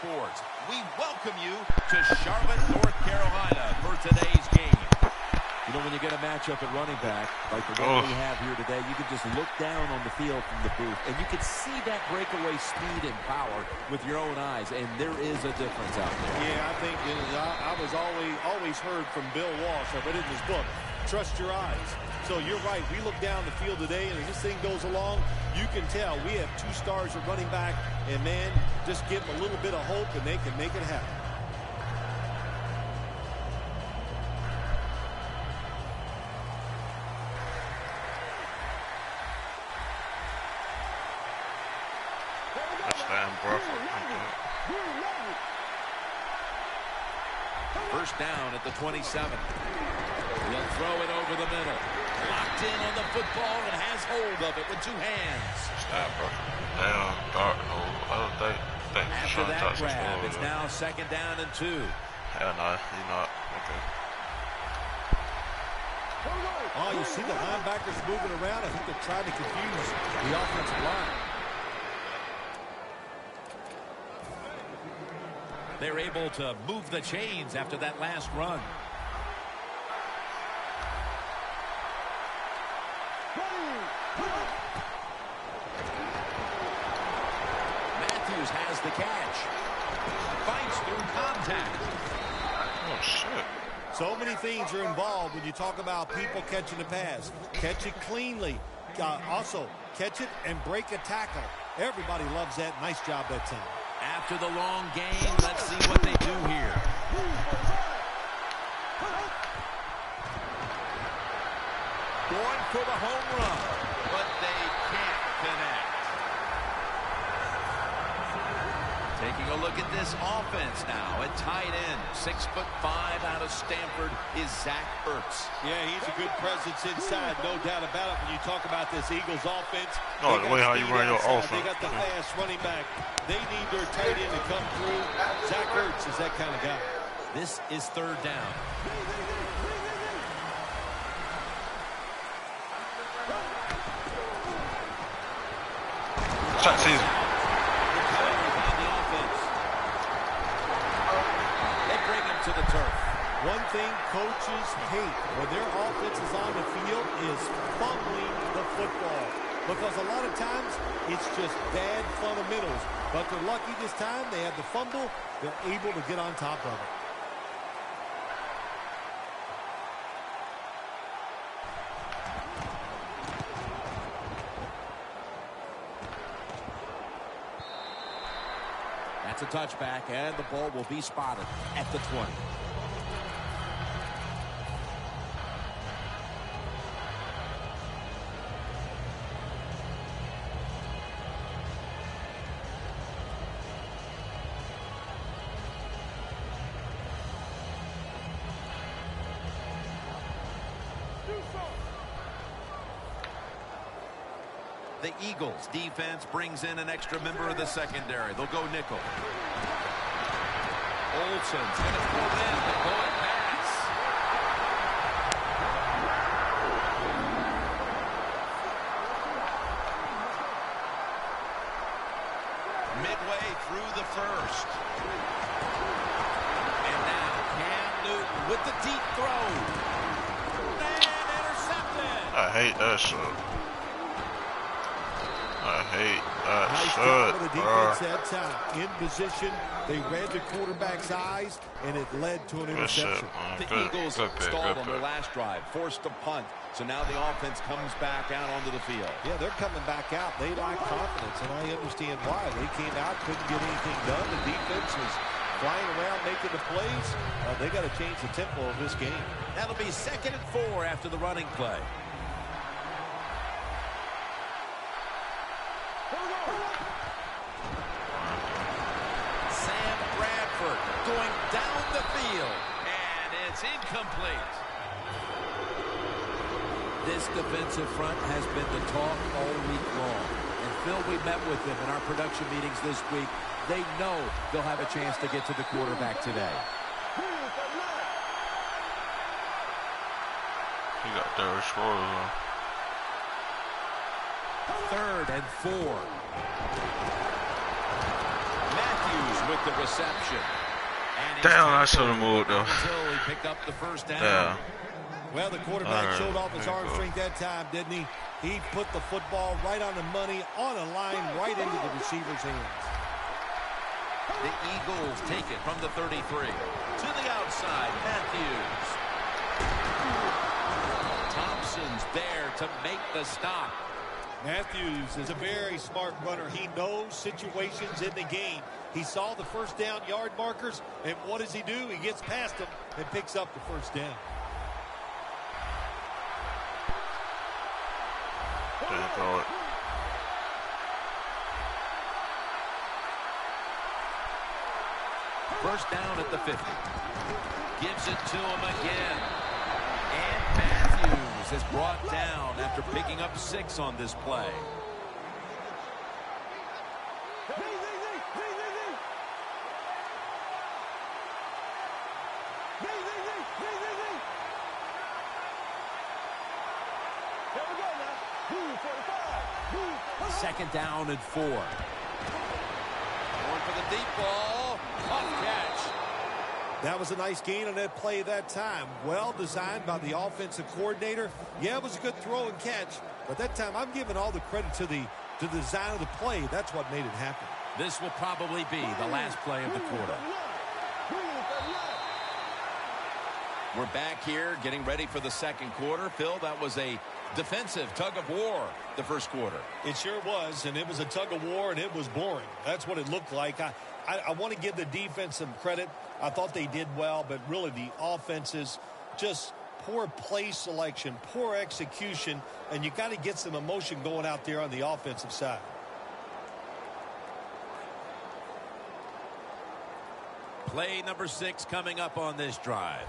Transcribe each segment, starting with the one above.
sports. We welcome you to Charlotte, North Carolina for today's game. You know, when you get a matchup at running back, like the one we have here today, you can just look down on the field from the booth, and you can see that breakaway speed and power with your own eyes, and there is a difference out there. Yeah, I think I was always heard from Bill Walsh. I read it in his book, Trust Your Eyes. So you're right. We look down the field today, and as this thing goes along, you can tell we have 2 stars at running back, and, man, just give them a little bit of hope, and they can make it happen. First down at the 27. He'll throw it over the middle. Locked in on the football and has hold of it with 2 hands. After that grab, it's now 2nd down and 2. Hell no, you're not. Okay. Oh, you see the linebackers moving around. I think they're trying to confuse the offensive line. They're able to move the chains after that last run. Matthews has the catch. Fights through contact. Oh, shit. So many things are involved when you talk about people catching the pass. Catch it cleanly. Also, catch it and break a tackle. Everybody loves that. Nice job that time. After the long game, let's see what they do here. Going for the home run, but they can't connect. Taking a look at this offense now at tight end. 6'5" out of Stanford is Zach Ertz. Yeah, he's a good presence inside, no doubt about it. When you talk about this Eagles offense, no, the way how you run your offense. They got the fast running back. They need their tight end to come through. Zach Ertz is that kind of guy. This is 3rd down. Shot season. They bring him to the turf. One thing coaches hate when their offense is on the field is fumbling the football. Because a lot of times, it's just bad fundamentals. But they're lucky this time. They had the fumble. They're able to get on top of it. That's a touchback, and the ball will be spotted at the 20. The Eagles defense brings in an extra member of the secondary. They'll go nickel. Olsen's going to throw in the going pass. Midway through the first. And now Cam Newton with the deep throw. And intercepted. I hate that shit. I hate that nice shit, job for the defense that time. In position, they read the quarterback's eyes, and it led to an interception. The Eagles stalled on their last drive, forced a punt, so now the offense comes back out onto the field. Yeah, they're coming back out. They lack confidence, and I understand why. They came out, couldn't get anything done. The defense was flying around, making the plays. They got to change the tempo of this game. That'll be 2nd and 4 after the running play. Sam Bradford going down the field, and it's incomplete. This defensive front has been the talk all week long. And Phil, we met with them in our production meetings this week. They know they'll have a chance to get to the quarterback today. He got Derek Schwartz on. 3rd and 4. Matthews with the reception. Damn, I should have moved though. Until he picked up the first down. Yeah. Well, the quarterback showed off his arm strength that time, didn't he? He put the football right on the money, on a line, right into the receiver's hands. The Eagles take it from the 33. To the outside, Matthews. Thompson's there to make the stop. Matthews is a very smart runner. He knows situations in the game. He saw the first down yard markers, and what does he do? He gets past them and picks up the first down. Didn't throw it. First down at the 50. Gives it to him again. And Matthews is brought down after picking up 6 on this play. Second down and 4. Going for the deep ball. Off catch. That was a nice gain on that play that time. Well designed by the offensive coordinator. Yeah, it was a good throw and catch, but that time I'm giving all the credit to the design of the play. That's what made it happen. This will probably be the last play of the quarter. We're back here getting ready for the second quarter. Phil, that was a defensive tug of war the first quarter. It sure was, and it was a tug of war, and it was boring. That's what it looked like. I want to give the defense some credit. I thought they did well, but really the offense is just poor play selection, poor execution, and you got to get some emotion going out there on the offensive side. Play number 6 coming up on this drive.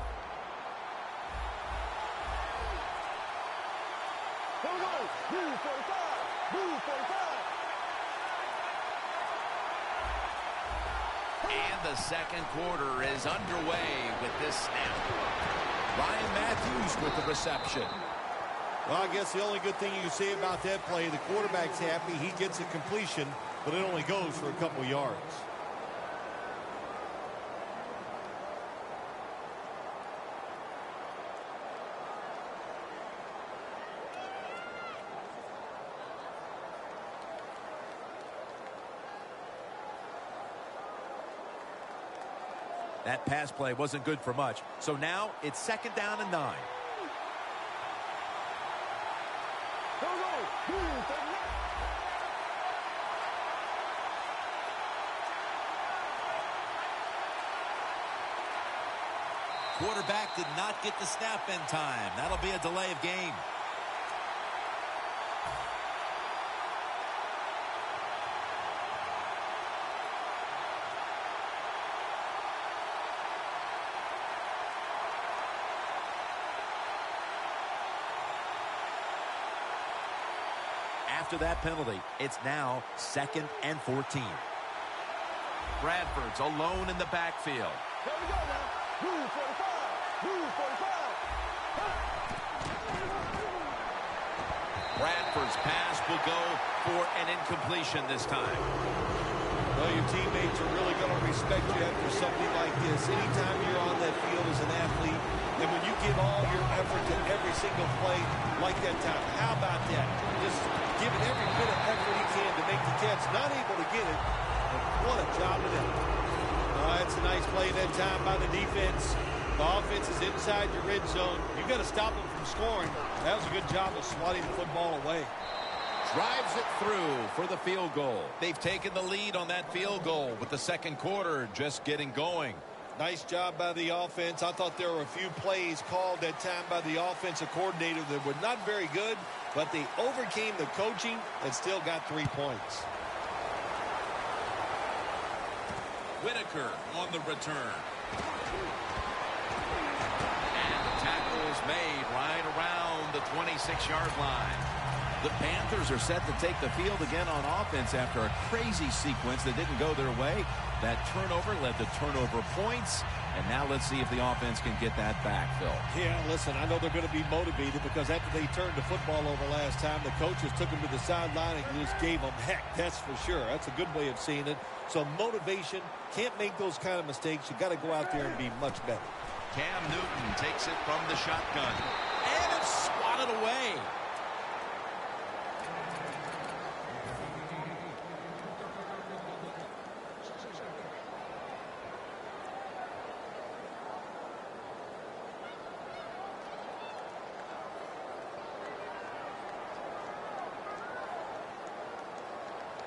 And the second quarter is underway with this snap. Ryan Matthews with the reception. Well, I guess the only good thing you can say about that play, the quarterback's happy. He gets a completion, but it only goes for a couple yards. That pass play wasn't good for much. So now it's second down and 9. Quarterback did not get the snap in time. That'll be a delay of game. After that penalty, it's now 2nd and 14. Bradford's alone in the backfield. Here we go now. Move 45. Move 45. Bradford's pass will go for an incompletion this time. Well, your teammates are really going to respect you after something like this. Anytime you're on that field as an athlete, and when you give all your effort to every single play like that time, how about that? Just giving every bit of effort he can to make the catch. Not able to get it, but what a job of that. That's a nice play that time by the defense. The offense is inside your red zone. You've got to stop them from scoring. That was a good job of swatting the football away. Drives it through for the field goal. They've taken the lead on that field goal with the second quarter just getting going. Nice job by the offense. I thought there were a few plays called that time by the offensive coordinator that were not very good, but they overcame the coaching and still got 3 points. Whitaker on the return. And the tackle is made right around the 26-yard line. The Panthers are set to take the field again on offense after a crazy sequence that didn't go their way. That turnover led to turnover points. And now let's see if the offense can get that back, Phil. Yeah, listen, I know they're going to be motivated because after they turned the football over last time, the coaches took them to the sideline and just gave them heck. That's for sure. That's a good way of seeing it. So motivation, can't make those kind of mistakes. You got to go out there and be much better. Cam Newton takes it from the shotgun. And it's swatted away.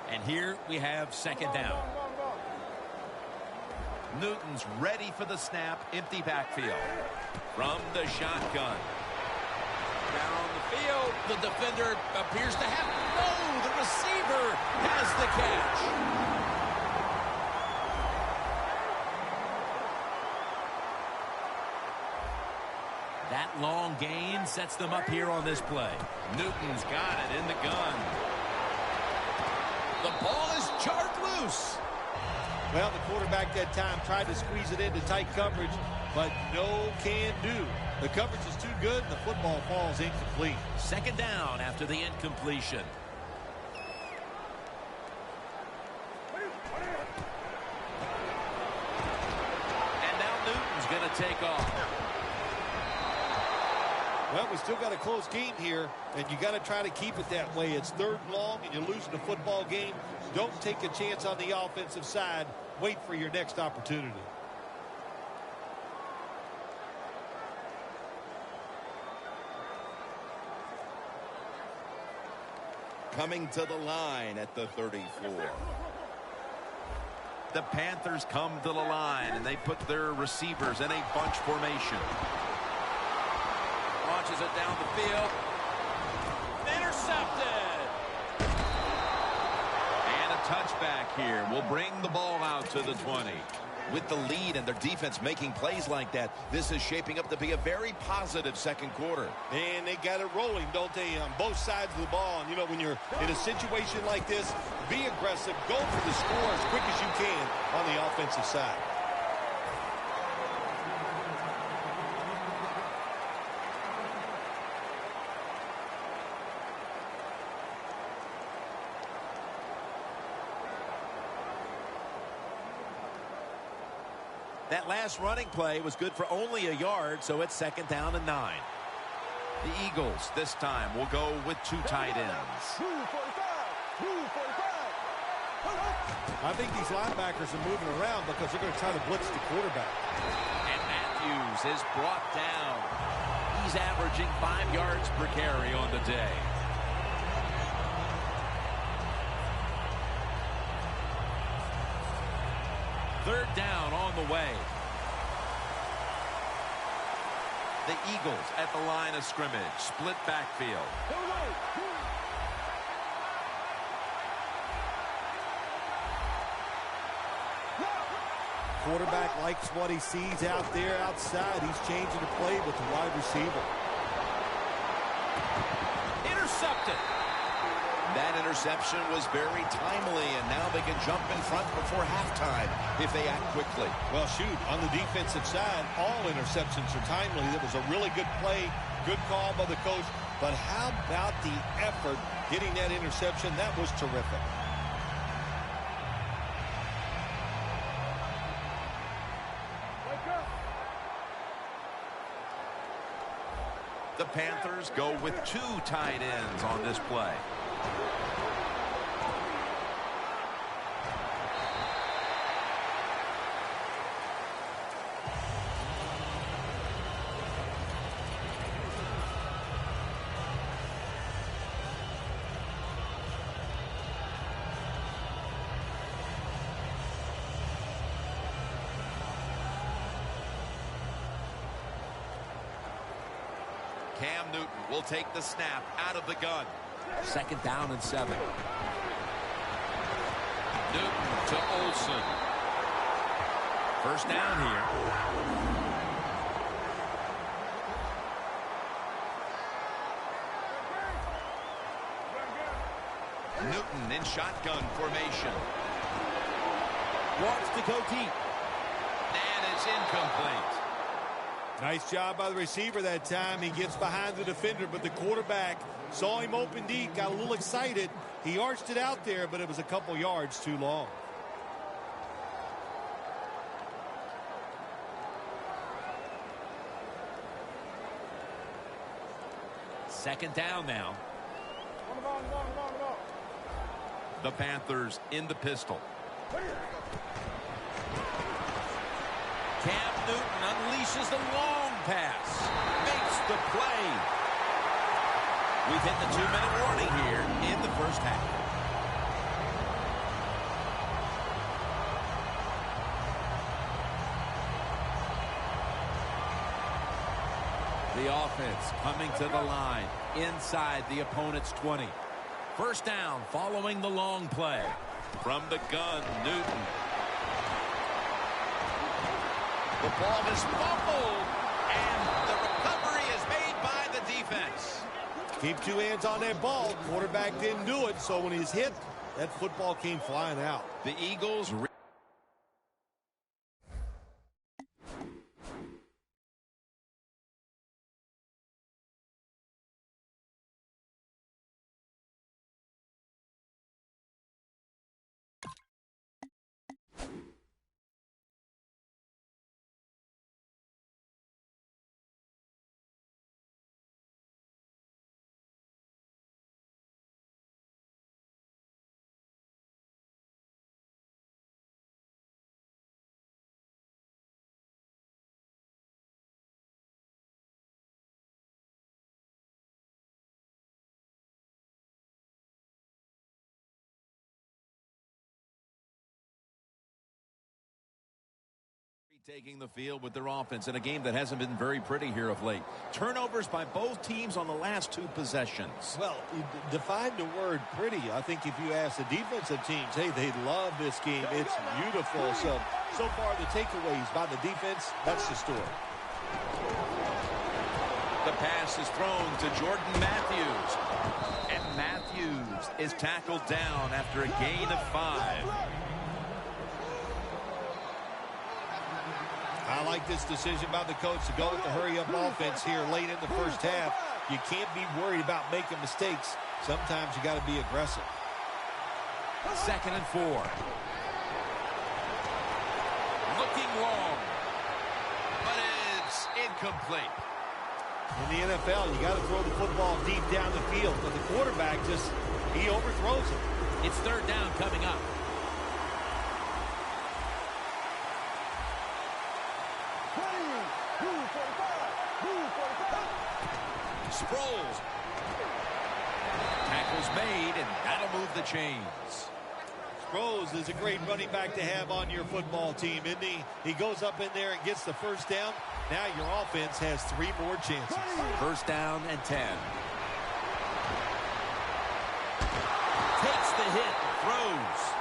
And here we have second down. Newton's ready for the snap. Empty backfield. From the shotgun. Down on the field. The defender appears to have no. The receiver has the catch. That long gain sets them up here on this play. Newton's got it in the gun. The ball is charged loose. Well, the quarterback that time tried to squeeze it into tight coverage, but no can do. The coverage is too good, and the football falls incomplete. Second down after the incompletion. And now Newton's going to take off. Well, we still got a close game here, and you got to try to keep it that way. It's third and long, and you're losing the football game. Don't take a chance on the offensive side. Wait for your next opportunity. Coming to the line at the 34. The Panthers come to the line, and they put their receivers in a bunch formation. Launches it down the field. Intercepted. And a touchback here will bring the ball out to the 20. With the lead and their defense making plays like that, this is shaping up to be a very positive second quarter. And they got it rolling, don't they, on both sides of the ball. And, you know, when you're in a situation like this, be aggressive, go for the score as quick as you can on the offensive side. That last running play was good for only a yard, so it's second down and 9. The Eagles this time will go with 2 tight ends. I think these linebackers are moving around because they're going to try to blitz the quarterback. And Matthews is brought down. He's averaging 5 yards per carry on the day. Third down on the way. The Eagles at the line of scrimmage. Split backfield. Quarterback likes what he sees out there outside. He's changing the play with the wide receiver. Intercepted. That interception was very timely, and now they can jump in front before halftime if they act quickly. Well, shoot, on the defensive side, all interceptions are timely. That was a really good play, good call by the coach. But how about the effort getting that interception? That was terrific. The Panthers go with 2 tight ends on this play. Cam Newton will take the snap out of the gun. Second down and 7. Newton to Olsen. First down here. in shotgun formation. Wants to go deep. And it's incomplete. Nice job by the receiver that time. He gets behind the defender, but the quarterback saw him open deep, got a little excited. He arched it out there, but it was a couple yards too long. Second down now. The Panthers in the pistol. Cam Newton unleashes the long pass. Makes the play. We've hit the 2-minute warning here in the first half. The offense coming to the line inside the opponent's 20. First down following the long play. From the gun, Newton. The ball is fumbled, and the recovery is made by the defense. Keep two hands on that ball. Quarterback didn't do it, so when he's hit, that football came flying out. The Eagles. Taking the field with their offense in a game that hasn't been very pretty here of late. Turnovers by both teams on the last two possessions. Well, define the word pretty. I think if you ask the defensive teams, hey, they love this game. It's beautiful. So far the takeaways by the defense, that's the story. The pass is thrown to Jordan Matthews. And Matthews is tackled down after a gain of 5. I like this decision by the coach to go with the hurry-up offense here late in the first half. You can't be worried about making mistakes. Sometimes you got to be aggressive. 2nd and 4. Looking long, but it's incomplete. In the NFL, you got to throw the football deep down the field, but the quarterback he overthrows it. It's 3rd down coming up. Sproles. Tackle's made, and that'll move the chains. Sproles is a great running back to have on your football team, isn't he? He goes up in there and gets the first down. Now your offense has 3 more chances. 1st down and 10. Takes the hit, throws.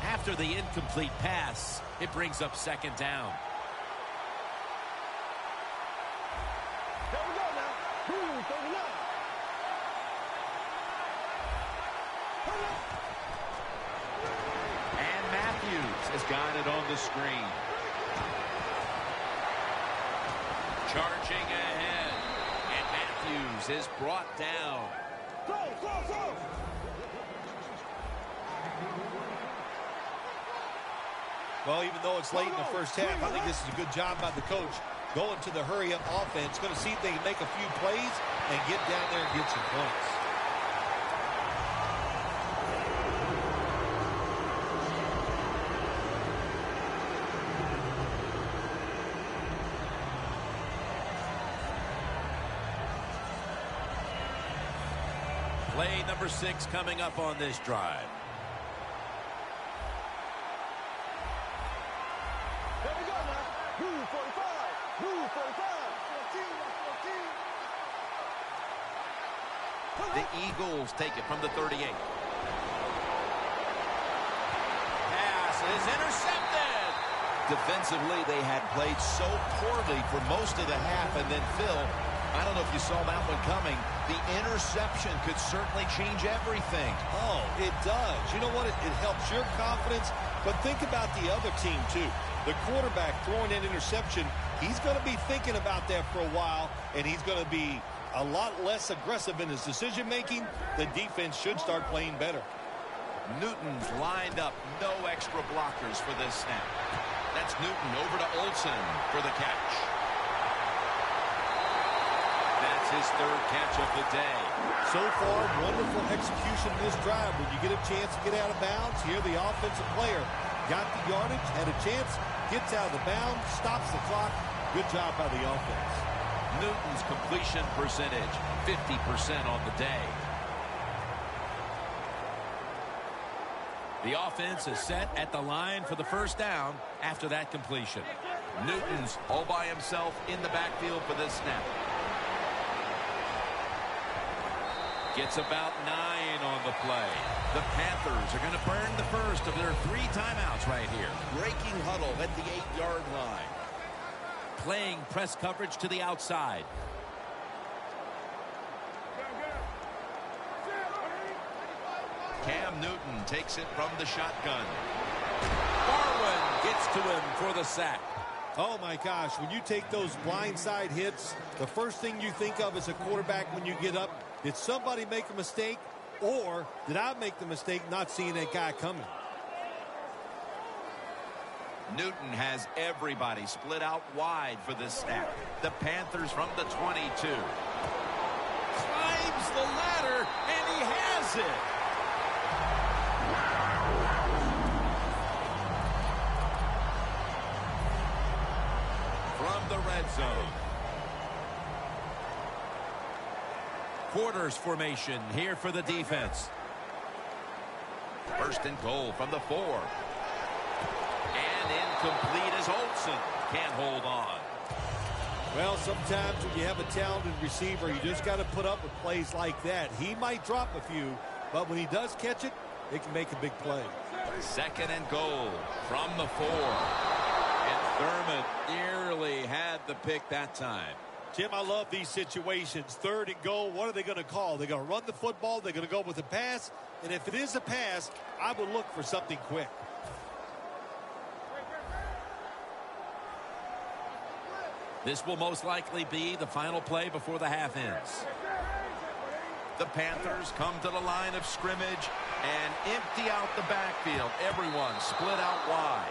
After the incomplete pass, it brings up 2nd down. Here we go now. 39. And Matthews has got it on the screen. Charging ahead. And Matthews is brought down. Throw. Well, even though it's late in the first half, I think this is a good job by the coach going to the hurry-up offense. Going to see if they can make a few plays and get down there and get some points. Play number 6 coming up on this drive. Here we go now. 45. 14. The Eagles take it from the 38. is intercepted. Defensively, they had played so poorly for most of the half, and then Phil, I don't know if you saw that one coming. The interception could certainly change everything. Oh, it does. You know what? It helps your confidence, but think about the other team, too. The quarterback throwing that interception, he's going to be thinking about that for a while, and he's going to be a lot less aggressive in his decision-making. The defense should start playing better. Newton's lined up. No extra blockers for this snap. That's Newton over to Olsen for the catch. That's his third catch of the day. So far, wonderful execution of this drive. When you get a chance to get out of bounds, here the offensive player got the yardage, had a chance, gets out of the bounds, stops the clock. Good job by the offense. Newton's completion percentage, 50% on the day. The offense is set at the line for the first down after that completion. Newton's all by himself in the backfield for this snap. Gets about 9 on the play. The Panthers are going to burn the first of their 3 timeouts right here. Breaking huddle at the 8-yard line. Playing press coverage to the outside. Cam Newton takes it from the shotgun. Barwin gets to him for the sack. Oh, my gosh. When you take those blindside hits, the first thing you think of as a quarterback when you get up, did somebody make a mistake, or did I make the mistake not seeing that guy coming? Newton has everybody split out wide for this snap. The Panthers from the 22. Climbs the ladder, and he has it. From the red zone. Quarters formation here for the defense. First and goal from the 4. And incomplete as Olsen can't hold on. Well, sometimes when you have a talented receiver, you just got to put up with plays like that. He might drop a few, but when he does catch it, it can make a big play. Second and goal from the 4. And Thurman nearly had the pick that time. Jim, I love these situations. Third and goal, what are they going to call? They're going to run the football, they're going to go with a pass, and if it is a pass, I would look for something quick. This will most likely be the final play before the half ends. The Panthers come to the line of scrimmage and empty out the backfield. Everyone split out wide.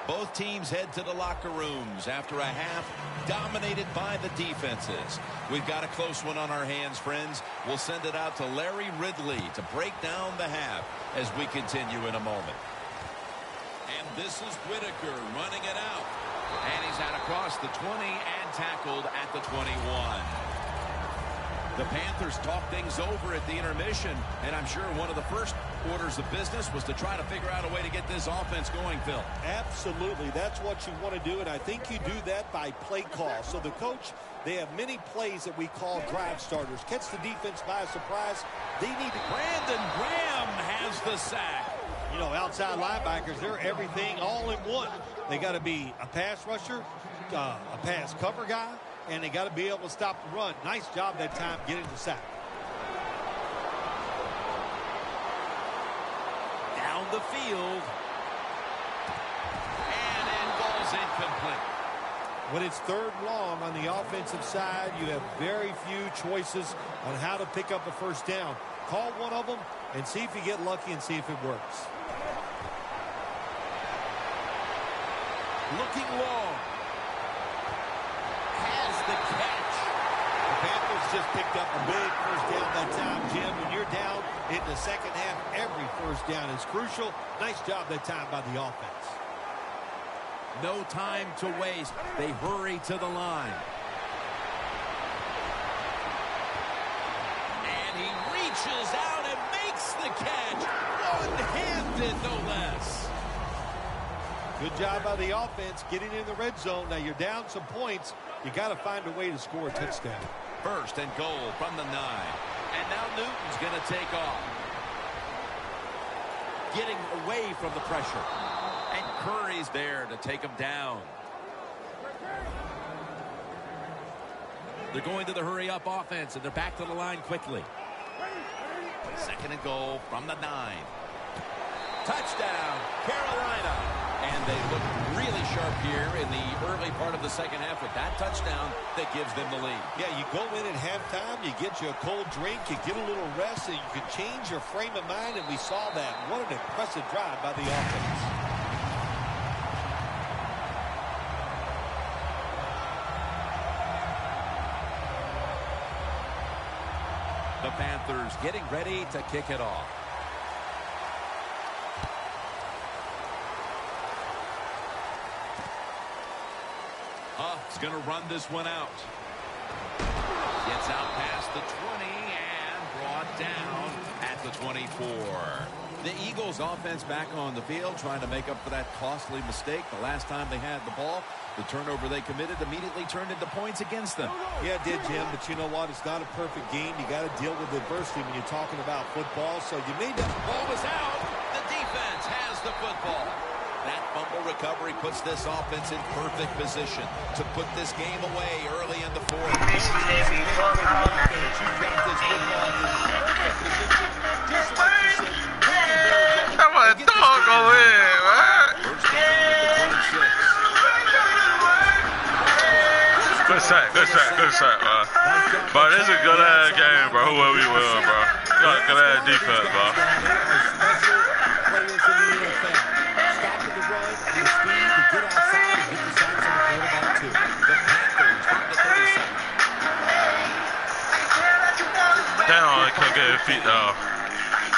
Both teams head to the locker rooms after a half dominated by the defenses. We've got a close one on our hands, friends. We'll send it out to Larry Ridley to break down the half as we continue in a moment. And this is Whitaker running it out. And he's out across the 20 and tackled at the 21. The Panthers talked things over at the intermission, and I'm sure one of the first orders of business was to try to figure out a way to get this offense going, Phil. Absolutely. That's what you want to do, and I think you do that by play call. So the coach, they have many plays that we call drive starters. Catch the defense by surprise. They need to... Brandon Graham has the sack. You know, outside linebackers, they're everything all in one. They got to be a pass rusher, a pass cover guy, and they got to be able to stop the run. Nice job that time getting the sack. Down the field. And in goes incomplete. When it's third and long on the offensive side, you have very few choices on how to pick up a first down. Call one of them and see if you get lucky and see if it works. Looking long. Has the catch. The Panthers just picked up a big first down that time, Jim. When you're down in the second half, every first down is crucial. Nice job that time by the offense. No time to waste. They hurry to the line. And he reaches out and makes the catch. One-handed, no less. Good job by the offense getting in the red zone. Now you're down some points. You got to find a way to score a touchdown. First and goal from the 9. And now Newton's going to take off. Getting away from the pressure. McCurry's there to take him down. They're going to the hurry-up offense, and they're back to the line quickly. 2nd and goal from the 9. Touchdown, Carolina. And they look really sharp here in the early part of the second half with that touchdown that gives them the lead. Yeah, you go in at halftime, you get you a cold drink, you get a little rest, and you can change your frame of mind, and we saw that. What an impressive drive by the offense. The Panthers getting ready to kick it off. Huff's going to run this one out. Gets out past the 20 and brought down at the 24. The Eagles offense back on the field trying to make up for that costly mistake. The last time they had the ball, the turnover they committed immediately turned into points against them. Yeah, it did, Jim, but you know what? It's not a perfect game. You got to deal with adversity when you're talking about football, so you made that. Ball was out. The defense has the football. That fumble recovery puts this offense in perfect position to put this game away early in the fourth. You've got this football in perfect position, just like you said. That was a dog over here, man. First down at the 26. Good sack, bro. But this is a good ass game, bro. Whoever you will, bro. You got a good ass defense, bro. Players in the NFL. Stopping the run and the speed to get outside and get the sacks on the quarterback, too. The Panthers from the 37. Damn, they couldn't get his feet down.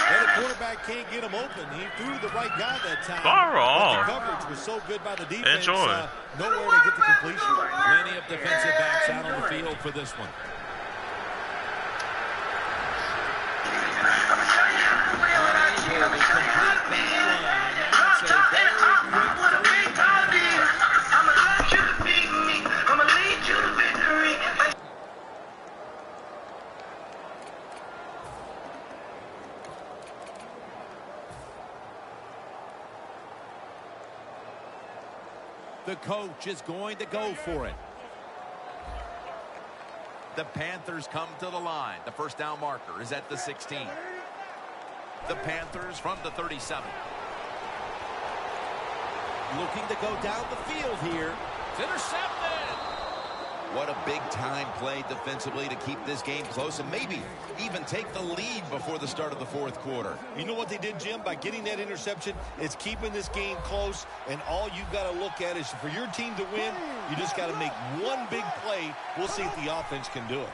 Well, the quarterback can't get him open. He threw to the right guy that time. Far wrong. But the coverage was so good by the defense. Enjoy. Nowhere to get the completion. Plenty of defensive backs out on the field for this one. Unable to complete that run. That's a very quick 3. The coach is going to go for it. The Panthers come to the line. The first down marker is at the 16. The Panthers from the 37. Looking to go down the field here. It's intercepted. What a big-time play defensively to keep this game close and maybe even take the lead before the start of the fourth quarter. You know what they did, Jim? By getting that interception, it's keeping this game close, and all you've got to look at is for your team to win, you just got to make one big play. We'll see if the offense can do it.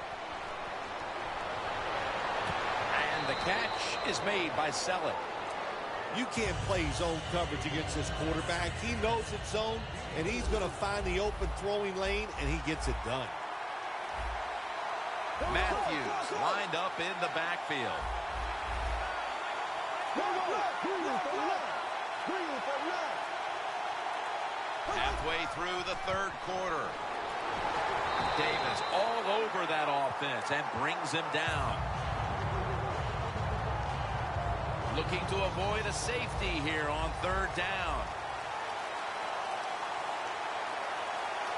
And the catch is made by Selleck. You can't play zone coverage against this quarterback. He knows it's zone, and he's going to find the open throwing lane, and he gets it done. Matthews lined up in the backfield. Halfway through the third quarter. Davis all over that offense and brings him down. Looking to avoid a safety here on third down.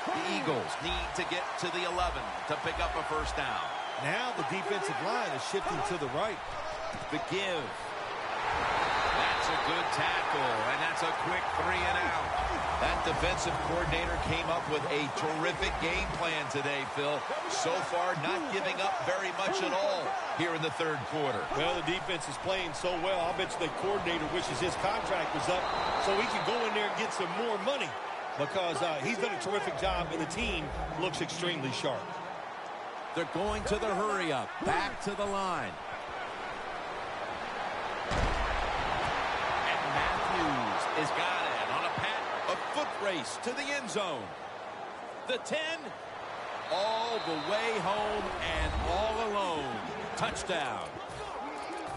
The Eagles need to get to the 11 to pick up a first down. Now the defensive line is shifting to the right. The give. That's a good tackle, and that's a quick 3 and out. That defensive coordinator came up with a terrific game plan today, Phil. So far, not giving up very much at all here in the third quarter. Well, the defense is playing so well. I'll bet you the coordinator wishes his contract was up so he can go in there and get some more money because he's done a terrific job, and the team looks extremely sharp. They're going to the hurry-up. Back to the line. And Matthews has got it on a foot race to the end zone. The 10, all the way home and all alone. Touchdown.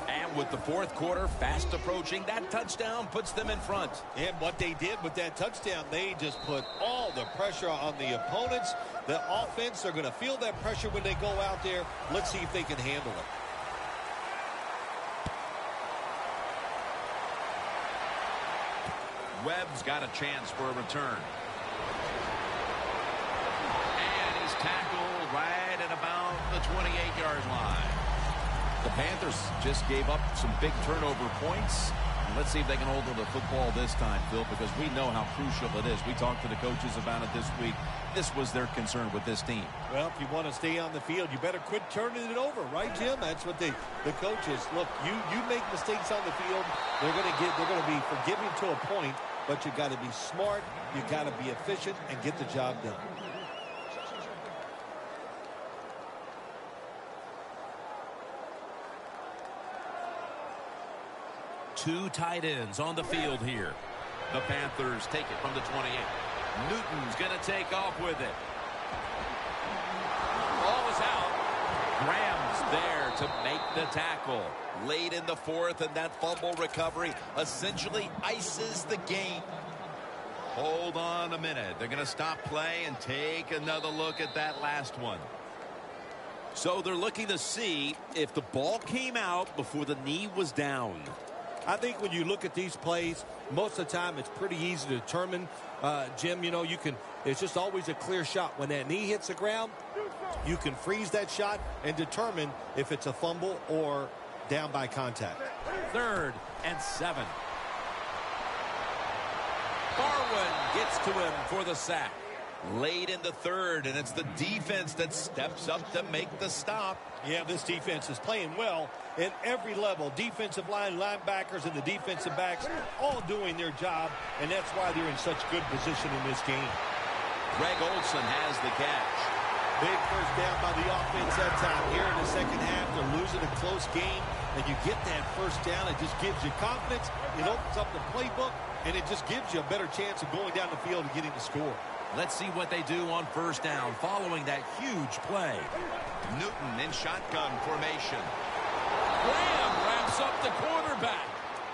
And with the fourth quarter fast approaching, that touchdown puts them in front. And what they did with that touchdown, they just put all the pressure on the opponents. The offense, they're going to feel that pressure when they go out there. Let's see if they can handle it. Webb's got a chance for a return. And he's tackled right at about the 28-yard line. The Panthers just gave up some big turnover points. Let's see if they can hold on to the football this time, Phil, because we know how crucial it is. We talked to the coaches about it this week. This was their concern with this team. Well, if you want to stay on the field, you better quit turning it over, right, Jim? That's what the coaches look. You make mistakes on the field, they're going to be forgiving to a point, but you got to be smart, you got to be efficient, and get the job done. Two tight ends on the field here. The Panthers take it from the 28. Newton's going to take off with it. Ball is out. Graham's there to make the tackle. Late in the fourth, and that fumble recovery essentially ices the game. Hold on a minute. They're going to stop play and take another look at that last one. So they're looking to see if the ball came out before the knee was down. I think when you look at these plays, most of the time it's pretty easy to determine, Jim, you know, it's just always a clear shot. When that knee hits the ground, you can freeze that shot and determine if it's a fumble or down by contact. 3rd and 7. Barwin gets to him for the sack. Late in the third, and it's the defense that steps up to make the stop. Yeah, this defense is playing well at every level. Defensive line, linebackers, and the defensive backs all doing their job, and that's why they're in such good position in this game. Greg Olsen has the catch. Big first down by the offense that time. Here in the second half, they're losing a close game, and you get that first down. It just gives you confidence. It opens up the playbook, and it just gives you a better chance of going down the field and getting the score. Let's see what they do on first down following that huge play. Newton in shotgun formation. Graham wraps up the quarterback.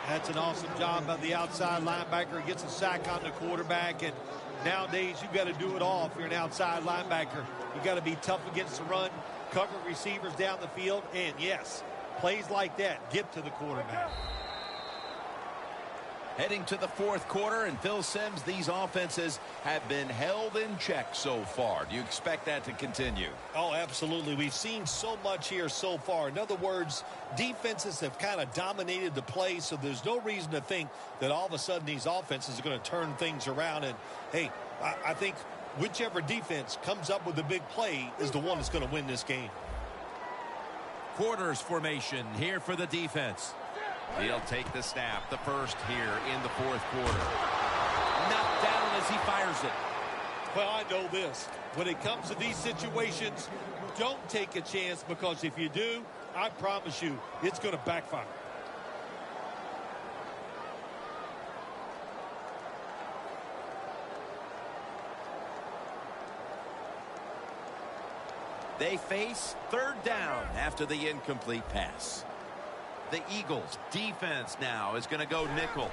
That's an awesome job by the outside linebacker. He gets a sack on the quarterback, and nowadays you've got to do it all if you're an outside linebacker. You've got to be tough against the run, cover receivers down the field, and yes, plays like that get to the quarterback. Heading to the fourth quarter, and Phil Simms, these offenses have been held in check so far. Do you expect that to continue? Oh, absolutely. We've seen so much here so far. In other words, defenses have kind of dominated the play, so there's no reason to think that all of a sudden these offenses are going to turn things around. And, hey, I think whichever defense comes up with the big play is the one that's going to win this game. Quarters formation here for the defense. He'll take the snap, the first here in the fourth quarter. Knocked down as he fires it. Well, I know this. When it comes to these situations, don't take a chance, because if you do, I promise you, it's going to backfire. They face third down after the incomplete pass. The Eagles defense now is going to go nickel.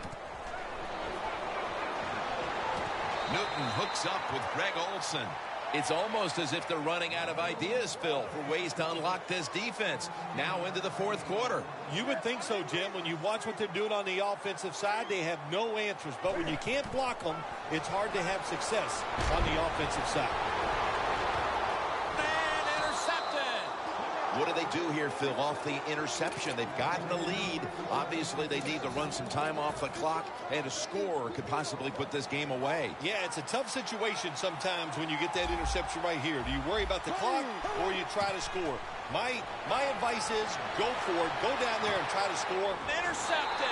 Newton hooks up with Greg Olsen. It's almost as if they're running out of ideas, Phil, for ways to unlock this defense. Now into the fourth quarter. You would think so, Jim. When you watch what they're doing on the offensive side, they have no answers. But when you can't block them, it's hard to have success on the offensive side. What do they do here, Phil, off the interception? They've gotten the lead. Obviously, they need to run some time off the clock, and a score could possibly put this game away. Yeah, it's a tough situation sometimes when you get that interception right here. Do you worry about the clock, or you try to score? My advice is go for it. Go down there and try to score. Intercepted!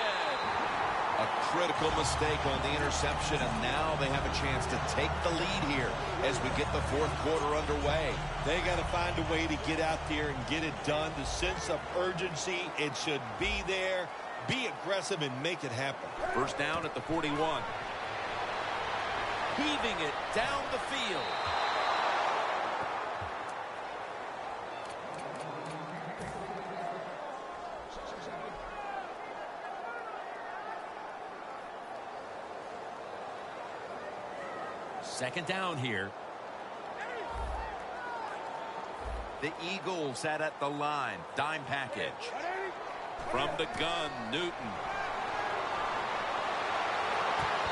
A critical mistake on the interception, and now they have a chance to take the lead here as we get the fourth quarter underway. They got to find a way to get out there and get it done. The sense of urgency, it should be there. Be aggressive and make it happen. First down at the 41. Heaving it down the field. Second down here. The Eagles set at the line. Dime package. From the gun, Newton.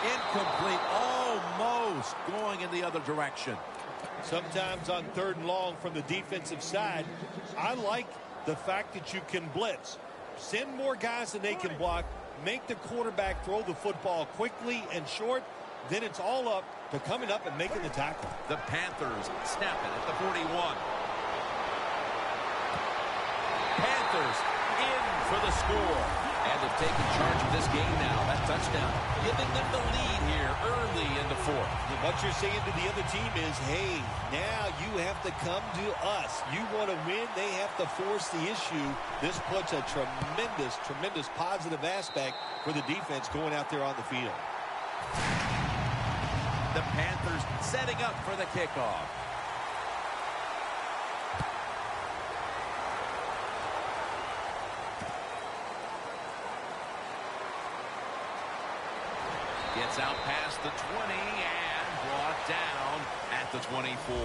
Incomplete, almost going in the other direction. Sometimes on 3rd and long from the defensive side, I like the fact that you can blitz. Send more guys than they can block. Make the quarterback throw the football quickly and short. Then it's all up to coming up and making the tackle. The Panthers snap it at the 41. Panthers in for the score. And they've taken charge of this game now. That touchdown giving them the lead here early in the 4th. And what you're saying to the other team is, hey, now you have to come to us. You want to win, they have to force the issue. This puts a tremendous, tremendous positive aspect for the defense going out there on the field. The Panthers setting up for the kickoff. Gets out past the 20 and brought down at the 24.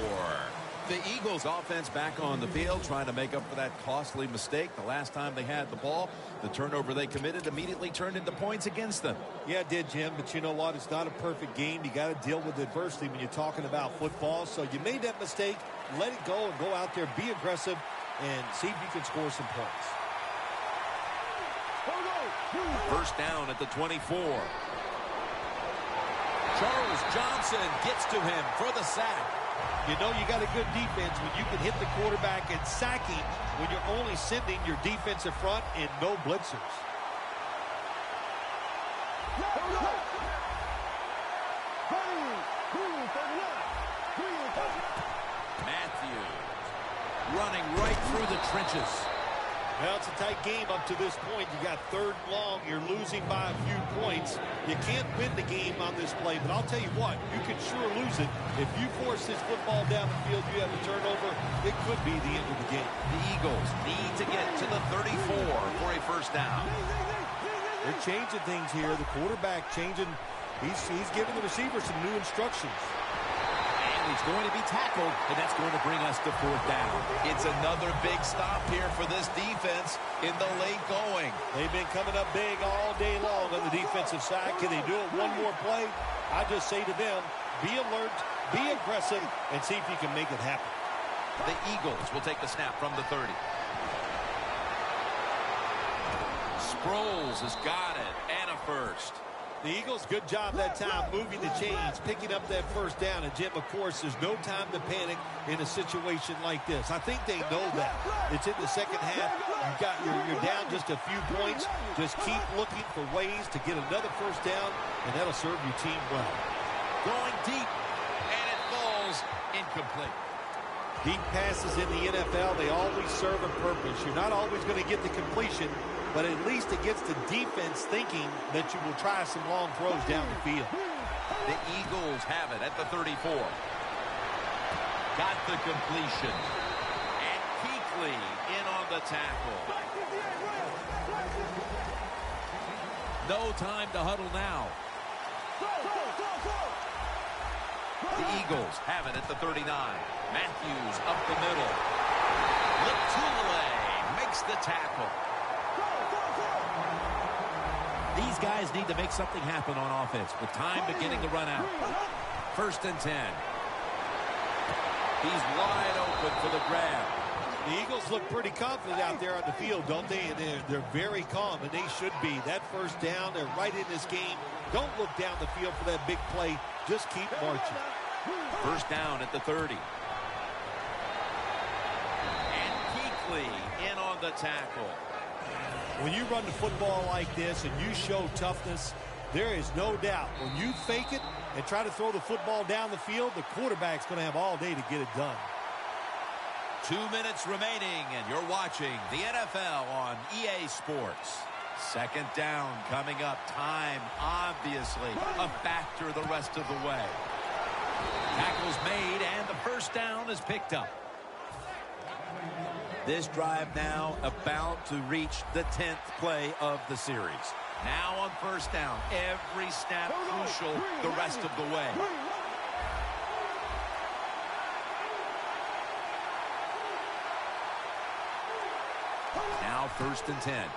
The Eagles offense back on the field trying to make up for that costly mistake. The last time they had the ball, the turnover they committed immediately turned into points against them. Yeah, it did, Jim, but you know what? It's not a perfect game. You got to deal with adversity when you're talking about football. So you made that mistake, let it go and go out there, be aggressive, and see if you can score some points. First down at the 24. Charles Johnson gets to him for the sack. You know you got a good defense when you can hit the quarterback and sack him when you're only sending your defensive front and no blitzers. Matthews running right through the trenches. Well, it's a tight game up to this point. You got 3rd and long. You're losing by a few points. You can't win the game on this play, but I'll tell you what, you can sure lose it. If you force this football down the field, you have a turnover, it could be the end of the game. The Eagles need to get to the 34 for a first down. They're changing things here. The quarterback changing. He's giving the receiver some new instructions. And he's going to be tackled, and that's going to bring us to 4th down. It's another big stop here for this defense in the late going. They've been coming up big all day long on the defensive side. Can they do it one more play? I just say to them, be alert, be aggressive, and see if you can make it happen. The Eagles will take the snap from the 30. Sproles has got it, and a first. The Eagles, good job that time moving the chains, picking up that first down. And, Jim, of course, there's no time to panic in a situation like this. I think they know that. It's in the second half. You're down just a few points. Just keep looking for ways to get another first down, and that'll serve your team well. Going deep, and it falls incomplete. Deep passes in the NFL, they always serve a purpose. You're not always going to get the completion, but at least it gets the defense thinking that you will try some long throws down the field. The Eagles have it at the 34. Got the completion. And Kuechly in on the tackle. No time to huddle now. The Eagles have it at the 39. Matthews up the middle. Latule makes the tackle. These guys need to make something happen on offense with time beginning to run out. 1st and 10. He's wide open for the grab. The Eagles look pretty confident out there on the field, don't they? And they're very calm, and they should be. That first down, they're right in this game. Don't look down the field for that big play. Just keep marching. First down at the 30. And Kuechly in on the tackle. When you run the football like this and you show toughness, there is no doubt. When you fake it and try to throw the football down the field, the quarterback's going to have all day to get it done. 2 minutes remaining, and you're watching the NFL on EA Sports. Second down coming up. Time, obviously, a factor the rest of the way. Tackle's made, and the first down is picked up. This drive now about to reach the 10th play of the series. Now on first down, every snap crucial the rest of the way. Now 1st and 10.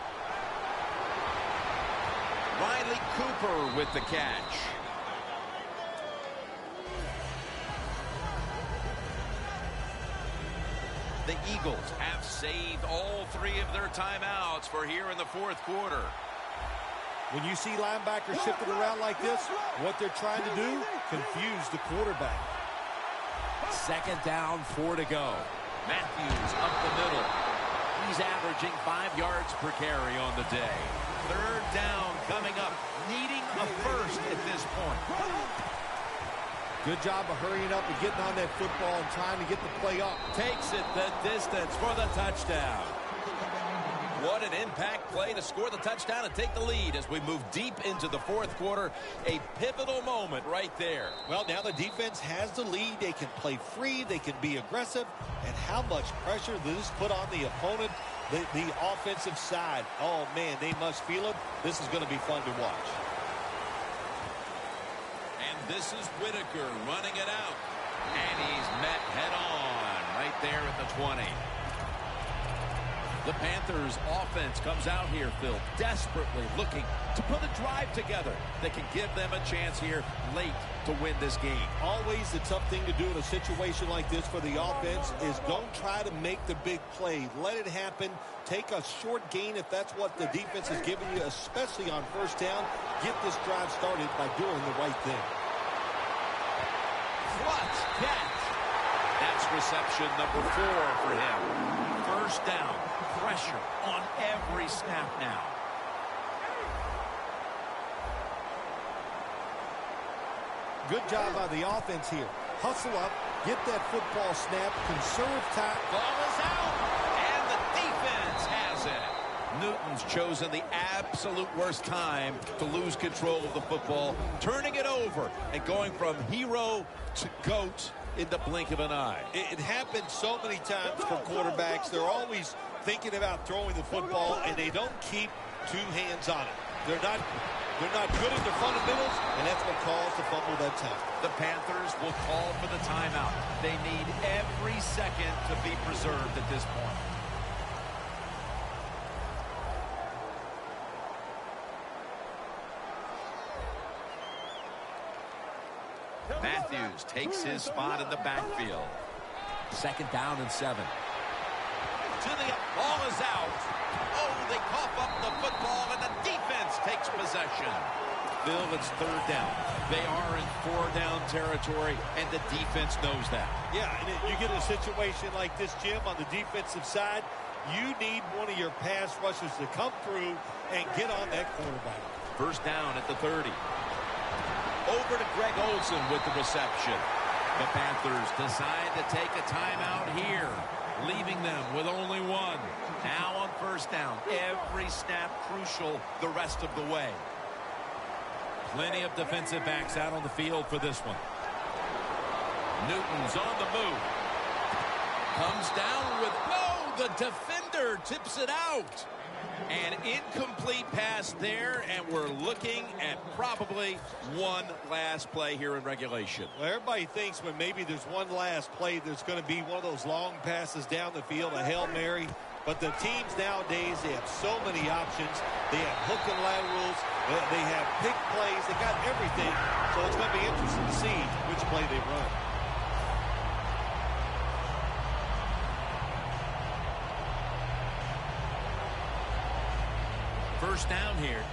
Riley Cooper with the catch. The Eagles have saved all 3 of their timeouts for here in the fourth quarter. When you see linebackers shifting around like this, what they're trying to do, confuse the quarterback. Second down, 4 to go. Matthews up the middle. He's averaging 5 yards per carry on the day. Third down coming up, needing a first at this point. Good job of hurrying up and getting on that football and trying to get the play up. Takes it the distance for the touchdown. What an impact play to score the touchdown and take the lead as we move deep into the fourth quarter. A pivotal moment right there. Well, now the defense has the lead. They can play free. They can be aggressive. And how much pressure this put on the opponent, the offensive side. Oh, man, they must feel it. This is going to be fun to watch. And this is Whitaker running it out. And he's met head-on right there at the 20. The Panthers offense comes out here, Phil, desperately looking to put a drive together that can give them a chance here late to win this game. Always the tough thing to do in a situation like this for the offense is don't try to make the big play. Let it happen. Take a short gain if that's what the defense is giving you, especially on first down. Get this drive started by doing the right thing. Clutch catch. That's reception number 4 for him. First down. Pressure on every snap now. Good job by the offense here. Hustle up, get that football snap, conserve time. Ball is out, and the defense has it. Newton's chosen the absolute worst time to lose control of the football, turning it over and going from hero to GOAT in the blink of an eye. It happens so many times for quarterbacks. They're always thinking about throwing the football, and they don't keep 2 hands on it. They're not good at their fundamentals, and that's what caused the fumble that time. The Panthers will call for the timeout. They need every second to be preserved at this point. Matthews takes his spot in the backfield. Second down and 7. To the ball is out. Oh, they cough up the football, and the defense takes possession. Bill, it's third down. They are in 4-down territory, and the defense knows that. Yeah, and you get a situation like this, Jim, on the defensive side, you need one of your pass rushers to come through and get on that quarterback. First down at the 30. Over to Greg Olsen with the reception. The Panthers decide to take a timeout here, leaving them with only 1. Now on first down, every snap crucial the rest of the way. Plenty of defensive backs out on the field for this one. Newton's on the move. Comes down with, no, the defender tips it out. An incomplete pass there, and we're looking at probably one last play here in regulation. Well, everybody thinks when maybe there's one last play, there's going to be one of those long passes down the field, a Hail Mary. But the teams nowadays, they have so many options. They have hook and laterals. They have pick plays. They got everything. So it's going to be interesting to see which play they run. First down here.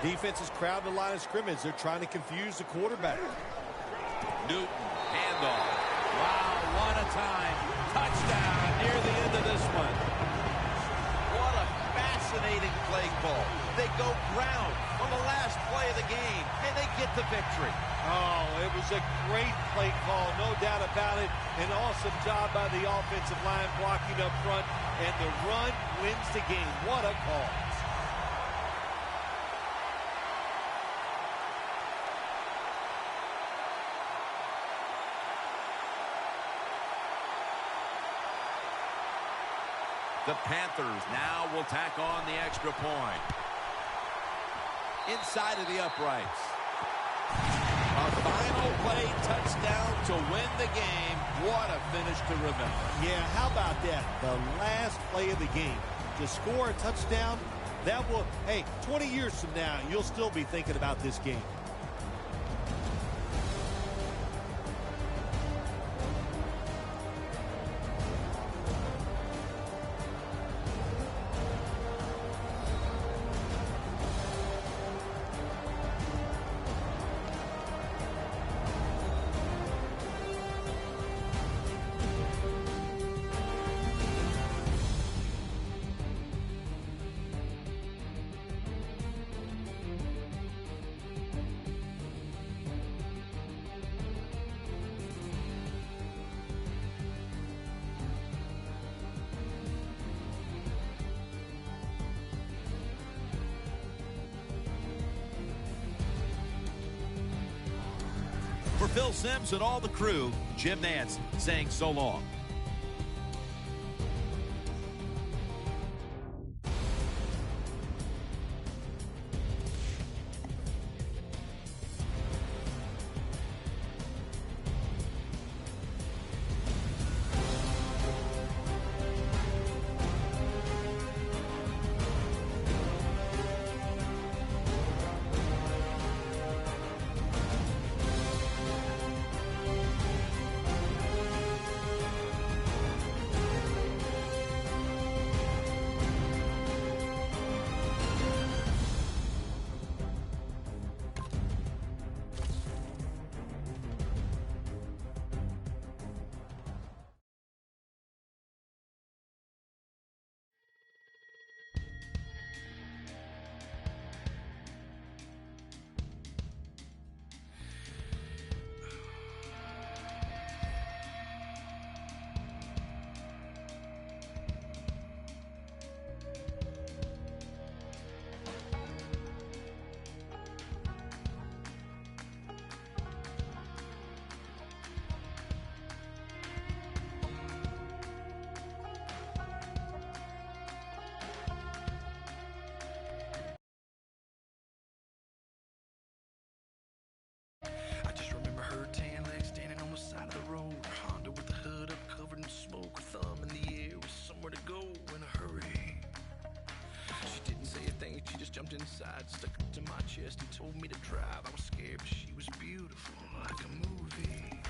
Defense is crowding the line of scrimmage. They're trying to confuse the quarterback. Newton, handoff. Wow, what a time. Touchdown near the end of this one. What a fascinating play call. They go ground on the last play of the game, and they get the victory. Oh, it was a great play call, no doubt about it. An awesome job by the offensive line blocking up front, and the run wins the game. What a call. The Panthers now will tack on the extra point. Inside of the uprights. A final play touchdown to win the game. What a finish to remember. Yeah, how about that? The last play of the game. To score a touchdown, that will, hey, 20 years from now, you'll still be thinking about this game. For Phil Simms and all the crew, Jim Nance saying so long. I just remember her tan legs standing on the side of the road. Honda with the hood up, covered in smoke. Her thumb in the air with somewhere to go in a hurry. She didn't say a thing, she just jumped inside, stuck it to my chest and told me to drive. I was scared, but she was beautiful, like a movie.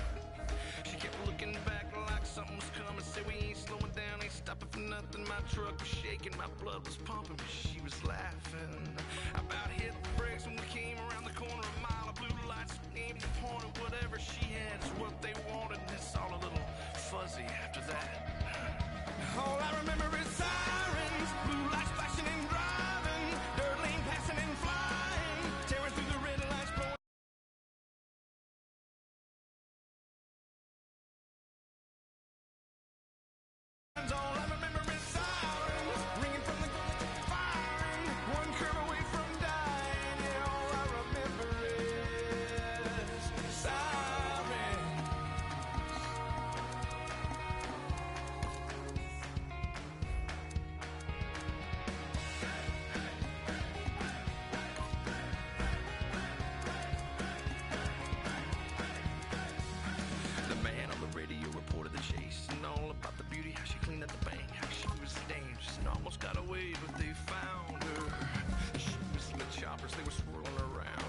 She kept looking back like something was coming. Said we ain't slowing down, ain't stopping for nothing. My truck was shaking, my blood was pumping, but she was laughing. I about hit the brakes when we came around the corner. A mile of blue lights aimed and pointed. Whatever she had is what they wanted. And it's all a little fuzzy after that. All I remember is sirens, blue lights flashing and driving, dirt lane passing and flying, tearing through the red lights, blowing. All I remember is sirens, ringing from the firing, one curve away from dying. Yeah, all I remember is sirens. The man on the radio reported the chase and all about the beauty, how she cleaned up the bank, how she was dangerous and almost got away, but they found her. She was in the choppers, they were swirling around.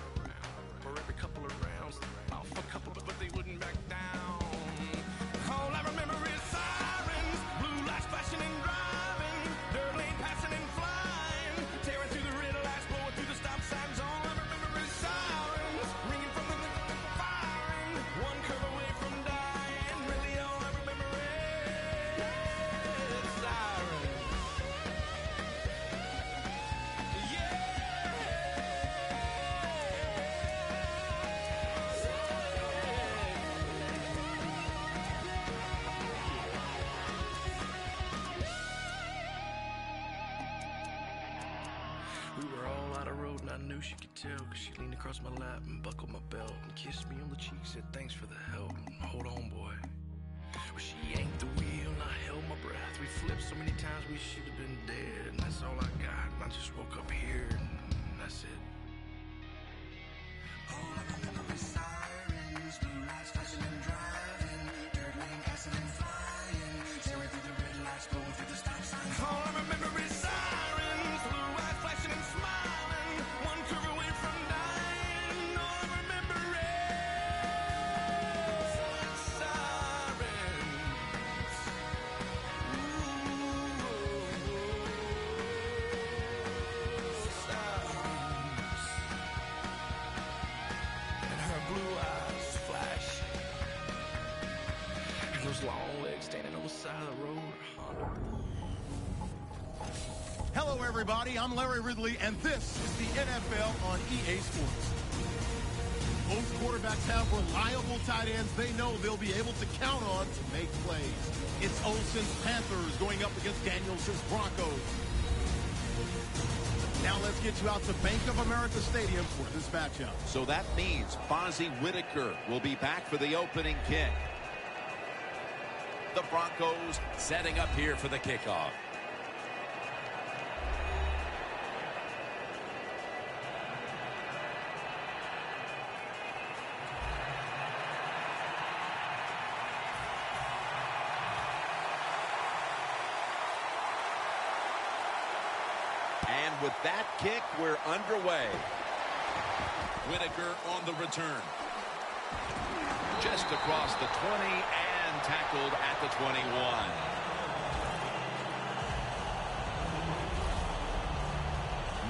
For every couple of rounds, off a couple, but they wouldn't back down. All I remember is sirens, blue lights flashing and driving, dirt lane passing and flying, tearing through the red lights, blowing through the stop signs. All I remember is sirens, ringing from the firing, one curve away from dying. Really, all I remember is sirens. We were all out of road and I knew she could tell, cause she leaned across my lap and buckled my belt and kissed me on the cheek, said thanks for the help and hold on boy. Well, she yanked the wheel and I held my breath. We flipped so many times we should have been dead, and that's all I got. And I just woke up here and that's it. All I remember is sirens, blue lights flashing and driving, dirt lane passing and flying, tearing through the red lights, blowing through the stop signs. All I remember is sirens, blue lights flashing and smiling, one curve away from dying. All I remember is sirens. Sirens. And her blue eyes flash, and those long legs standing on the side of the road. Hello, everybody. I'm Larry Ridley, and this is the NFL on EA Sports. Both quarterbacks have reliable tight ends they know they'll be able to count on to make plays. It's Olsen's Panthers going up against Daniels's Broncos. Now let's get you out to Bank of America Stadium for this matchup. So that means Fozzie Whitaker will be back for the opening kick. The Broncos setting up here for the kickoff. And with that kick, we're underway. Whitaker on the return. Just across the 20 and tackled at the 21.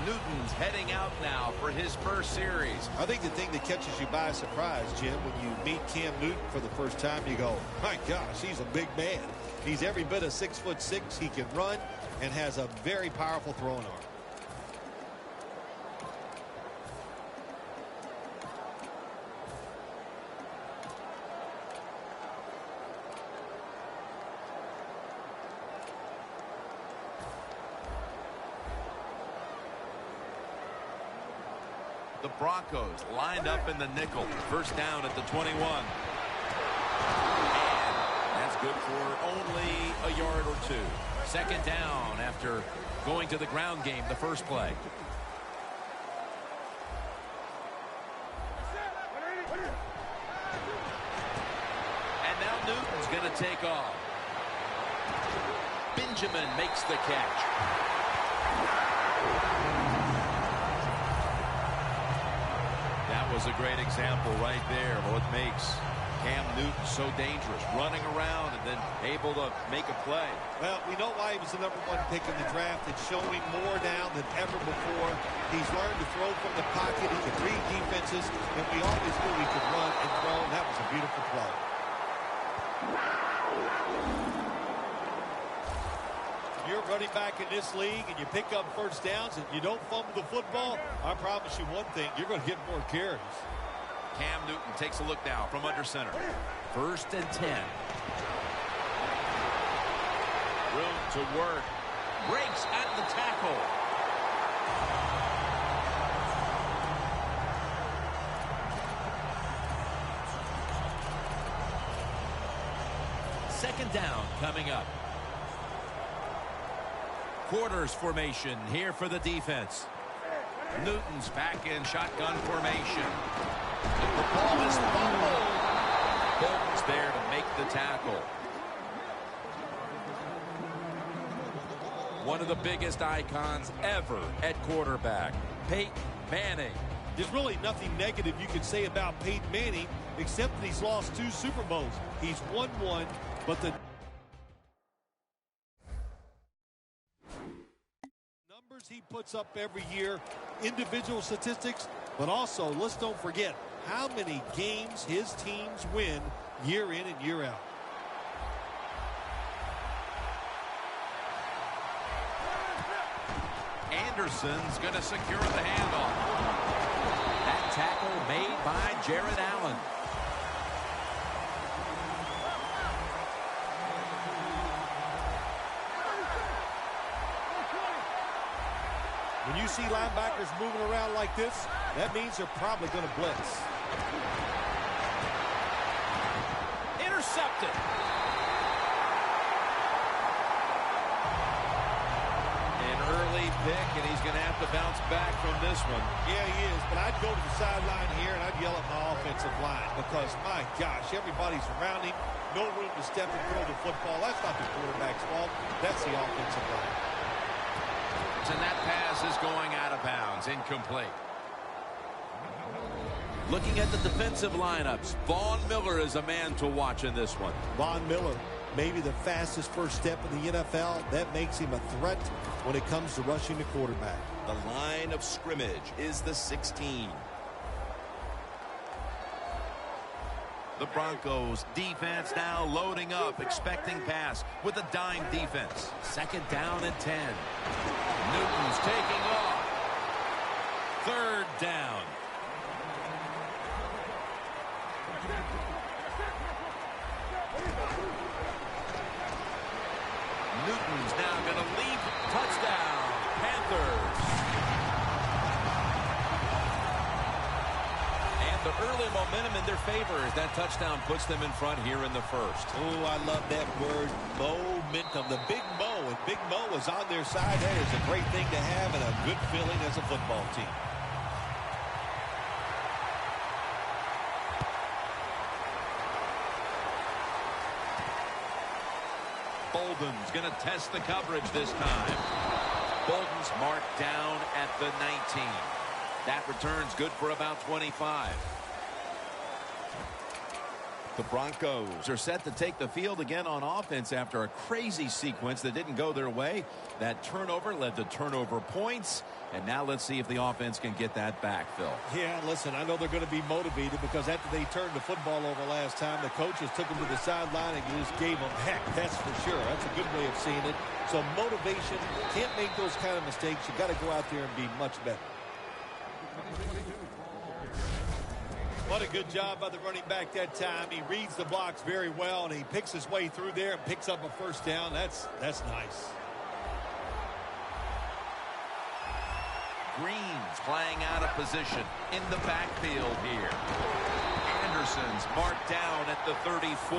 Newton's heading out now for his first series. I think the thing that catches you by surprise, Jim, when you meet Cam Newton for the first time, you go, my gosh, he's a big man. He's every bit of 6'6". He can run and has a very powerful throwing arm. The Broncos lined up in the nickel. First down at the 21. And that's good for only a yard or two. Second down after going to the ground game the first play. And now Newton's going to take off. Benjamin makes the catch. That was a great example right there of what makes Cam Newton so dangerous, running around and then able to make a play. Well, we know why he was the #1 pick in the draft. It's showing more now than ever before. He's learned to throw from the pocket. He can read defenses, and we always knew he could run and throw, and that was a beautiful play. You're running back in this league, and you pick up first downs, and you don't fumble the football. I promise you one thing, you're going to get more carries. Cam Newton takes a look now from under center. First and 10. Room to work. Breaks at the tackle. Second down coming up. Quarters formation here for the defense. Newton's back in shotgun formation. The ball is fumbled. Bolton's there to make the tackle. One of the biggest icons ever at quarterback, Peyton Manning. There's really nothing negative you can say about Peyton Manning except that he's lost 2 Super Bowls. He's won 1, but the numbers he puts up every year, individual statistics, but also, let's don't forget how many games his teams win year in and year out. Anderson's going to secure the handoff. That tackle made by Jared Allen. When you see linebackers moving around like this, that means they're probably going to blitz. Intercepted. An early pick, and he's going to have to bounce back from this one. Yeah, he is, but I'd go to the sideline here, and I'd yell at my offensive line because, my gosh, everybody's around him. No room to step and throw the football. That's not the quarterback's fault. That's the offensive line. And that pass is going out of bounds, incomplete. Looking at the defensive lineups, Von Miller is a man to watch in this one. Von Miller, maybe the fastest first step in the NFL. That makes him a threat when it comes to rushing the quarterback. The line of scrimmage is the 16. The Broncos defense now loading up, expecting pass with a dime defense. Second down and 10. Newton's taking off. Third down. Newton's now going to leap. Touchdown, Panthers. So early momentum in their favor as that touchdown puts them in front here in the first. Oh, I love that word, momentum. The Big Mo, and Big Mo is on their side. That is a great thing to have and a good feeling as a football team. Bolden's going to test the coverage this time. Bolden's marked down at the 19. That return's good for about 25. The Broncos are set to take the field again on offense after a crazy sequence that didn't go their way. That turnover led to turnover points. And now let's see if the offense can get that back, Phil. Yeah, listen, I know they're going to be motivated because after they turned the football over last time, the coaches took them to the sideline and just gave them heck. That's for sure. That's a good way of seeing it. So motivation, can't make those kind of mistakes. You got to go out there and be much better. What a good job by the running back that time. He reads the blocks very well, and he picks his way through there and picks up a first down. That's nice. Green's playing out of position in the backfield here. Anderson's marked down at the 34.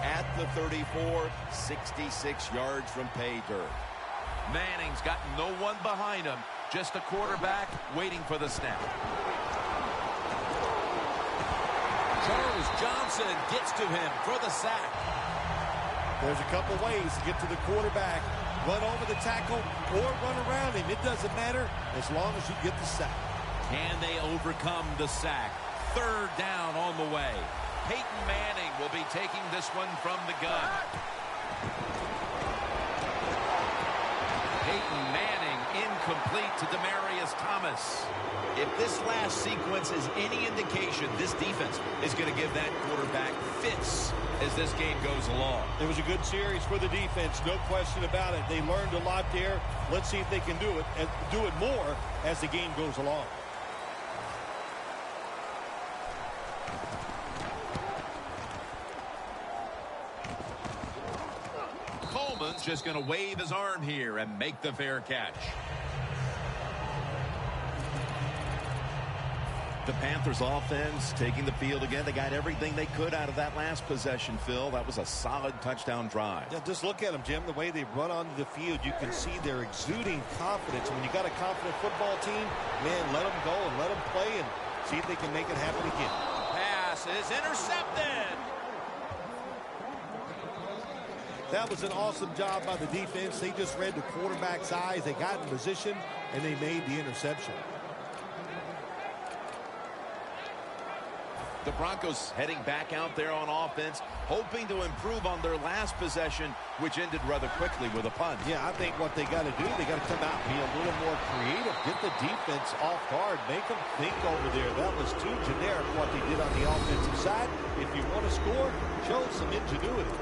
At the 34, 66 yards from pay dirt. Manning's got no one behind him, just a quarterback waiting for the snap. Charles Johnson gets to him for the sack. There's a couple ways to get to the quarterback. Run over the tackle or run around him. It doesn't matter as long as you get the sack. Can they overcome the sack? Third down on the way. Peyton Manning will be taking this one from the gun. Peyton Manning incomplete to Demaryius Thomas. If this last sequence is any indication, this defense is going to give that quarterback fits as this game goes along. It was a good series for the defense, no question about it. They learned a lot there. Let's see if they can do it more as the game goes along. Coleman's just going to wave his arm here and make the fair catch. The Panthers offense taking the field again. They got everything they could out of that last possession, Phil. That was a solid touchdown drive. Yeah, just look at them, Jim. The way they run onto the field, you can see they're exuding confidence. When you got a confident football team, man, let them go and let them play and see if they can make it happen again. Pass is intercepted. That was an awesome job by the defense. They just read the quarterback's eyes. They got in position, and they made the interception. The Broncos heading back out there on offense, hoping to improve on their last possession, which ended rather quickly with a punt. Yeah, I think what they got to do, they got to come out and be a little more creative. Get the defense off guard. Make them think over there. That was too generic what they did on the offensive side. If you want to score, show some ingenuity.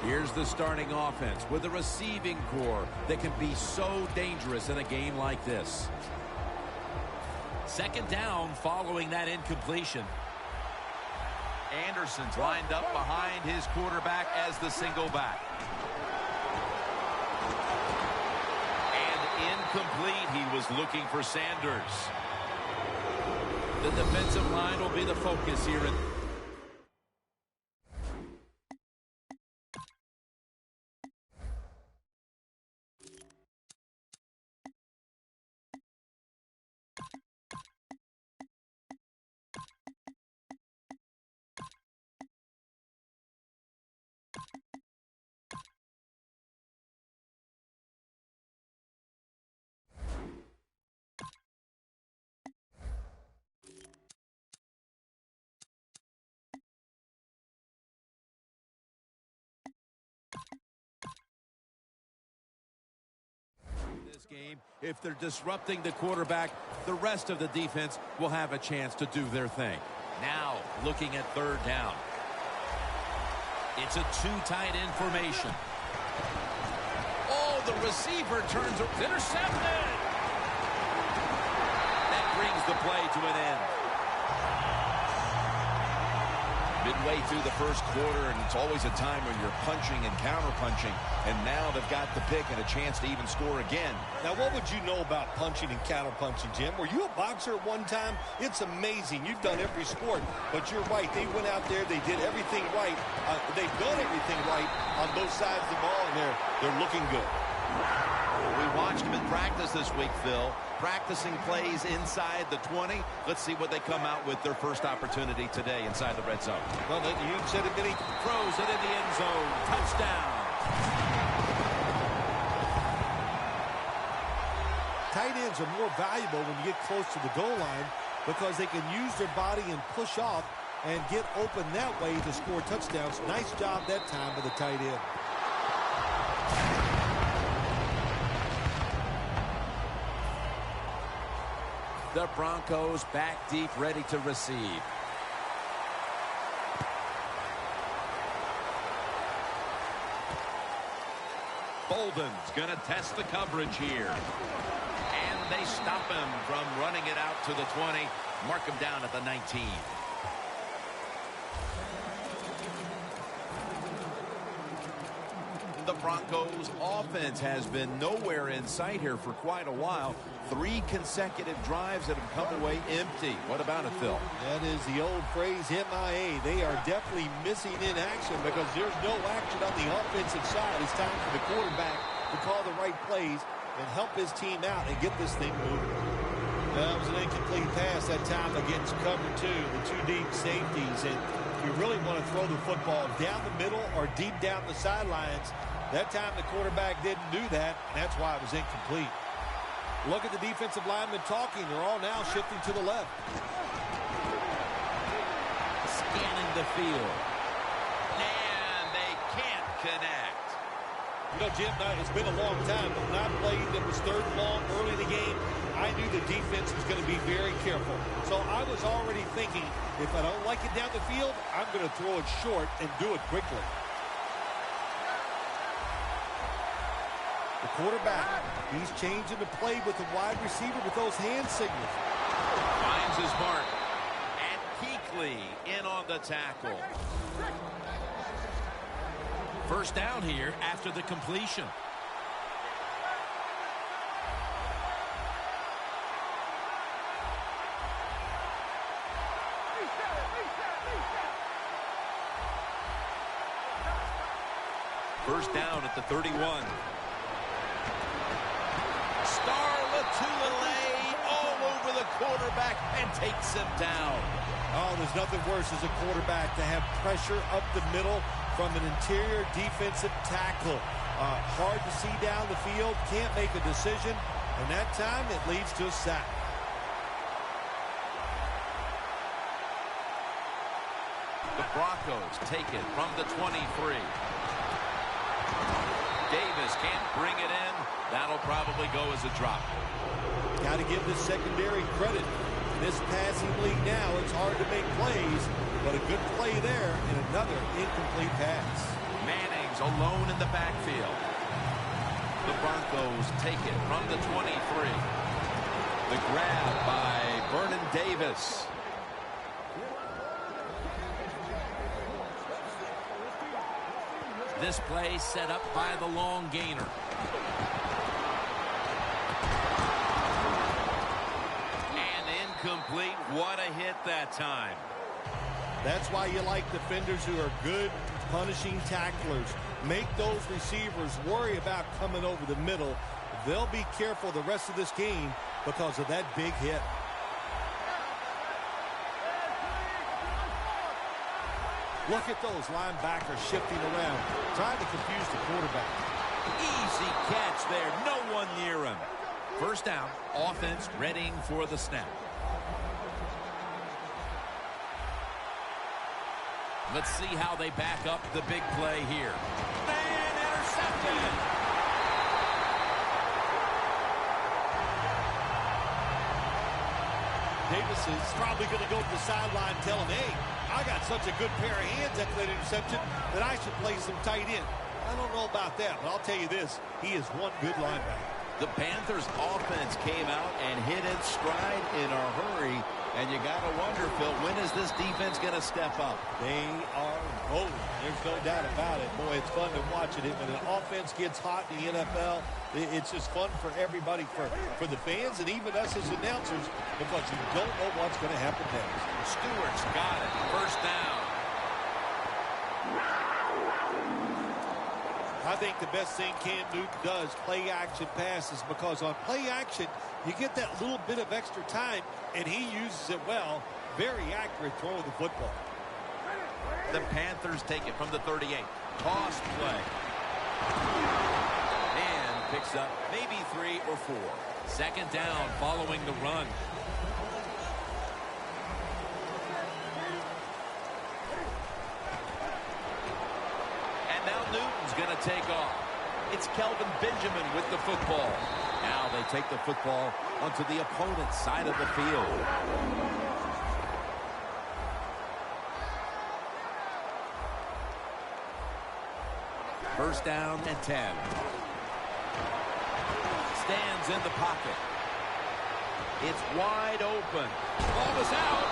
Here's the starting offense with a receiving core that can be so dangerous in a game like this. Second down following that incompletion. Anderson's lined up behind his quarterback as the single back. And incomplete. He was looking for Sanders. The defensive line will be the focus here. Game. If they're disrupting the quarterback, the rest of the defense will have a chance to do their thing. Now, looking at third down. It's a two-tight end formation. Oh, the receiver turns. Intercepted! That brings the play to an end. Midway through the first quarter, and it's always a time when you're punching and counter-punching, and now they've got the pick and a chance to even score again. Now, what would you know about punching and counter-punching, Jim? Were you a boxer at one time? It's amazing. You've done every sport, but you're right. They went out there. They did everything right. They've done everything right on both sides of the ball, and they're looking good. We watched them in practice this week, Phil. Practicing plays inside the 20. Let's see what they come out with their first opportunity today inside the red zone. Well, you said it, Vinny. Throws it in the end zone. Touchdown. Tight ends are more valuable when you get close to the goal line because they can use their body and push off and get open that way to score touchdowns. Nice job that time by the tight end. The Broncos back deep, ready to receive. Bolden's going to test the coverage here. And they stop him from running it out to the 20. Mark him down at the 19. The Broncos offense has been nowhere in sight here for quite a while. 3 consecutive drives that have come away empty. What about it, Phil? That is the old phrase, MIA. They are definitely missing in action because there's no action on the offensive side. It's time for the quarterback to call the right plays and help his team out and get this thing moving. That was an incomplete pass that time against cover 2, the 2 deep safeties. And you really want to throw the football down the middle or deep down the sidelines. That time the quarterback didn't do that, and that's why it was incomplete. Look at the defensive linemen talking. They're all now shifting to the left. Scanning the field. And they can't connect. You know, Jim, it's been a long time, but when I played that was 3rd and long early in the game, I knew the defense was going to be very careful. So I was already thinking, if I don't like it down the field, I'm going to throw it short and do it quickly. The quarterback, he's changing the play with the wide receiver with those hand signals. Finds his mark. And Kuechly in on the tackle. First down here after the completion. First down at the 31. All over the quarterback and takes him down. Oh, there's nothing worse as a quarterback to have pressure up the middle from an interior defensive tackle. Hard to see down the field, can't make a decision, and that time it leads to a sack. The Broncos take it from the 23. Davis can't bring it in. That'll probably go as a drop. Got to give this secondary credit. In this passing league now, it's hard to make plays, but a good play there and another incomplete pass. Manning's alone in the backfield. The Broncos take it from the 23. The grab by Vernon Davis. This play set up by the long gainer. And incomplete. What a hit that time. That's why you like defenders who are good punishing tacklers. Make those receivers worry about coming over the middle. They'll be careful the rest of this game because of that big hit. Look at those linebackers shifting around, trying to confuse the quarterback. Easy catch there. No one near him. First down, offense readying for the snap. Let's see how they back up the big play here. And intercepted. Davis is probably going to go to the sideline and tell him, hey, I got such a good pair of hands after that interception that I should play some tight end. I don't know about that, but I'll tell you this, he is one good linebacker. The Panthers offense came out and hit its stride in a hurry. And you got to wonder, Phil, when is this defense going to step up? They are rolling. There's no doubt about it. Boy, it's fun to watch it. When an offense gets hot in the NFL, it's just fun for everybody, for the fans and even us as announcers, because you don't know what's going to happen next. Stewart's got it. First down. I think the best thing Cam Newton does, play action passes, because on play action, you get that little bit of extra time, and he uses it well. Very accurate throw of the football. The Panthers take it from the 38. Toss play. And picks up maybe 3 or 4. Second down following the run. And now Newton's going to take off. It's Kelvin Benjamin with the football. Now they take the football onto the opponent's side of the field. First down and 10. Stands in the pocket. It's wide open. Ball is out.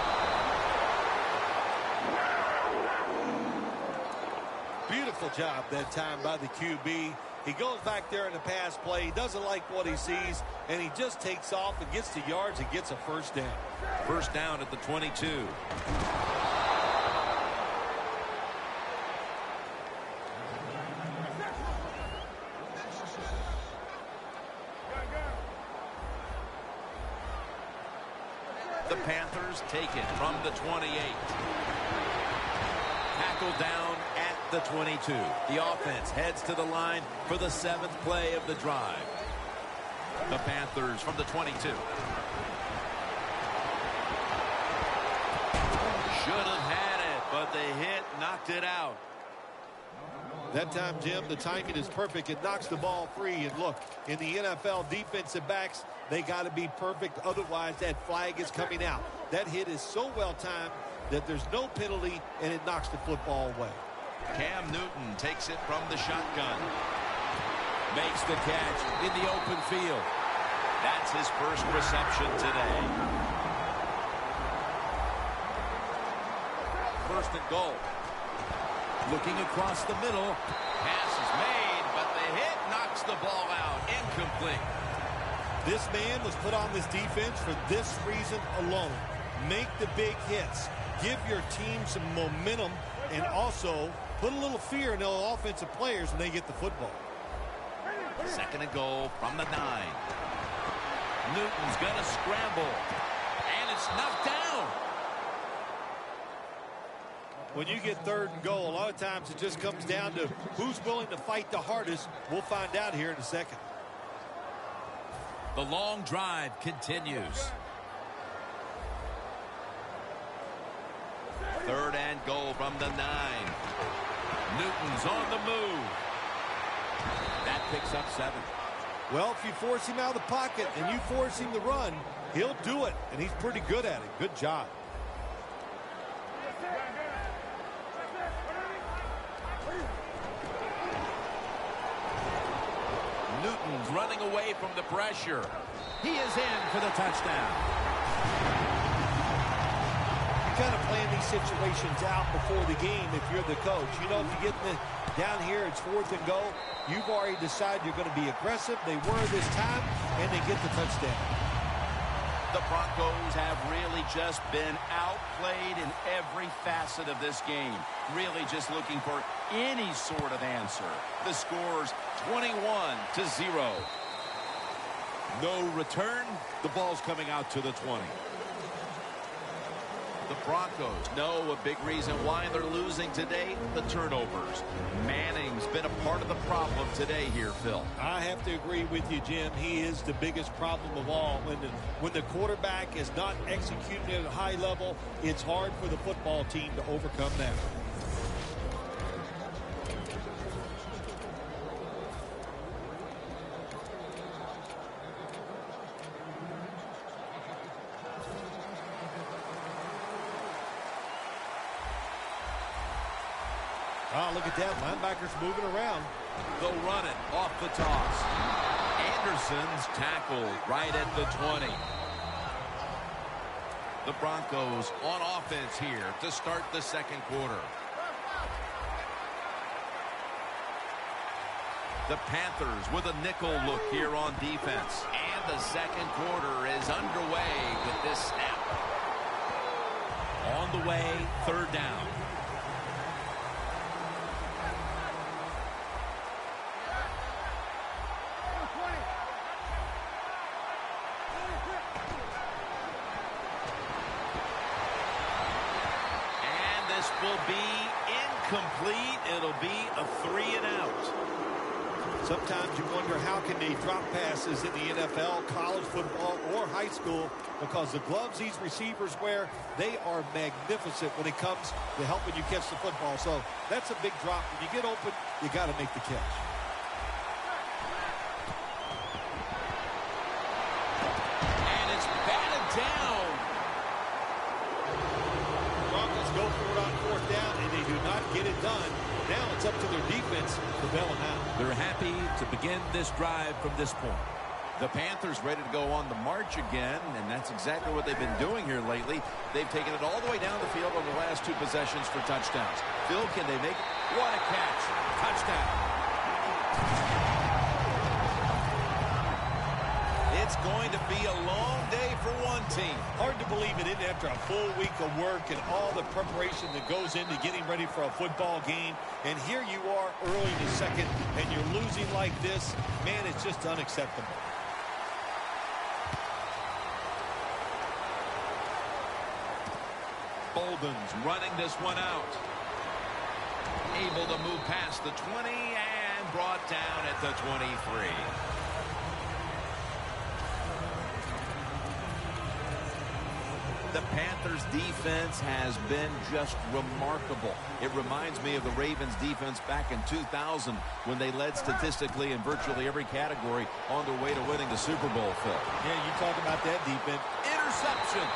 Beautiful job that time by the QB. He goes back there in the pass play. He doesn't like what he sees, and he just takes off and gets the yards and gets a first down. First down at the 22. The Panthers take it from the 28. Tackled down at the 22. The offense heads to the line for the 7th play of the drive. The Panthers from the 22. Should have had it, but the hit knocked it out. That time, Jim, the timing is perfect. It knocks the ball free. And look, in the NFL, defensive backs, they got to be perfect. Otherwise, that flag is coming out. That hit is so well timed that there's no penalty, and it knocks the football away. Cam Newton takes it from the shotgun. Makes the catch in the open field. That's his first reception today. First and goal. Looking across the middle. Pass is made, but the hit knocks the ball out. Incomplete. This man was put on this defense for this reason alone. Make the big hits. Give your team some momentum, and also put a little fear in the offensive players when they get the football. Second and goal from the 9. Newton's going to scramble, and it's knocked down. When you get third and goal, a lot of times it just comes down to who's willing to fight the hardest. We'll find out here in a second. The long drive continues. Third and goal from the 9. Newton's on the move. That picks up 7. Well, if you force him out of the pocket and you force him to run, he'll do it, and he's pretty good at it. Good job. Newton's running away from the pressure. He is in for the touchdown. You kind of plan these situations out before the game if you're the coach. You know, if you get down here, it's 4th and goal. You've already decided you're going to be aggressive. They were this time, and they get the touchdown. The Broncos have really just been outplayed in every facet of this game. Really just looking for any sort of answer. The score's 21-0. No return. The ball's coming out to the 20. The Broncos know a big reason why they're losing today, the turnovers. Manning's been a part of the problem today here, Phil. I have to agree with you, Jim. He is the biggest problem of all. When the quarterback is not executing at a high level, it's hard for the football team to overcome that. Oh, look at that. Linebacker's moving around. They'll run it off the toss. Anderson's tackled right at the 20. The Broncos on offense here to start the second quarter. The Panthers with a nickel look here on defense. And the second quarter is underway with this snap. On the way, third down. And this will be incomplete. It'll be a 3-and-out. Sometimes you wonder how can they drop passes in the NFL, college football, or high school, because the gloves these receivers wear, they are magnificent when it comes to helping you catch the football. So that's a big drop. When you get open, you got to make the catch. And it's batted down. Broncos go for it on fourth down, and they do not get it done. Now it's up to their defense to bail them out. They're happy to begin this drive from this point. The Panthers ready to go on the march again, and that's exactly what they've been doing here lately. They've taken it all the way down the field over the last two possessions for touchdowns. Phil, can they make it? What a catch. Touchdown. It's going to be a long day for one team. Hard to believe it isn't after a full week of work and all the preparation that goes into getting ready for a football game. And here you are early in the second, and you're losing like this. Man, it's just unacceptable. Bolden's running this one out. Able to move past the 20 and brought down at the 23. The Panthers defense has been just remarkable. It reminds me of the Ravens defense back in 2000 when they led statistically in virtually every category on their way to winning the Super Bowl, Phil. Yeah, you talk about that defense. Interception.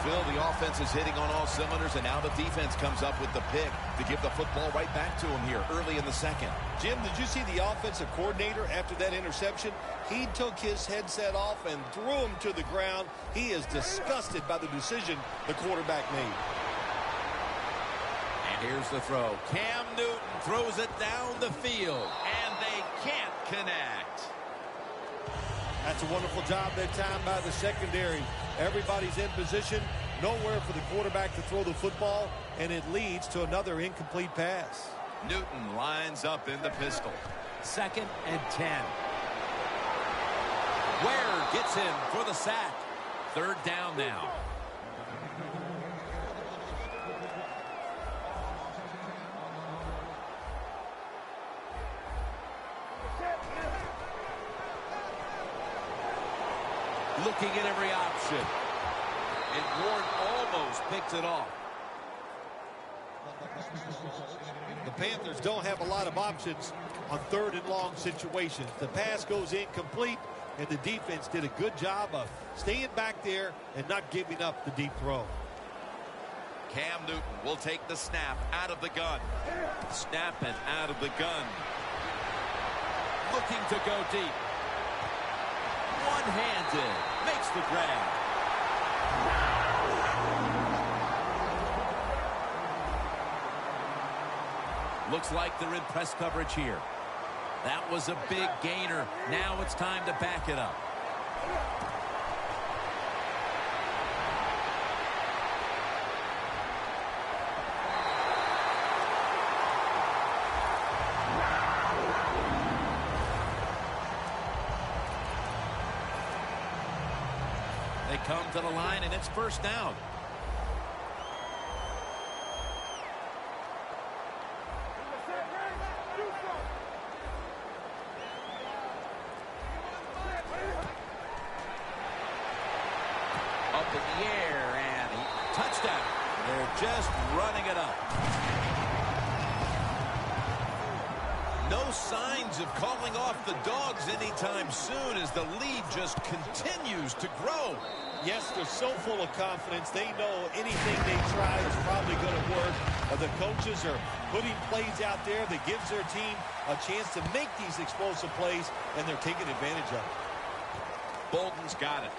Phil, the offense is hitting on all cylinders, and now the defense comes up with the pick to give the football right back to him here early in the second. Jim, did you see the offensive coordinator after that interception? He took his headset off and threw him to the ground. He is disgusted by the decision the quarterback made. And here's the throw. Cam Newton throws it down the field, and they can't connect. That's a wonderful job that time by the secondary. Everybody's in position, nowhere for the quarterback to throw the football, and it leads to another incomplete pass. Newton lines up in the pistol. 2nd and 10. Ware gets him for the sack. 3rd down now. Looking at every option. And Ward almost picked it off. The Panthers don't have a lot of options on 3rd and long situations. The pass goes incomplete, and the defense did a good job of staying back there and not giving up the deep throw. Cam Newton will take the snap out of the gun. Snapping out of the gun. Looking to go deep. One-handed. Makes the grab. Looks like they're in press coverage here. That was a big gainer. Now it's time to back it up. They come to the line, and it's 1st down. Up in the air, and touchdown. They're just running it up. No signs of calling off the Dogs anytime soon as the lead just continues to grow. Yes, they're so full of confidence. They know anything they try is probably going to work. The coaches are putting plays out there that gives their team a chance to make these explosive plays, and they're taking advantage of it. Bolden's got it.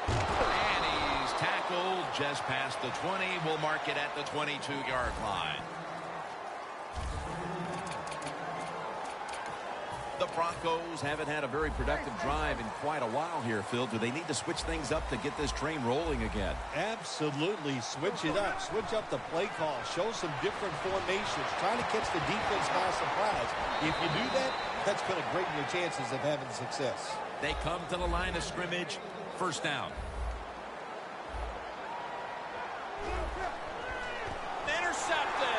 And he's tackled just past the 20. We'll mark it at the 22-yard line. The Broncos haven't had a very productive drive in quite a while here, Phil. Do they need to switch things up to get this train rolling again? Absolutely. Switch it up. Switch up the play call. Show some different formations. Try to catch the defense by surprise. If you do that, that's going to greaten your chances of having success. They come to the line of scrimmage. First down. Intercepted.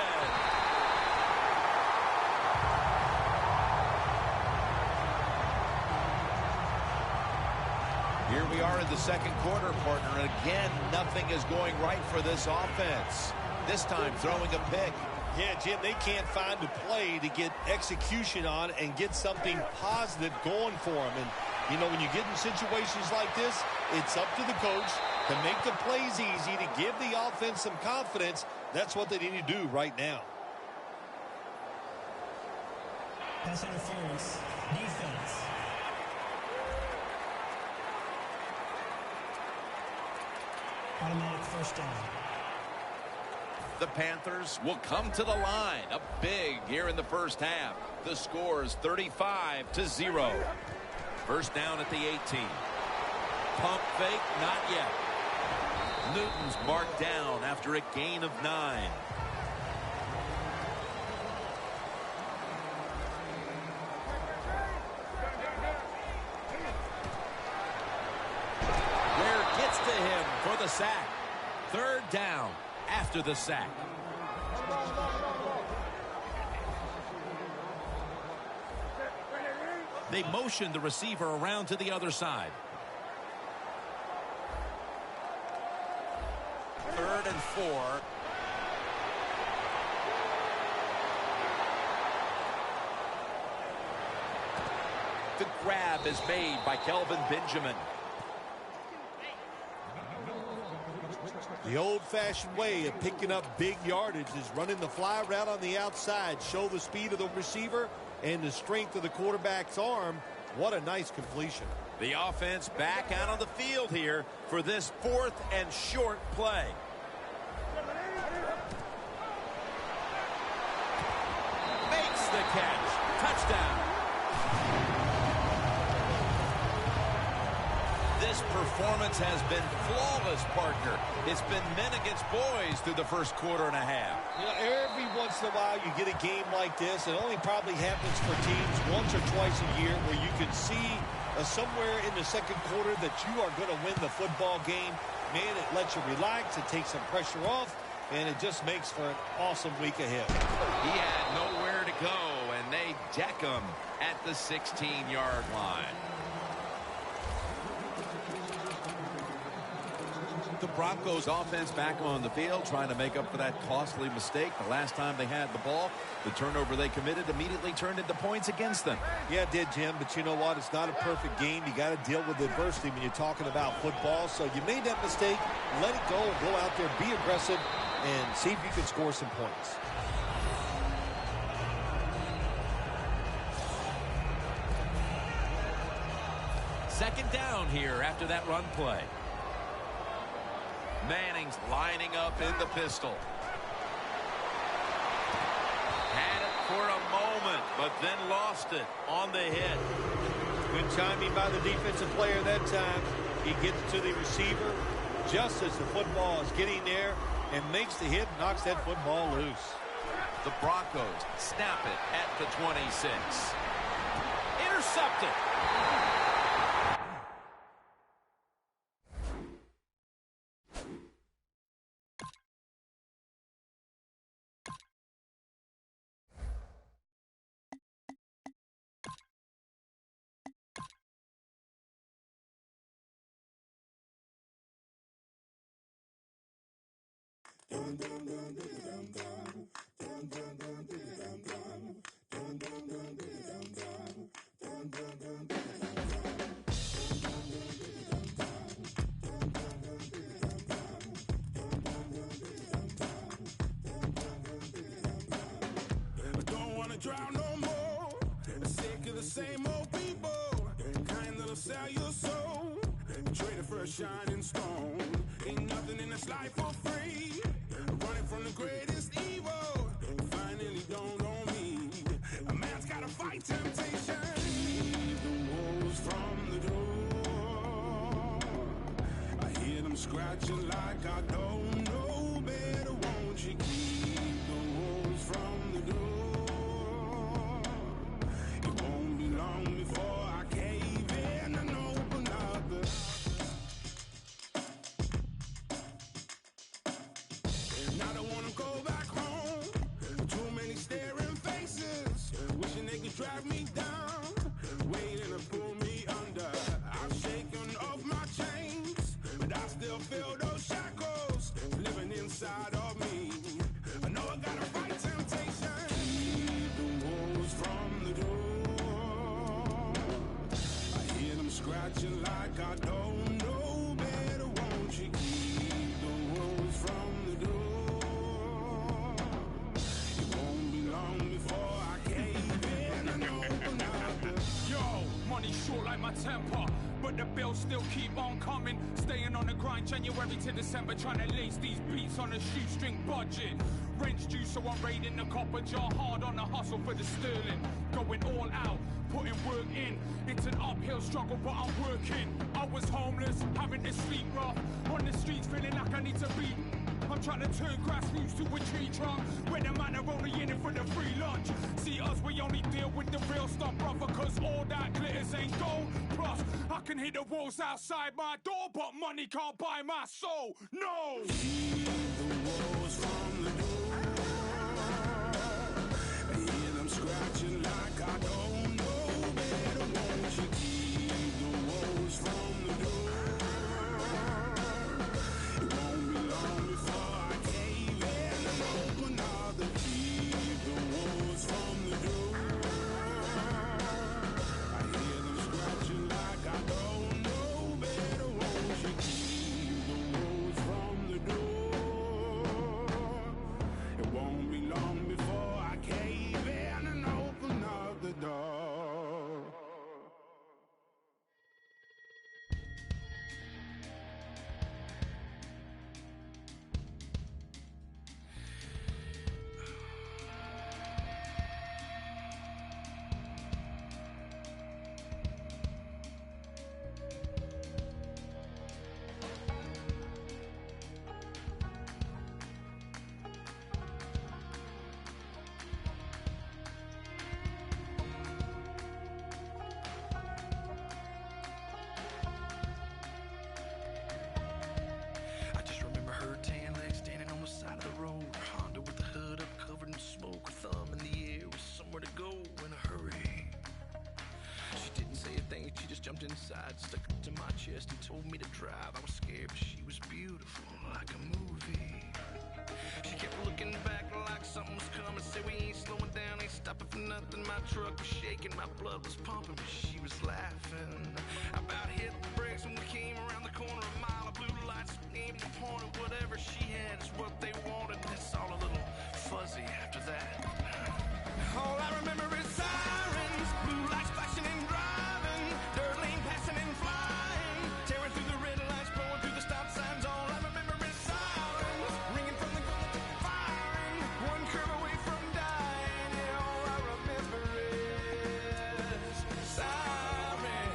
Here we are in the second quarter, partner. And again, nothing is going right for this offense. This time throwing a pick. Yeah, Jim, they can't find a play to get execution on and get something positive going for them. And, you know, when you get in situations like this, it's up to the coach to make the plays easy, to give the offense some confidence. That's what they need to do right now. Pass interference. Defense. Automatic first down. The Panthers will come to the line. Up big here in the first half. The score is 35-0. First down at the 18. Pump fake, not yet. Newton's marked down after a gain of 9. Ware gets to him for the sack. Third down after the sack. They motion the receiver around to the other side. Third and 4. The grab is made by Kelvin Benjamin. The old-fashioned way of picking up big yardage is running the fly route on the outside. Show the speed of the receiver and the strength of the quarterback's arm. What a nice completion. The offense back out on the field here for this 4th and short play. Makes the catch. Touchdown. This performance has been flawless, partner. It's been men against boys through the first quarter and a half. You know, every once in a while you get a game like this. It only probably happens for teams once or twice a year where you can see somewhere in the second quarter that you are going to win the football game. Man, it lets you relax. It takes some pressure off, and it just makes for an awesome week ahead. He had nowhere to go, and they deck him at the 16-yard line. The Broncos offense back on the field trying to make up for that costly mistake. The last time they had the ball, the turnover they committed immediately turned into points against them. Yeah, it did, Jim, but you know what? It's not a perfect game. You got to deal with adversity when you're talking about football. So you made that mistake, let it go, and go out there, be aggressive, and see if you can score some points. Second down here after that run play. Manning's lining up in the pistol. Had it for a moment, but then lost it on the hit. Good timing by the defensive player that time. He gets to the receiver just as the football is getting there and makes the hit, knocks that football loose. The Broncos snap it at the 26. Intercepted. Drown no more. Sick of the same old people. Kind shining stone. Ain't nothing in this life for free. Running from the greatest evil. Finally dawned on me. A man's gotta fight temptation. Keep the wolves from the door. I hear them scratching like I don't know better. Won't you keep the wolves from the door? It won't be long before I cave in and open up the. And I don't wanna go back home. Too many staring faces, wishing they could drag me down, waiting to pull me under. I've shaken off my chains, but I still feel those shackles living inside of me. I know I gotta fight temptation. Keep the wolves from the door. I hear them scratching like I don't know better. Won't you keep the wolves from the door? Long before I cave in and open up the. Yo, money short like my temper, but the bills still keep on coming. Staying on the grind January to December, trying to lace these beats on a shoestring budget. Rent's due, so I'm raiding the copper jar, hard on the hustle for the sterling. Going all out, putting work in. It's an uphill struggle, but I'm working. I was homeless, having to sleep rough, on the streets feeling like I need to be. I'm trying to turn grassroots to a tree trunk, when the man are only in it for the free lunch. See us, we only deal with the real stuff, brother, cause all that glitters ain't gold. Plus, I can hit the walls outside my door, but money can't buy my soul. No! Keep the walls from the door. I hear them scratching like I don't know better. Won't you keep the walls from the door? It won't be long before I cave in and open all the. Keep the walls from the door. I hear them scratching like I don't know better. Won't you keep the walls from the door? It won't be long before I cave in and open up the door. I just remember her tan legs standing on the side of the road. Honda with the hood up, covered in smoke. Her thumb in the air with somewhere to go in a hurry. She didn't say a thing, she just jumped inside, stuck it to my chest and told me to drive. I was scared, but she was beautiful, like a movie. She kept looking back like something was coming. Said we ain't slowing down, ain't stopping for nothing. My truck was shaking, my blood was pumping, but she was laughing. I about hit the brakes when we came around the corner. A mile of blue lights aimed and pointed. Whatever she had is what they wanted. It's all a little fuzzy after that. All I remember is sirens, blue lights flashing and driving, dirt lane passing and flying, tearing through the red lights, blowing through the stop signs. All I remember is sirens, ringing from the gun, firing, one curve away from dying. Yeah, all I remember is sirens.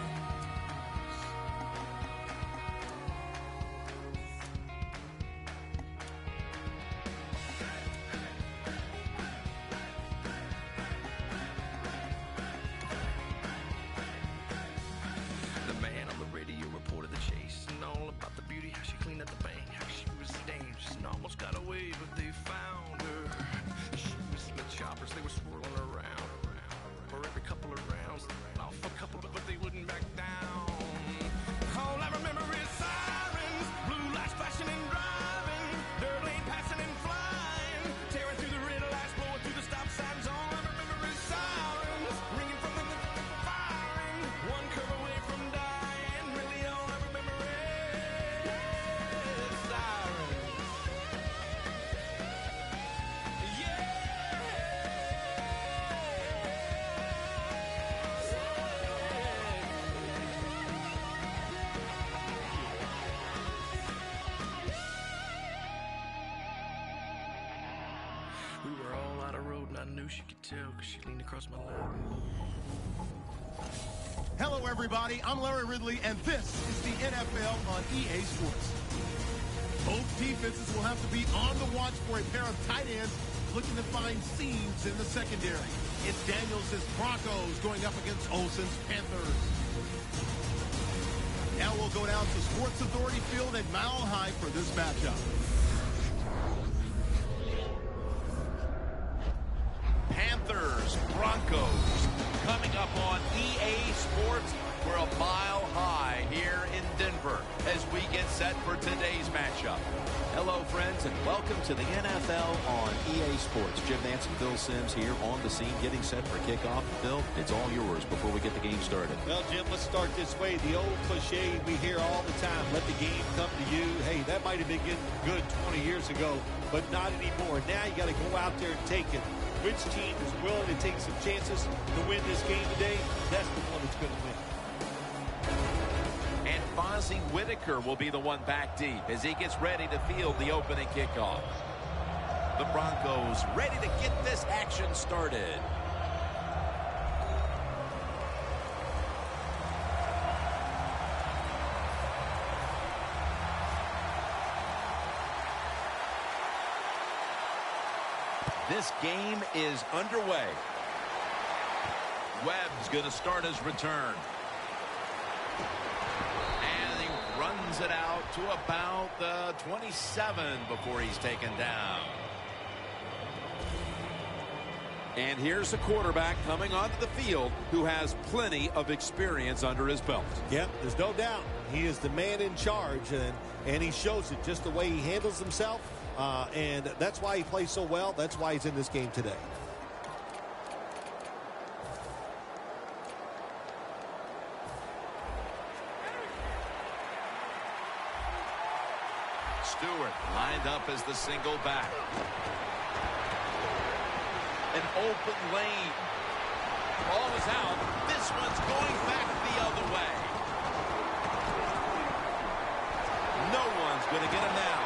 We were all out of road and I knew she could tell because she leaned across my lap. Hello, everybody. I'm Larry Ridley, and this is the NFL on EA Sports. Both defenses will have to be on the watch for a pair of tight ends looking to find seams in the secondary. It's Daniels' Broncos going up against Olsen's Panthers. Now we'll go down to Sports Authority Field at Mile High for this matchup. Panthers, Broncos, coming up on EA Sports. We're a mile high here in Denver as we get set for today's matchup. Hello, friends, and welcome to the NFL on EA Sports. Jim Nance and Phil Simms here on the scene, getting set for kickoff. Phil, it's all yours before we get the game started. Well, Jim, let's start this way. The old cliche we hear all the time, let the game come to you. Hey, that might have been good 20 years ago, but not anymore. Now you got to go out there and take it. Which team is willing to take some chances to win this game today? That's the one that's going to win. And Fozzie Whitaker will be the one back deep as he gets ready to field the opening kickoff. The Broncos ready to get this action started. This game is underway. Webb's going to start his return. And he runs it out to about the 27 before he's taken down. And here's a quarterback coming onto the field who has plenty of experience under his belt. Yep, there's no doubt. He is the man in charge, and he shows it just the way he handles himself. And that's why he plays so well. That's why he's in this game today. Stewart lined up as the single back. An open lane. Ball is out. This one's going back the other way. No one's going to get him now.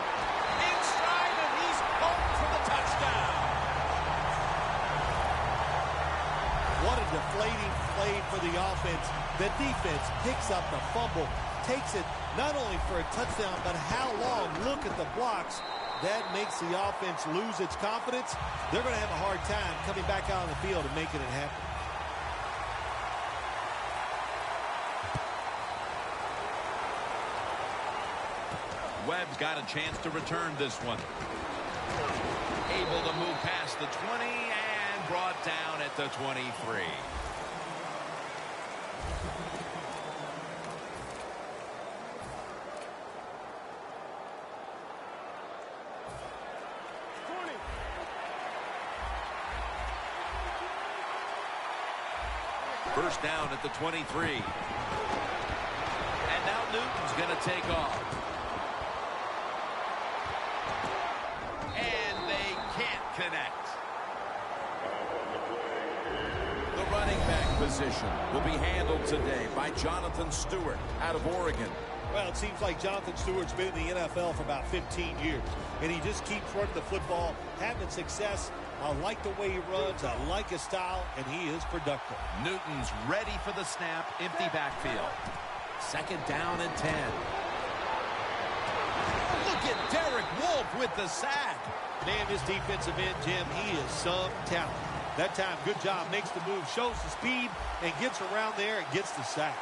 Inside, and he's home for the touchdown. What a deflating play for the offense. The defense picks up the fumble, takes it not only for a touchdown, but how long? Look at the blocks. That makes the offense lose its confidence. They're going to have a hard time coming back out on the field and making it happen. Webb's got a chance to return this one. Able to move past the 20 and brought down at the 23. First down at the 23. And now Newton's going to take off. And they can't connect. The running back position will be handled today by Jonathan Stewart out of Oregon. Well, it seems like Jonathan Stewart's been in the NFL for about 15 years, and he just keeps running the football, having success. I like the way he runs. I like his style, and he is productive. Newton's ready for the snap. Empty backfield. Second down and 10. Look at Derek Wolfe with the sack. Man, this defensive end, Jim, he is some talent. That time, good job. Makes the move, shows the speed, and gets around there and gets the sack.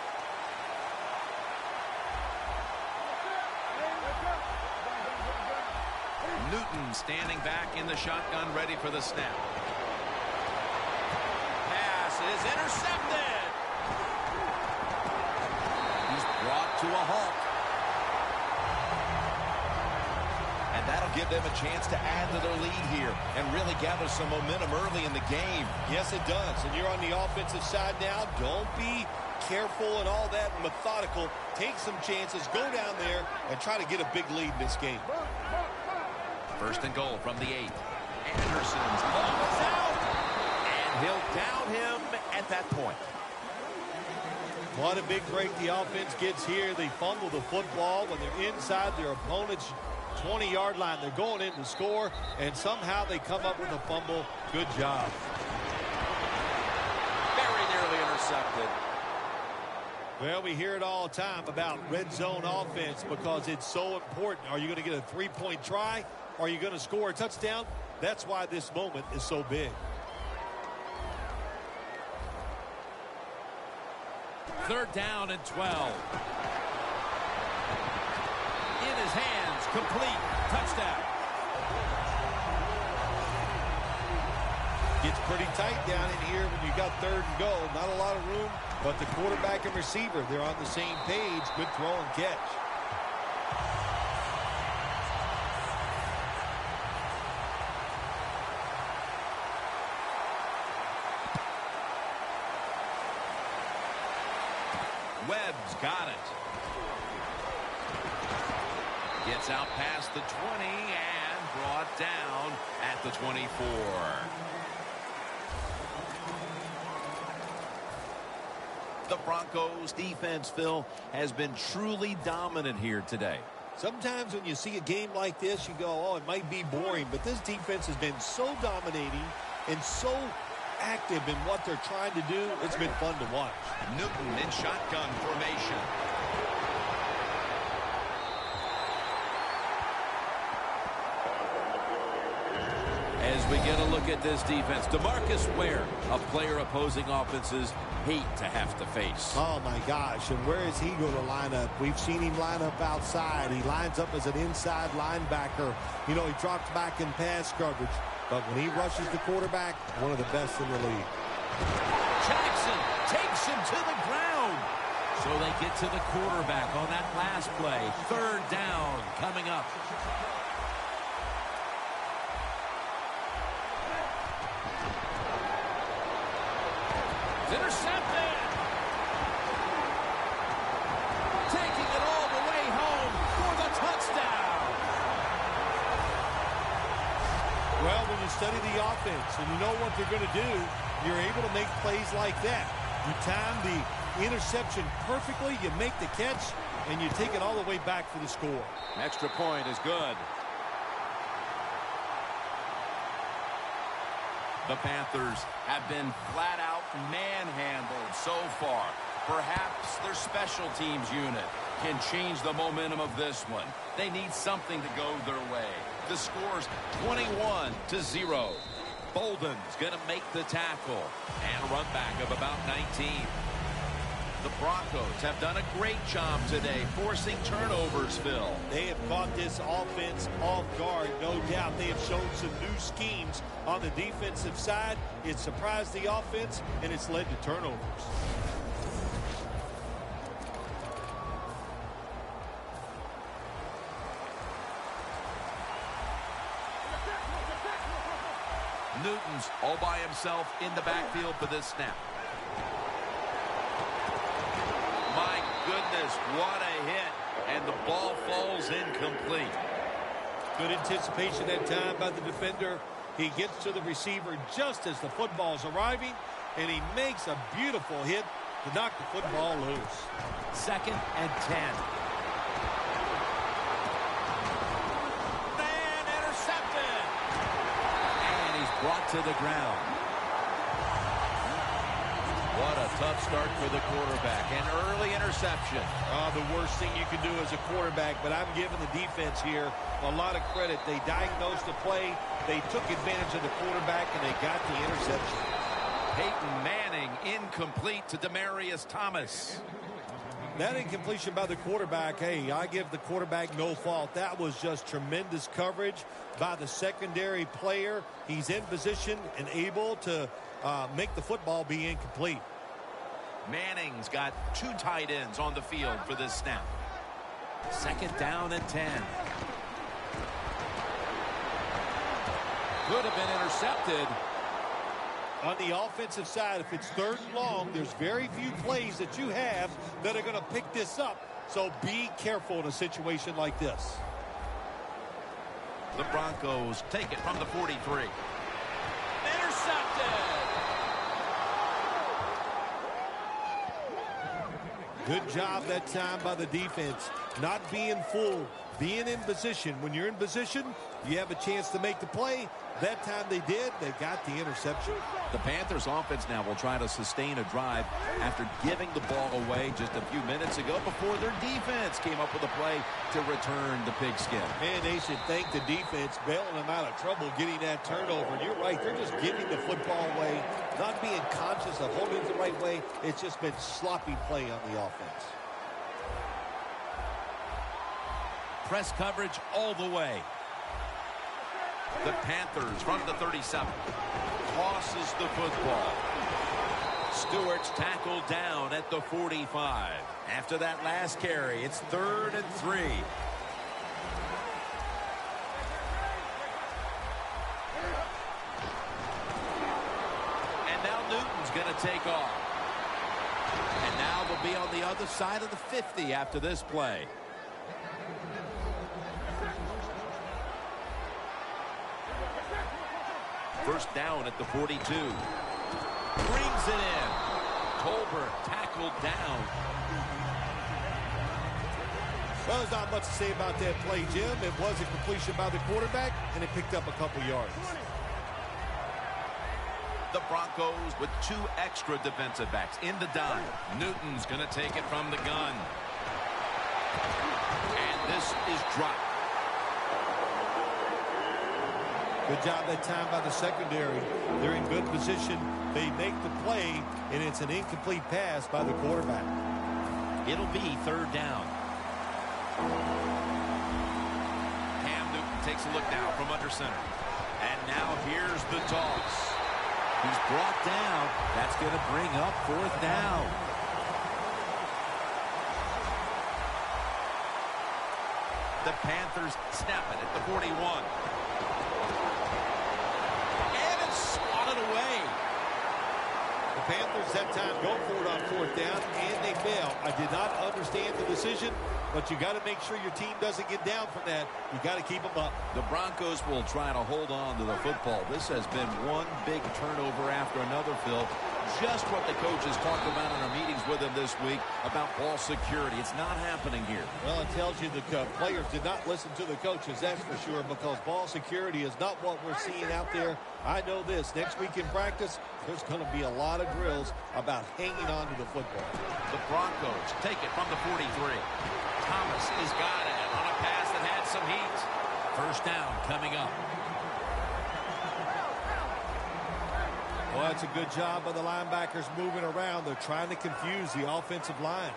Newton standing back in the shotgun, ready for the snap. Pass is intercepted. He's brought to a halt. And that'll give them a chance to add to their lead here and really gather some momentum early in the game. Yes, it does. And you're on the offensive side now. Don't be careful and all that methodical. Take some chances. Go down there and try to get a big lead in this game. First and goal from the 8. Anderson's ball is out. And he'll down him at that point. What a big break the offense gets here. They fumble the football when they're inside their opponent's 20-yard line. They're going in to score, and somehow they come up with a fumble. Good job. Very nearly intercepted. Well, we hear it all the time about red zone offense because it's so important. Are you going to get a three-point try? Are you going to score a touchdown? That's why this moment is so big. Third down and 12. In his hands, complete, touchdown. Gets pretty tight down in here when you got third and goal. Not a lot of room, but the quarterback and receiver, they're on the same page. Good throw and catch. Webb's got it. Gets out past the 20 and brought down at the 24. The Broncos defense, Phil, has been truly dominant here today. Sometimes when you see a game like this, you go, oh, it might be boring, but this defense has been so dominating and so active in what they're trying to do. It's been fun to watch. Newton in shotgun formation. As we get a look at this defense, DeMarcus Ware, a player opposing offenses hate to have to face. Oh, my gosh. And where is he going to line up? We've seen him line up outside. He lines up as an inside linebacker. You know, he drops back in pass coverage. But when he rushes the quarterback, one of the best in the league. Jackson takes him to the ground. So they get to the quarterback on that last play. Third down coming up. Intercepted. Taking it all the way home for the touchdown. Well, when you study the offense and you know what they're going to do, you're able to make plays like that. You time the interception perfectly, you make the catch, and you take it all the way back for the score. Extra point is good. The Panthers have been flat out manhandled so far. Perhaps their special teams unit can change the momentum of this one. They need something to go their way. The score's 21-0. Bolden's going to make the tackle and a run back of about 19. The Broncos have done a great job today forcing turnovers, Phil. They have caught this offense off guard, no doubt. They have shown some new schemes on the defensive side. It surprised the offense, and it's led to turnovers. Newton's all by himself in the backfield for this snap. My goodness, what a hit. And the ball falls incomplete. Good anticipation that time by the defender. He gets to the receiver just as the football's arriving, and he makes a beautiful hit to knock the football loose. 2nd and 10. And intercepted. And he's brought to the ground. What a tough start for the quarterback. An early interception. The worst thing you can do as a quarterback, but I'm giving the defense here a lot of credit. They diagnosed the play, they took advantage of the quarterback, and they got the interception. Peyton Manning incomplete to Demaryius Thomas. That incompletion by the quarterback, hey, I give the quarterback no fault. That was just tremendous coverage by the secondary player. He's in position and able to make the football be incomplete. Manning's got 2 tight ends on the field for this snap. 2nd down and 10. Could have been intercepted. On the offensive side, if it's 3rd and long, there's very few plays that you have that are going to pick this up. So be careful in a situation like this. The Broncos take it from the 43. Intercepted. Good job that time by the defense. Not being fooled. being in position. When you're in position, you have a chance to make the play. That time they did. They got the interception. The Panthers offense now will try to sustain a drive after giving the ball away just a few minutes ago before their defense came up with a play to return the pigskin. Man, they should thank the defense bailing them out of trouble getting that turnover. And you're right, they're just giving the football away, not being conscious of holding it the right way. It's just been sloppy play on the offense. Press coverage all the way. The Panthers from the 37 tosses the football. Stewart's tackled down at the 45. After that last carry, it's 3rd and 3. And now Newton's going to take off. And now we'll be on the other side of the 50 after this play. First down at the 42. Brings it in. Tolbert tackled down. Well, there's not much to say about that play, Jim. It was a completion by the quarterback, and it picked up a couple yards. The Broncos with 2 extra defensive backs in the dime. Newton's going to take it from the gun. And this is dropped. Good job that time by the secondary. They're in good position. They make the play, and it's an incomplete pass by the quarterback. It'll be 3rd down. Cam Newton takes a look now from under center. And now here's the toss. He's brought down. That's going to bring up 4th down. The Panthers snap it at the 41. Away. The Panthers that time go for it on 4th down, and they fail. I did not understand the decision, but you got to make sure your team doesn't get down from that. You got to keep them up. The Broncos will try to hold on to the football. This has been one big turnover after another, Phil. Just what the coaches talked about in our meetings with him this week about ball security. It's not happening here. Well, it tells you the players did not listen to the coaches, that's for sure, because ball security is not what we're seeing out there. I know this. Next week in practice, there's going to be a lot of drills about hanging on to the football. The Broncos take it from the 43. Thomas has got it on a pass that had some heat. First down coming up. Well, that's a good job by the linebackers moving around. They're trying to confuse the offensive line.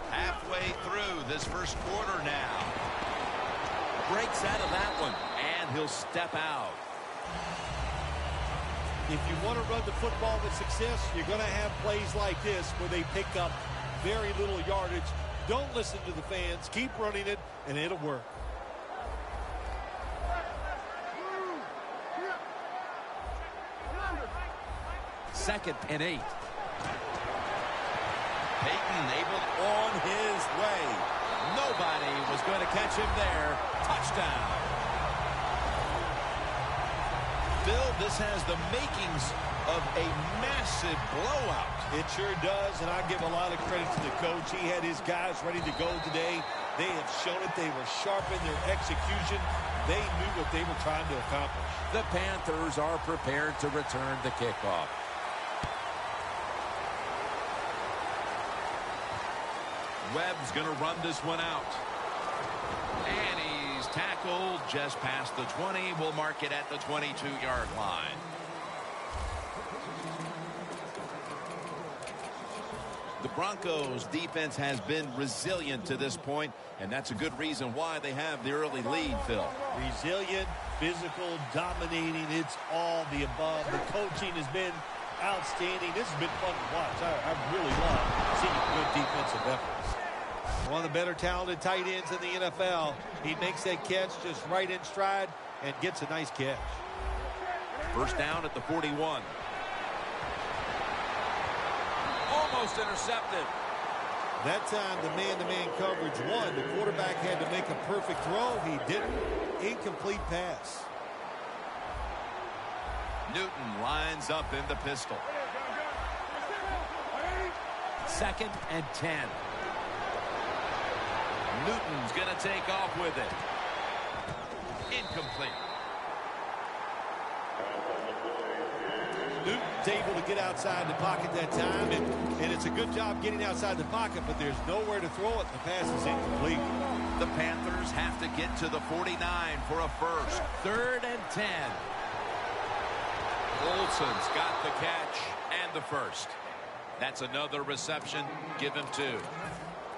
Halfway through this first quarter now. Breaks out of that one, and he'll step out. If you want to run the football with success, you're going to have plays like this where they pick up very little yardage. Don't listen to the fans. Keep running it, and it'll work. Second and 8. Peyton able on his way. Nobody was going to catch him there. Touchdown. Bill, this has the makings of a massive blowout. It sure does, and I give a lot of credit to the coach. He had his guys ready to go today. They have shown it. They were sharp in their execution. They knew what they were trying to accomplish. The Panthers are prepared to return the kickoff. Webb's going to run this one out. And he's tackled just past the 20. We'll mark it at the 22-yard line. The Broncos defense has been resilient to this point, and that's a good reason why they have the early lead, Phil. Resilient, physical, dominating, it's all the above. The coaching has been outstanding. This has been fun to watch. I really love seeing good defensive efforts. One of the better talented tight ends in the NFL. He makes that catch just right in stride and gets a nice catch. First down at the 41. Almost intercepted. That time the man-to-man coverage won. The quarterback had to make a perfect throw. He didn't. Incomplete pass. Newton lines up in the pistol. 2nd and 10. Newton's going to take off with it. Incomplete. Newton's able to get outside the pocket that time, and it's a good job getting outside the pocket, but there's nowhere to throw it. The pass is incomplete. The Panthers have to get to the 49 for a first. 3rd and 10. Olsen's got the catch and the first. That's another reception. Give him 2.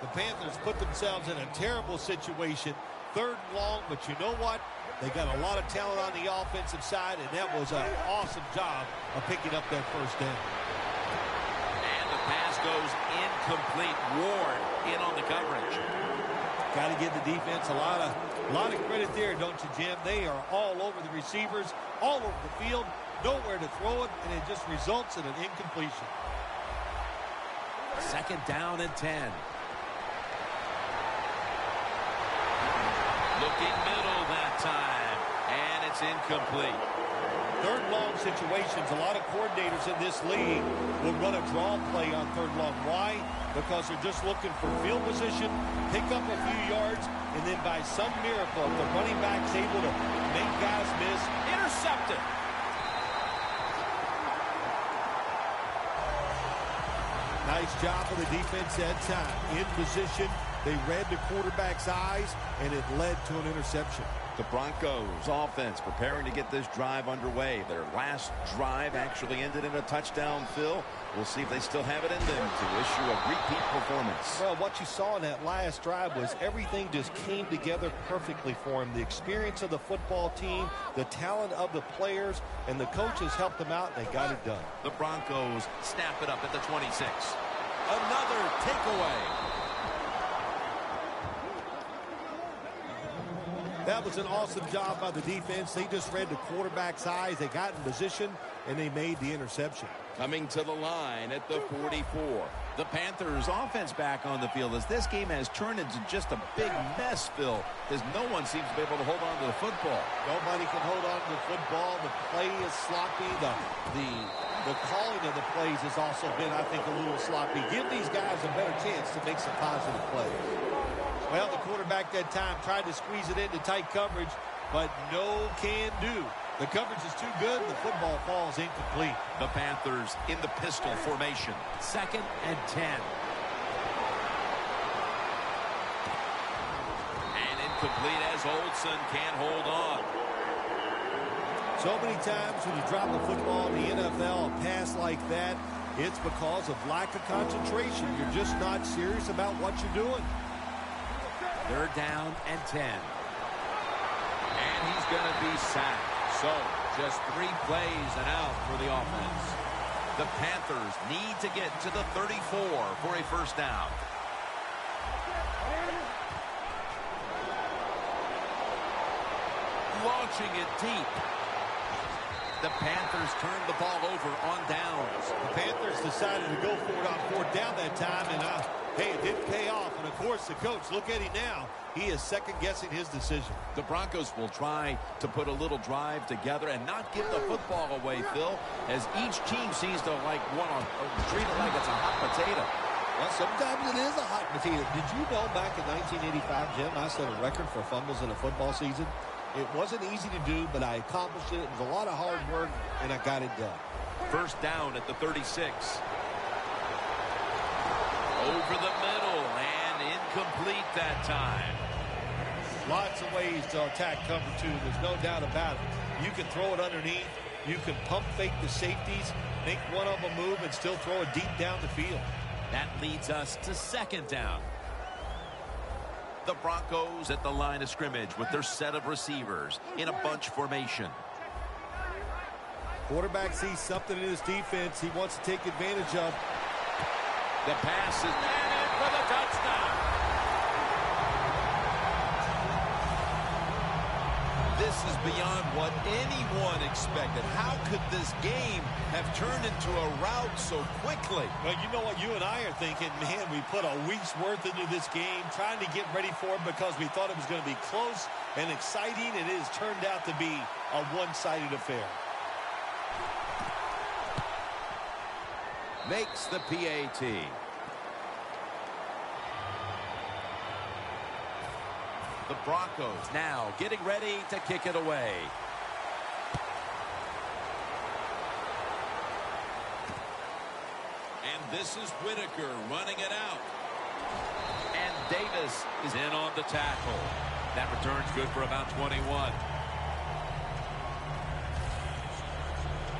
The Panthers put themselves in a terrible situation. 3rd and long, but you know what? They got a lot of talent on the offensive side, and that was an awesome job of picking up that first down. And the pass goes incomplete. Ward in on the coverage. Got to give the defense a lot of credit there, don't you, Jim? They are all over the receivers, all over the field, nowhere to throw it, and it just results in an incompletion. 2nd down and 10. Looking middle that time, and it's incomplete. 3rd long situations, a lot of coordinators in this league will run a draw play on 3rd long. Why? Because they're just looking for field position, pick up a few yards, and then by some miracle, if the running back's able to make guys miss, Intercepted. Nice job for the defense that time. In position, they read the quarterback's eyes, and it led to an interception. The Broncos offense preparing to get this drive underway. Their last drive actually ended in a touchdown, Phil. We'll see if they still have it in them to issue a repeat performance. Well, what you saw in that last drive was everything just came together perfectly for him. The experience of the football team, the talent of the players, and the coaches helped them out, and they got it done. The Broncos snap it up at the 26. Another takeaway. That was an awesome job by the defense. They just read the quarterback's eyes. They got in position, and they made the interception. Coming to the line at the 44. The Panthers offense back on the field as this game has turned into just a big mess, Phil, as no one seems to be able to hold on to the football. Nobody can hold on to the football. The play is sloppy. The calling of the plays has also been, I think, a little sloppy. Give these guys a better chance to make some positive plays. Well, the quarterback that time tried to squeeze it into tight coverage, but no can do. The coverage is too good, and the football falls incomplete. The Panthers in the pistol formation. 2nd and 10. And incomplete as Olsen can't hold on. So many times when you drop the football in the NFL, a pass like that, it's because of lack of concentration. You're just not serious about what you're doing. 3rd down and 10. And he's going to be sacked. So, just 3 plays and out for the offense. The Panthers need to get to the 34 for a first down. Launching it deep. The Panthers turned the ball over on downs. The Panthers decided to go for it on 4th down that time, and hey, it didn't pay off. And, of course, the coach, look at him now. He is second-guessing his decision. The Broncos will try to put a little drive together and not give the football away, Phil, as each team seems to want to treat it like it's a hot potato. Well, sometimes it is a hot potato. Did you know back in 1985, Jim, I set a record for fumbles in a football season? It wasn't easy to do, but I accomplished it. It was a lot of hard work, and I got it done. First down at the 36. Over the middle and incomplete that time. Lots of ways to attack cover 2. There's no doubt about it. You can throw it underneath. You can pump fake the safeties, make one of them move, and still throw it deep down the field. That leads us to 2nd down. The Broncos at the line of scrimmage with their set of receivers in a bunch formation. Quarterback sees something in his defense he wants to take advantage of. The pass is in for the touchdown. This is beyond what anyone expected. How could this game have turned into a rout so quickly? Well, you know what you and I are thinking, man, we put a week's worth into this game trying to get ready for it because we thought it was going to be close and exciting, and it has turned out to be a one-sided affair. Makes the PAT. The Broncos now getting ready to kick it away. And this is Whitaker running it out. And Davis is in on the tackle. That return's good for about 21.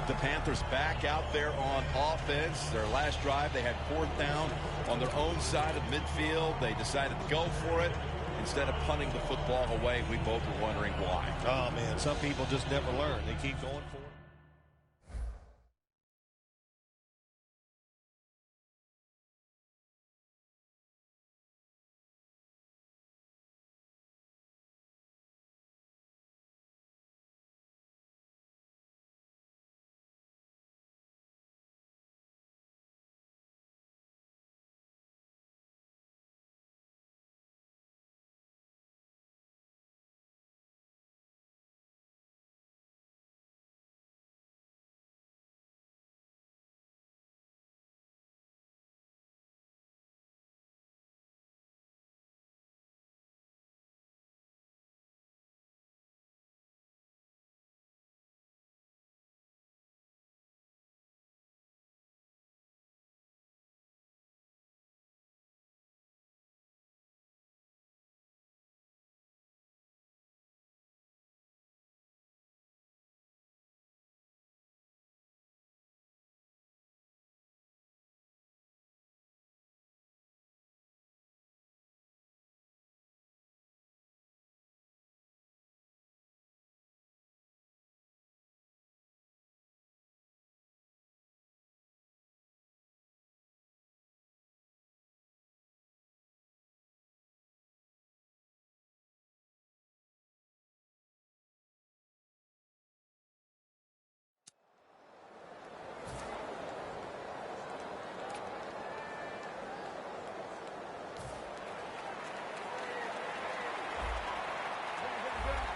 The Panthers back out there on offense. Their last drive, they had 4th down on their own side of midfield. They decided to go for it instead of punting the football away. We both were wondering why. Oh, man, some people just never learn. They keep going for it.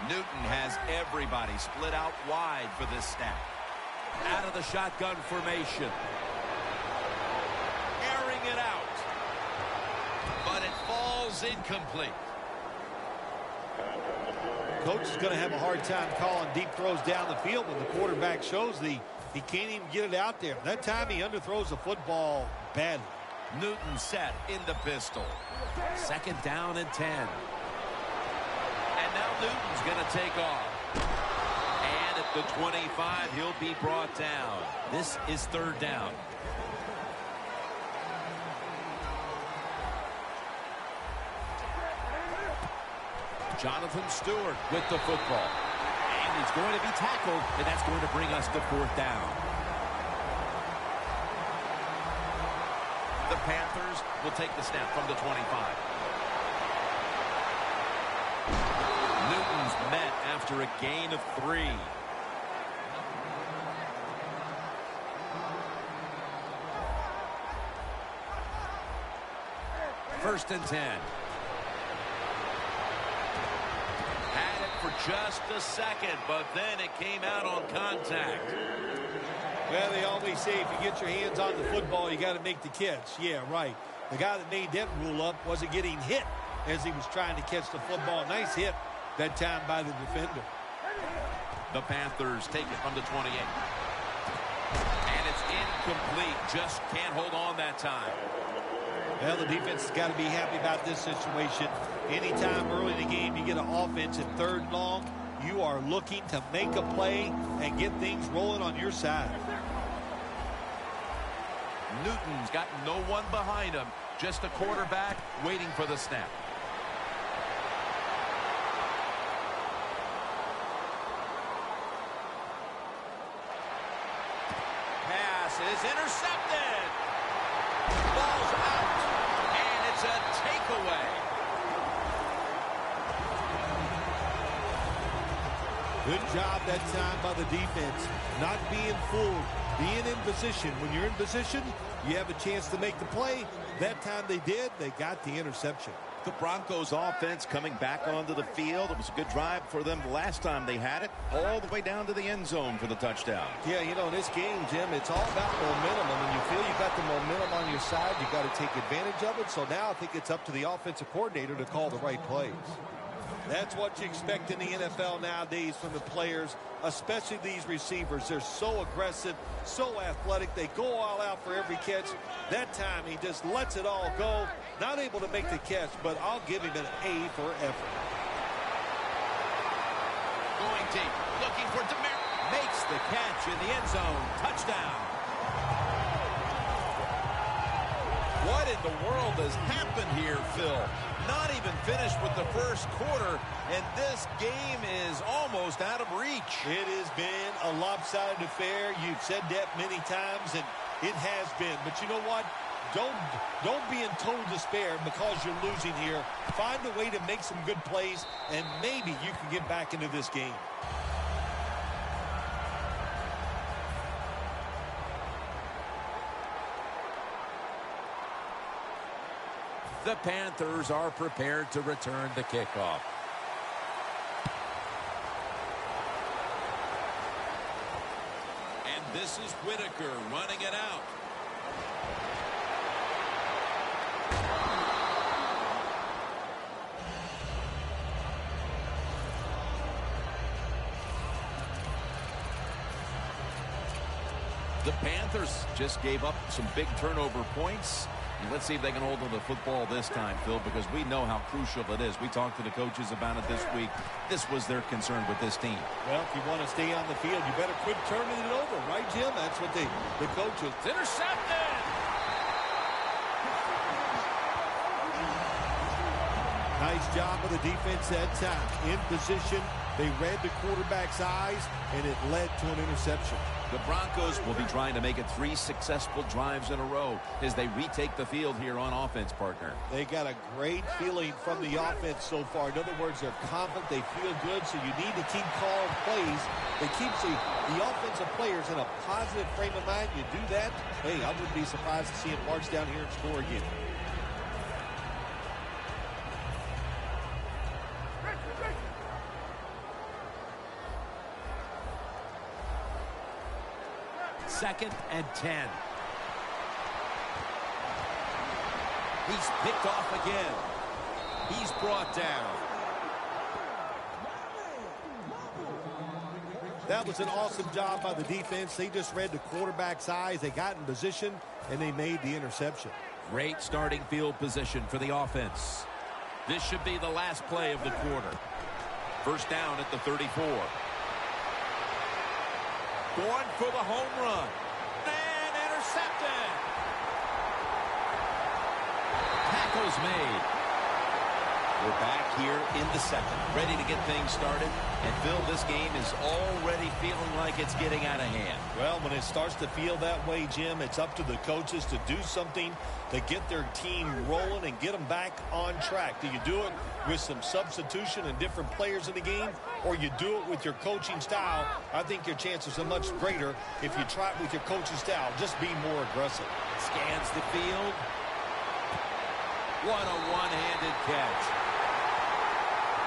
Newton has everybody split out wide for this snap. Out of the shotgun formation. Airing it out. But it falls incomplete. Coach is going to have a hard time calling deep throws down the field when the quarterback shows he can't even get it out there. That time he underthrows the football badly. Newton set in the pistol. 2nd down and 10. And now Newton's going to take off. And at the 25, he'll be brought down. This is 3rd down. Jonathan Stewart with the football. And he's going to be tackled, and that's going to bring us to 4th down. The Panthers will take the snap from the 25. Newton's met after a gain of 3. First and 10. Had it for just a second, but then it came out on contact. Well, they always say if you get your hands on the football, you got to make the catch. Yeah, right. The guy that made that rule up wasn't getting hit as he was trying to catch the football. Nice hit that time by the defender. The Panthers take it from the 28. And it's incomplete. Just can't hold on that time. Well, the defense has got to be happy about this situation. Anytime early in the game you get an offense at 3rd and long, you are looking to make a play and get things rolling on your side. Newton's got no one behind him. Just a quarterback waiting for the snap. Pass is intercepted. Ball's out. And it's a takeaway. Good job that time by the defense. Not being fooled. Being in position. When you're in position, you have a chance to make the play. That time they did. They got the interception. The Broncos offense coming back onto the field. It was a good drive for them the last time they had it, all the way down to the end zone for the touchdown. Yeah, you know, in this game, Jim, it's all about momentum. And when you feel you got the momentum on your side, you got to take advantage of it. So now I think it's up to the offensive coordinator to call the right plays. That's what you expect in the NFL nowadays from the players, especially these receivers. They're so aggressive, so athletic. They go all out for every catch. That time, he just lets it all go. Not able to make the catch, but I'll give him an A for effort. Going deep, looking for Demir. Makes the catch in the end zone. Touchdown. What in the world has happened here, Phil? Not even finished with the first quarter, and this game is almost out of reach. It has been a lopsided affair. You've said that many times, and it has been. But you know what? Don't be in total despair because you're losing here. Find a way to make some good plays, and maybe you can get back into this game. The Panthers are prepared to return the kickoff. And this is Whitaker running it out. The Panthers just gave up some big turnover points. And let's see if they can hold on to the football this time, Phil, because we know how crucial it is. We talked to the coaches about it this week. This was their concern with this team. Well, if you want to stay on the field, you better quit turning it over, right, Jim? That's what the coaches. It's intercepted. Nice job of the defense that time. In position, they read the quarterback's eyes, and it led to an interception. The Broncos will be trying to make it 3 successful drives in a row as they retake the field here on offense, partner. They got a great feeling from the offense so far. In other words, they're confident, they feel good, so you need to keep calling plays. It keeps the offensive players in a positive frame of mind. You do that, hey, I wouldn't be surprised to see him march down here and score again. Second and 10. He's picked off again. He's brought down. That was an awesome job by the defense. They just read the quarterback's eyes. They got in position, and they made the interception. Great starting field position for the offense. This should be the last play of the quarter. First down at the 34. Going for the home run. And intercepted. Tackle's made. We're back here in the second, ready to get things started. And, Phil, this game is already feeling like it's getting out of hand. Well, when it starts to feel that way, Jim, it's up to the coaches to do something to get their team rolling and get them back on track. Do you do it with some substitution and different players in the game, or you do it with your coaching style? I think your chances are much greater if you try it with your coaching style. Just be more aggressive. Scans the field. What a one-handed catch.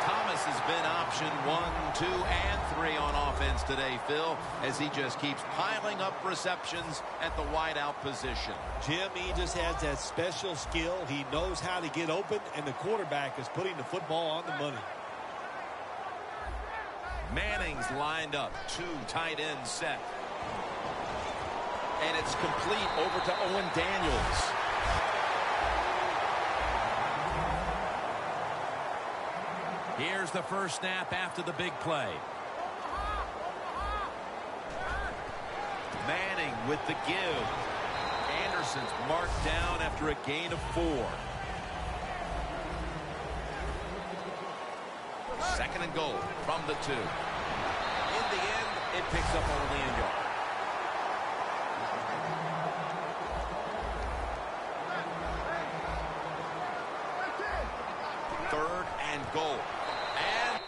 Thomas has been option 1, 2, and 3 on offense today, Phil, as he just keeps piling up receptions at the wideout position. Jim, he just has that special skill. He knows how to get open, and the quarterback is putting the football on the money. Manning's lined up, 2 tight ends set. And it's complete over to Owen Daniels. Here's the first snap after the big play. Manning with the give. Anderson's marked down after a gain of 4. Second and goal from the 2. In the end, it picks up only a yard. Third and goal. And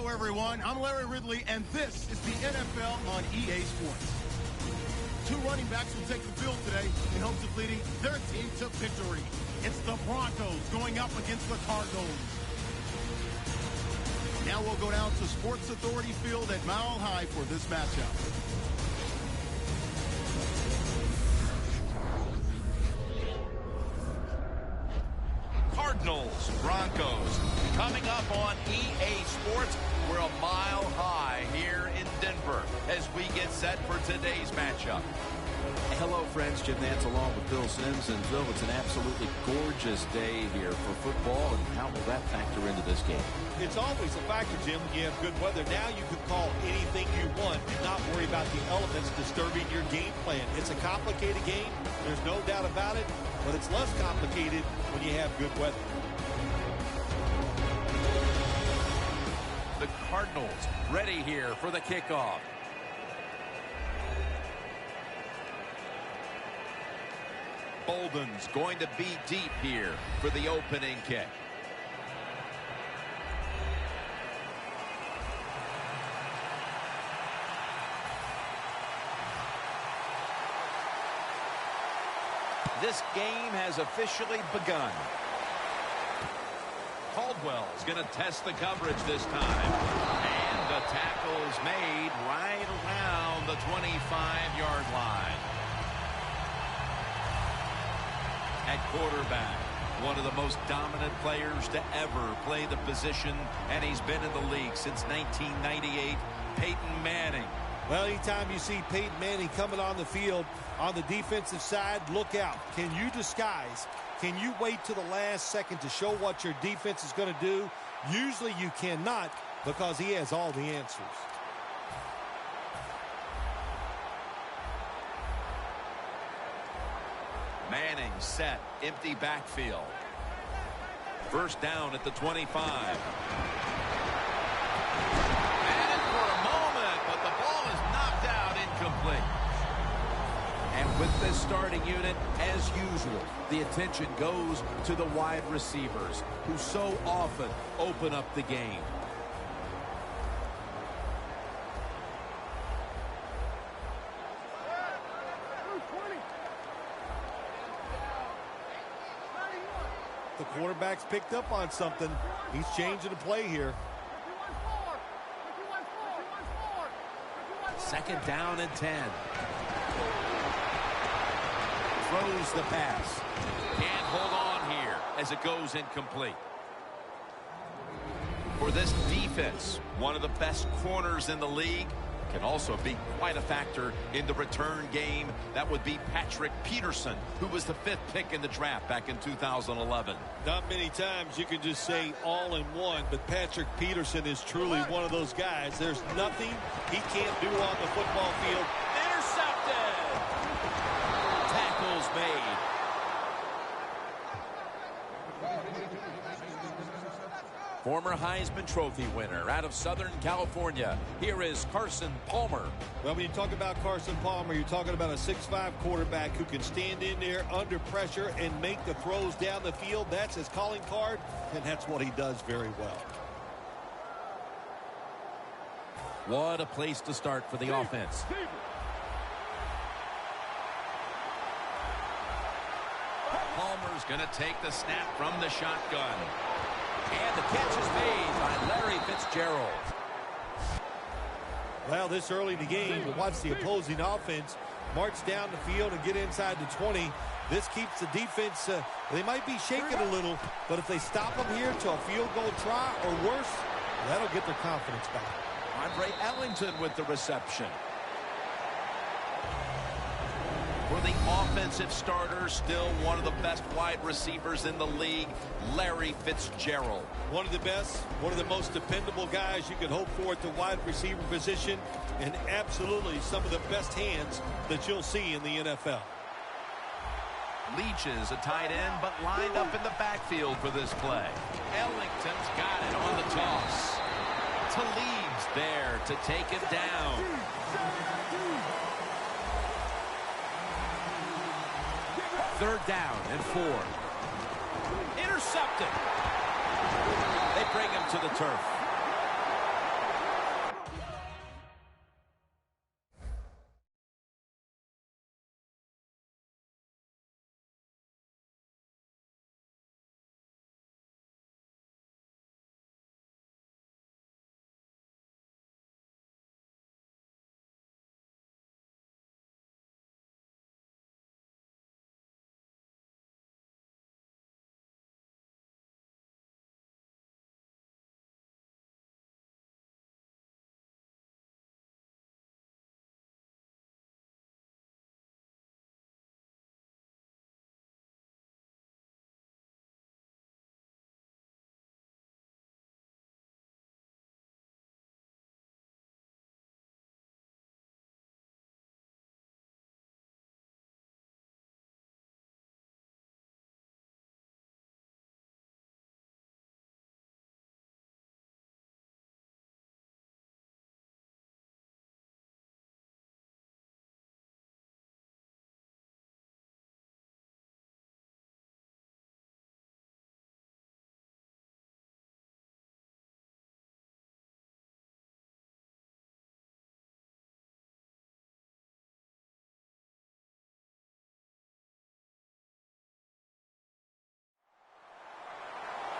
Hello, everyone. I'm Larry Ridley, and this is the NFL on EA Sports. Two running backs will take the field today in hopes of leading their team to victory. It's the Broncos going up against the Cardinals. Now we'll go down to Sports Authority Field at Mile High for this matchup. Cardinals, Broncos, coming up on EA Sports. We're a mile high here in Denver as we get set for today's matchup. Hello, friends. Jim Nance along with Phil Simms. And Phil, it's an absolutely gorgeous day here for football. And how will that factor into this game? It's always a factor, Jim, when you have good weather. Now you can call anything you want and not worry about the elements disturbing your game plan. It's a complicated game. There's no doubt about it. But it's less complicated when you have good weather. The Cardinals ready here for the kickoff. Bolden's going to be deep here for the opening kick. This game has officially begun. Caldwell's going to test the coverage this time. And the tackle is made right around the 25-yard line. At quarterback, one of the most dominant players to ever play the position, and he's been in the league since 1998, Peyton Manning. Well, anytime you see Peyton Manning coming on the field on the defensive side, look out. Can you disguise? Can you wait to the last second to show what your defense is going to do? Usually you cannot, because he has all the answers. Manning set, empty backfield. First down at the 25. And for a moment, but the ball is knocked out, incomplete. And with this starting unit, as usual, the attention goes to the wide receivers, who so often open up the game. The quarterback's picked up on something. He's changing the play here. Second down and 10. Throws the pass. Can't hold on here as it goes incomplete. For this defense, one of the best corners in the league, can also be quite a factor in the return game. That would be Patrick Peterson, who was the 5th pick in the draft back in 2011. Not many times you can just say all in one, but Patrick Peterson is truly one of those guys. There's nothing he can't do on the football field. Intercepted! Tackles made. Former Heisman Trophy winner out of Southern California. Here is Carson Palmer. Well, when you talk about Carson Palmer, you're talking about a 6'5" quarterback who can stand in there under pressure and make the throws down the field. That's his calling card, and that's what he does very well. What a place to start for the offense. Palmer's going to take the snap from the shotgun. And the catch is made by Larry Fitzgerald. Well, this early in the game, to watch the opposing offense march down the field and get inside the 20. This keeps the defense, they might be shaking a little, but if they stop them here to a field goal try or worse, that'll get their confidence back. Andre Ellington with the reception. For the offensive starter, still one of the best wide receivers in the league, Larry Fitzgerald. One of the best, one of the most dependable guys you can hope for at the wide receiver position, and absolutely some of the best hands that you'll see in the NFL. Leach is a tight end, but lined up in the backfield for this play. Ellington's got it on the toss. Talib's there to take him down. Third down and 4. Intercepted. They bring him to the turf.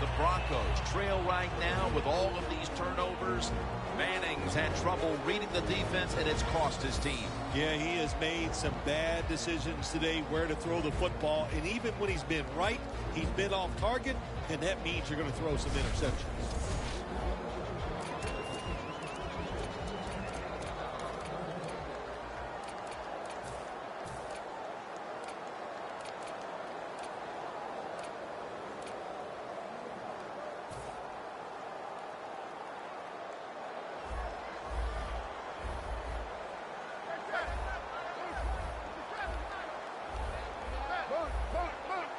The Broncos trail right now with all of these turnovers. Manning's had trouble reading the defense, and it's cost his team. Yeah, he has made some bad decisions today where to throw the football. And even when he's been right, he's been off target, and that means you're going to throw some interceptions.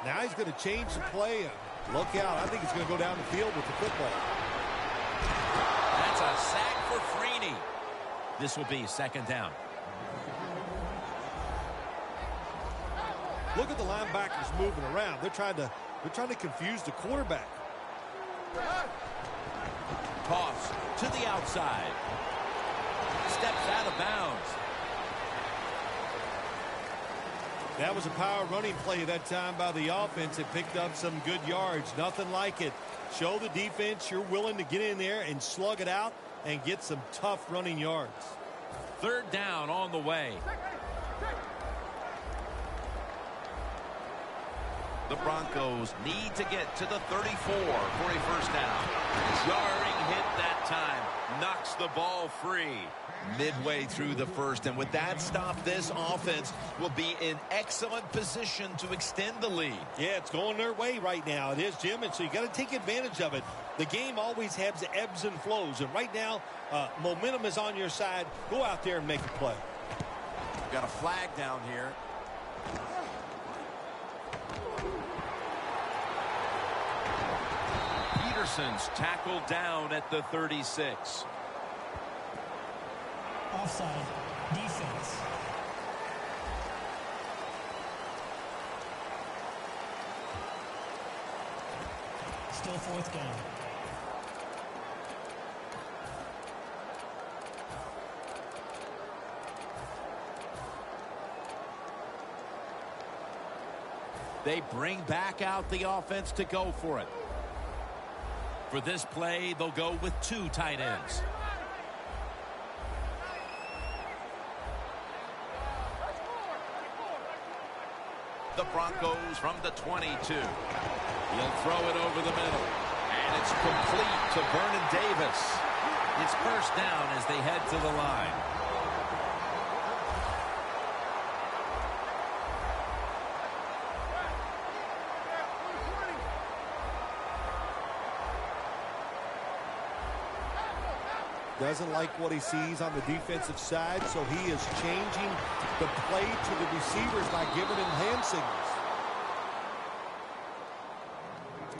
Now he's going to change the play. And look out. I think he's going to go down the field with the football. That's a sack for Freeney. This will be second down. Look at the linebackers moving around. They're trying to confuse the quarterback. Toss to the outside. Steps out of bounds. That was a power running play that time by the offense. It picked up some good yards. Nothing like it. Show the defense you're willing to get in there and slug it out and get some tough running yards. Third down on the way. The Broncos need to get to the 34 for a first down. Jarring hit that time. Knocks the ball free. Midway through the first, and with that stop, this offense will be in excellent position to extend the lead. Yeah, it's going their way right now. It is, Jim, and so you got to take advantage of it. The game always has ebbs and flows, and right now, momentum is on your side. Go out there and make a play. Got a flag down here. Peterson's tackled down at the 36. Offside. Defense. Still fourth down. They bring back out the offense to go for it. For this play, they'll go with two tight ends. The Broncos from the 22. He'll throw it over the middle. And it's complete to Vernon Davis. It's first down as they head to the line. Doesn't like what he sees on the defensive side, so he is changing the play to the receivers by giving him hand signals.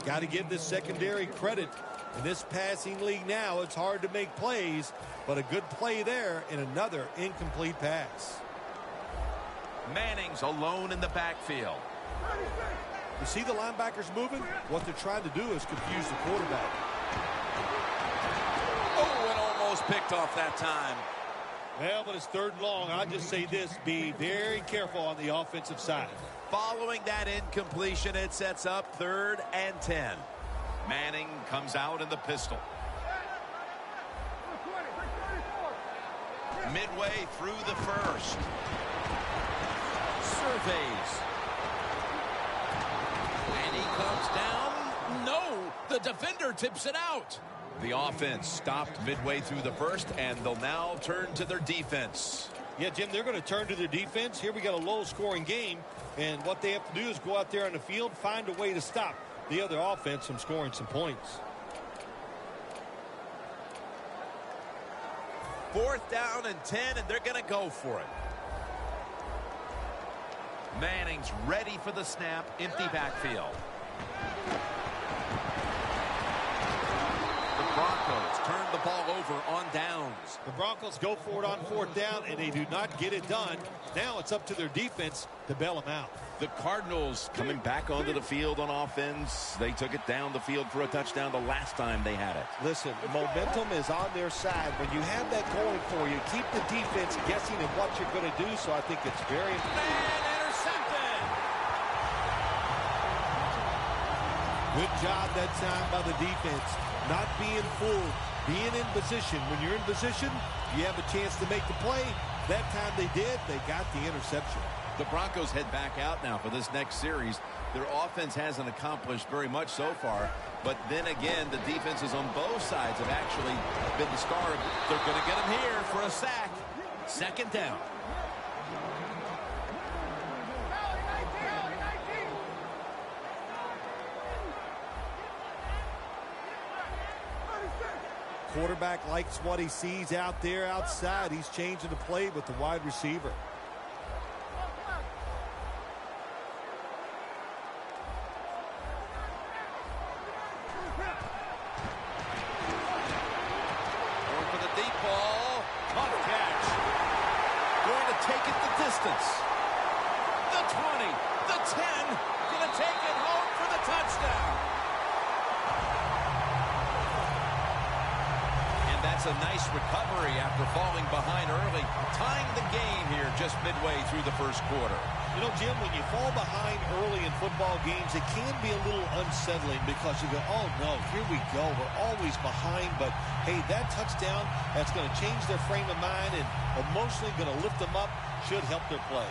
Got to give this secondary credit. In this passing league now, it's hard to make plays, but a good play there and another incomplete pass. Manning's alone in the backfield. You see the linebackers moving? What they're trying to do is confuse the quarterback. Picked off that time. Well, but it's third and long. I'll just say this, be very careful on the offensive side. Following that incompletion, it sets up 3rd and 10. Manning comes out in the pistol. Midway through the first. Surveys. And he comes down. No, the defender tips it out. The offense stopped midway through the first, and they'll now turn to their defense. Yeah, Jim, they're going to turn to their defense. Here we got a low-scoring game, and what they have to do is go out there on the field, find a way to stop the other offense from scoring some points. 4th down and 10, and they're going to go for it. Manning's ready for the snap, empty backfield. Broncos turn the ball over on downs. The Broncos go for it on 4th down, and they do not get it done. Now it's up to their defense to bail them out. The Cardinals coming back onto the field on offense. They took it down the field for a touchdown the last time they had it. Listen, momentum is on their side. When you have that going for you, keep the defense guessing at what you're going to do, so I think it's very important. And intercepted! Good job that time by the defense. Not being fooled, being in position. When you're in position, you have a chance to make the play. That time they did. They got the interception. The Broncos head back out now for this next series. Their offense hasn't accomplished very much so far. But then again, the defenses on both sides have actually been the star. They're going to get him here for a sack. Second down. Quarterback likes what he sees out there outside. He's changing the play with the wide receiver. Going for the deep ball. Tough catch. Going to take it the distance. The 20. The 10. Going to take it home for the touchdown. That's a nice recovery after falling behind early, tying the game here just midway through the first quarter. You know, Jim, when you fall behind early in football games, it can be a little unsettling because you go, oh, no, here we go. We're always behind. But, hey, that touchdown, that's going to change their frame of mind and emotionally going to lift them up, should help their play.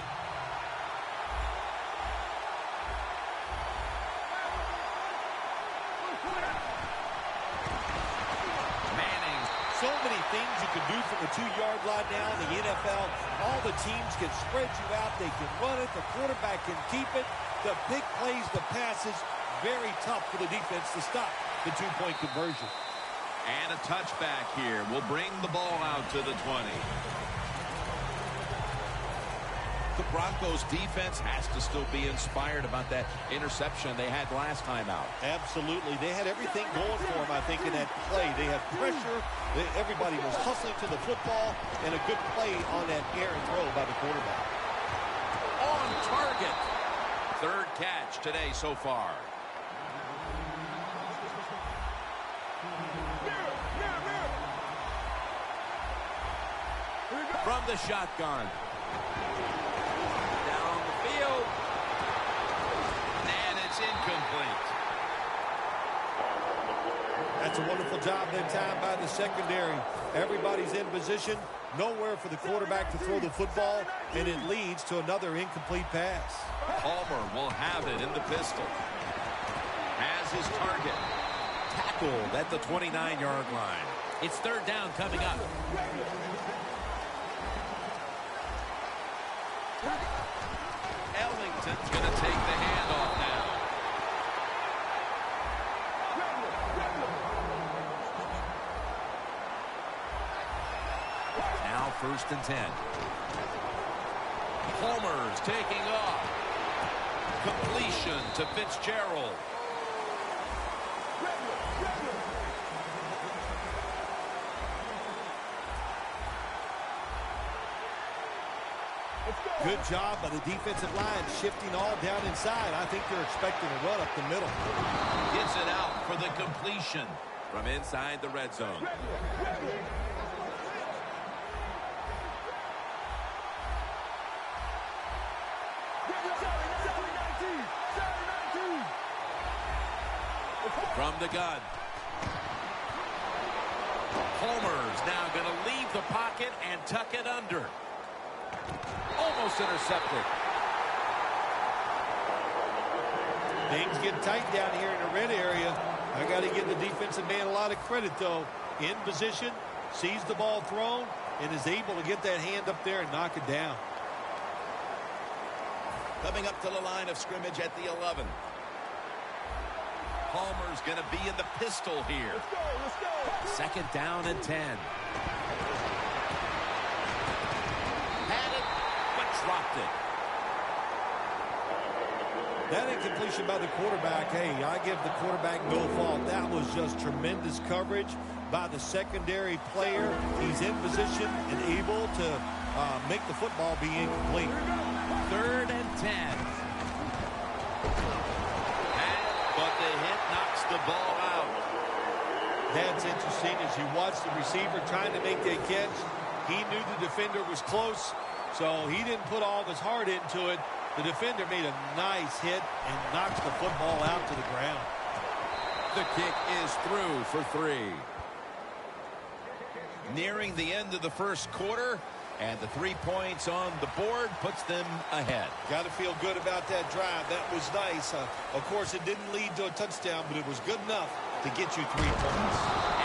So many things you can do from the 2-yard line now in the NFL. All the teams can spread you out. They can run it. The quarterback can keep it. The big plays, the passes, very tough for the defense to stop the 2-point conversion. And a touchback here will bring the ball out to the 20. The Broncos defense has to still be inspired about that interception they had last time out. Absolutely. They had everything going for them, I think, in that play. They had pressure. Everybody was hustling to the football, and a good play on that air and throw by the quarterback. On target. Third catch today so far. From the shotgun. Incomplete. That's a wonderful job that time by the secondary. Everybody's in position. Nowhere for the quarterback to throw the football, and it leads to another incomplete pass. Palmer will have it in the pistol. Has his target. Tackled at the 29-yard line. It's third down coming up. Ellington's going to take the handoff now. Now 1st and 10. Palmer's taking off. Completion to Fitzgerald. Good job by the defensive line, shifting all down inside. I think they're expecting a run up the middle. Gets it out for the completion from inside the red zone. From the gun. Palmer's now going to leave the pocket and tuck it under. Almost intercepted. Things get tight down here in the red area. I got to give the defensive man a lot of credit, though. In position, sees the ball thrown, and is able to get that hand up there and knock it down. Coming up to the line of scrimmage at the 11. Palmer's going to be in the pistol here. Let's go, let's go. 2nd down and 10. Had it, but dropped it. That incompletion by the quarterback, hey, I give the quarterback no fault. That was just tremendous coverage by the secondary player. He's in position and able to make the football be incomplete. 3rd and 10. But the hit knocks the ball out. That's interesting. As you watch the receiver trying to make that catch, he knew the defender was close, so he didn't put all of his heart into it. The defender made a nice hit and knocks the football out to the ground. The kick is through for 3. Nearing the end of the first quarter, and the 3 points on the board puts them ahead. Got to feel good about that drive. That was nice. Of course, it didn't lead to a touchdown, but it was good enough to get you 3 points.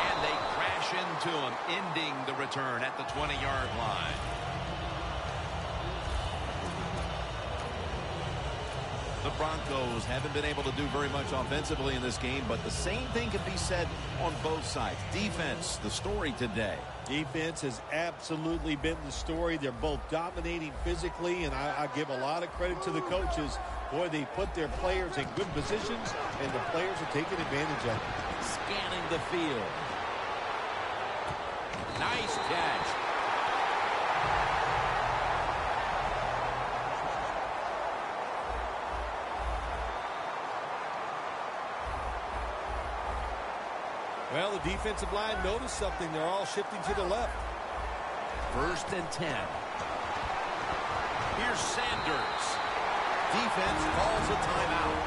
And they crash into him, ending the return at the 20-yard line. The Broncos haven't been able to do very much offensively in this game, but the same thing can be said on both sides. Defense, the story today. Defense has absolutely been the story. They're both dominating physically, and I give a lot of credit to the coaches. Boy, they put their players in good positions, and the players are taking advantage of it. Scanning the field. Nice catch. Well, the defensive line noticed something. They're all shifting to the left. 1st and 10. Here's Sanders. Defense calls a timeout.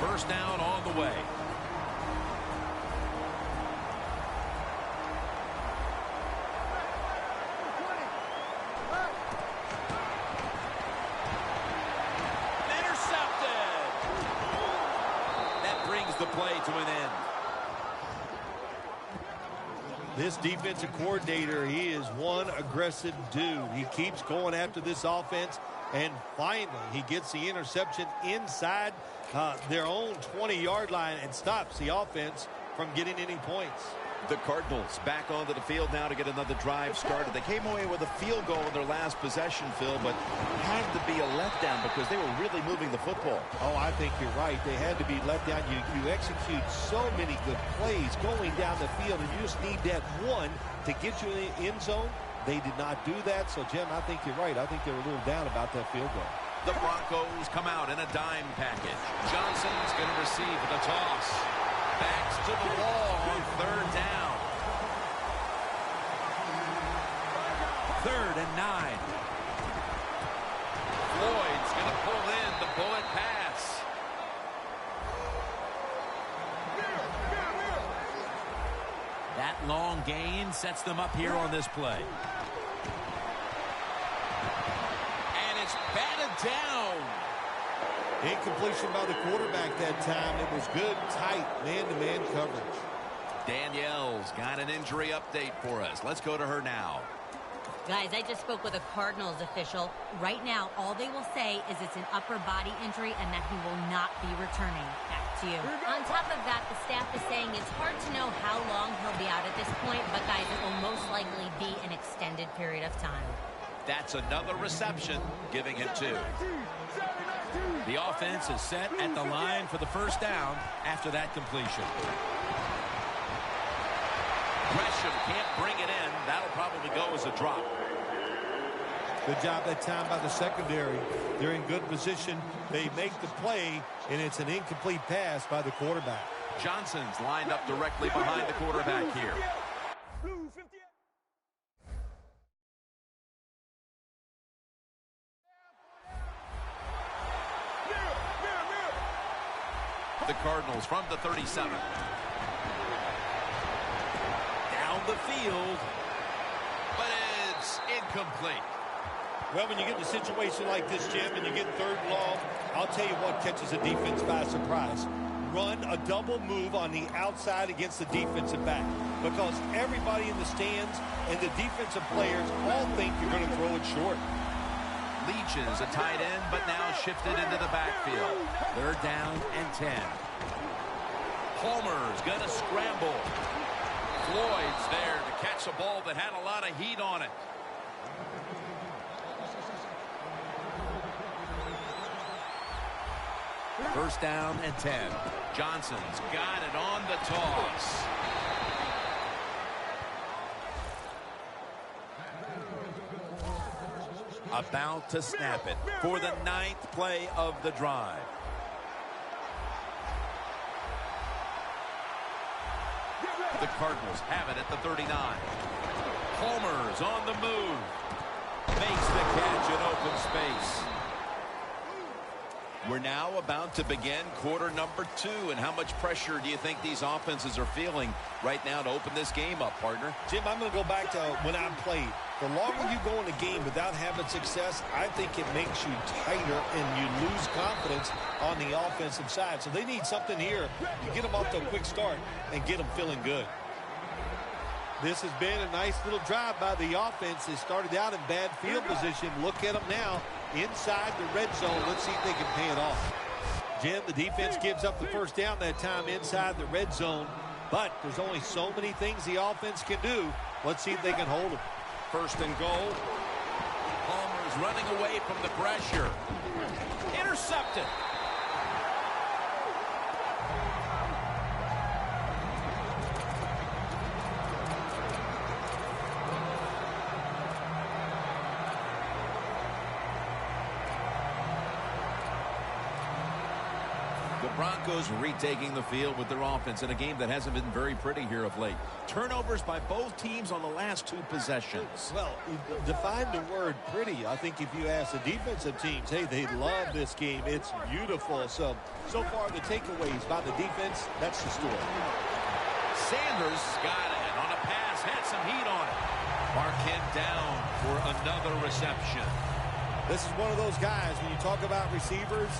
1st down on the way. The play to an end. This defensive coordinator, he is one aggressive dude. He keeps going after this offense, and finally he gets the interception inside their own 20-yard line and stops the offense from getting any points. The Cardinals back onto the field now to get another drive started. They came away with a field goal in their last possession, Phil, but had to be a letdown because they were really moving the football. Oh, I think you're right. They had to be let down. You execute so many good plays going down the field, and you just need that one to get you in the end zone. They did not do that. So, Jim, I think you're right. I think they were a little down about that field goal. The Broncos come out in a dime package. Johnson's going to receive the toss. Backs to the wall on 3rd down. 3rd and 9. Floyd's going to pull in the bullet pass. That long gain sets them up here on this play. And it's batted down. Incompletion by the quarterback that time. It was good, tight, man-to-man coverage. Danielle's got an injury update for us. Let's go to her now. Guys, I just spoke with a Cardinals official. Right now, all they will say is it's an upper body injury and that he will not be returning. Back to you. On top of that, the staff is saying it's hard to know how long he'll be out at this point, but guys, it will most likely be an extended period of time. That's another reception, giving him 2. The offense is set at the line for the 1st down after that completion. Gresham can't bring it in. That'll probably go as a drop. Good job that time by the secondary. They're in good position. They make the play, and it's an incomplete pass by the quarterback. Johnson's lined up directly behind the quarterback here. The Cardinals from the 37. Down the field. But it's incomplete. Well, when you get in a situation like this, Jim, and you get 3rd and long, I'll tell you what catches a defense by surprise. Run a double move on the outside against the defensive back, because everybody in the stands and the defensive players all think you're going to throw it short. Leach is a tight end, but now shifted into the backfield. 3rd down and 10. Palmer's going to scramble. Floyd's there to catch a ball that had a lot of heat on it. First down and 10. Johnson's got it on the toss. About to snap it for the 9th play of the drive. The Cardinals have it at the 39. Palmer's on the move. Makes the catch in open space. We're now about to begin quarter number 2. And how much pressure do you think these offenses are feeling right now to open this game up, partner? Jim, I'm going to go back to when I played. The longer you go in a game without having success, I think it makes you tighter and you lose confidence on the offensive side. So they need something here to get them off to a quick start and get them feeling good. This has been a nice little drive by the offense. They started out in bad field position. Look at them now inside the red zone. Let's see if they can pay it off. Jim, the defense gives up the first down that time inside the red zone. But there's only so many things the offense can do. Let's see if they can hold them. First and goal. Palmer's running away from the pressure. Intercepted. Broncos retaking the field with their offense in a game that hasn't been very pretty here of late. Turnovers by both teams on the last 2 possessions. Well, define the word pretty. I think if you ask the defensive teams, hey, they love this game. It's beautiful. So far the takeaways by the defense, that's the story. Sanders got it on a pass, had some heat on it. Marquette down for another reception. This is one of those guys, when you talk about receivers,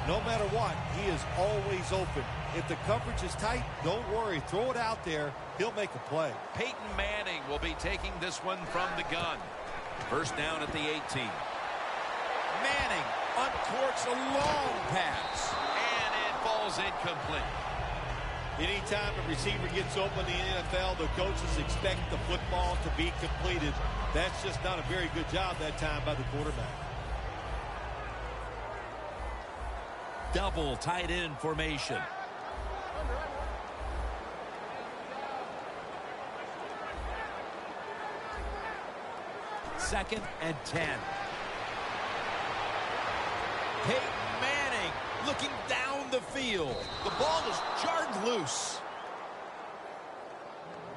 no matter what, he is always open. If the coverage is tight, don't worry. Throw it out there. He'll make a play. Peyton Manning will be taking this one from the gun. First down at the 18. Manning uncorks a long pass, and it falls incomplete. Anytime a receiver gets open in the NFL, the coaches expect the football to be completed. That's just not a very good job that time by the quarterback. Double tight end formation. Second and 10. Peyton Manning looking down the field. The ball is jarred loose.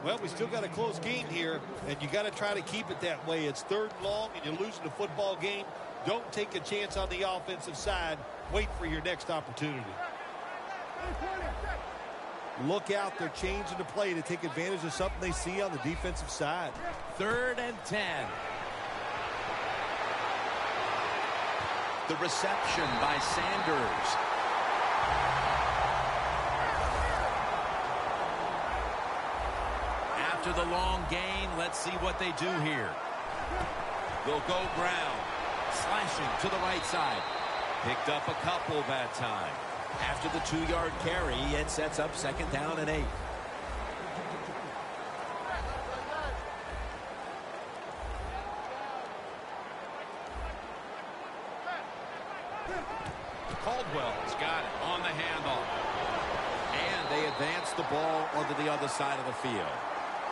Well, we still got a close game here, and you got to try to keep it that way. It's 3rd and long, and you're losing the football game. Don't take a chance on the offensive side. Wait for your next opportunity. Look out. They're changing the play to take advantage of something they see on the defensive side. 3rd and 10. The reception by Sanders. After the long gain, let's see what they do here. They'll go ground. Slashing to the right side. Picked up a couple that time. After the 2-yard carry, it sets up 2nd down and 8. Caldwell's got it on the handoff. And they advance the ball onto the other side of the field.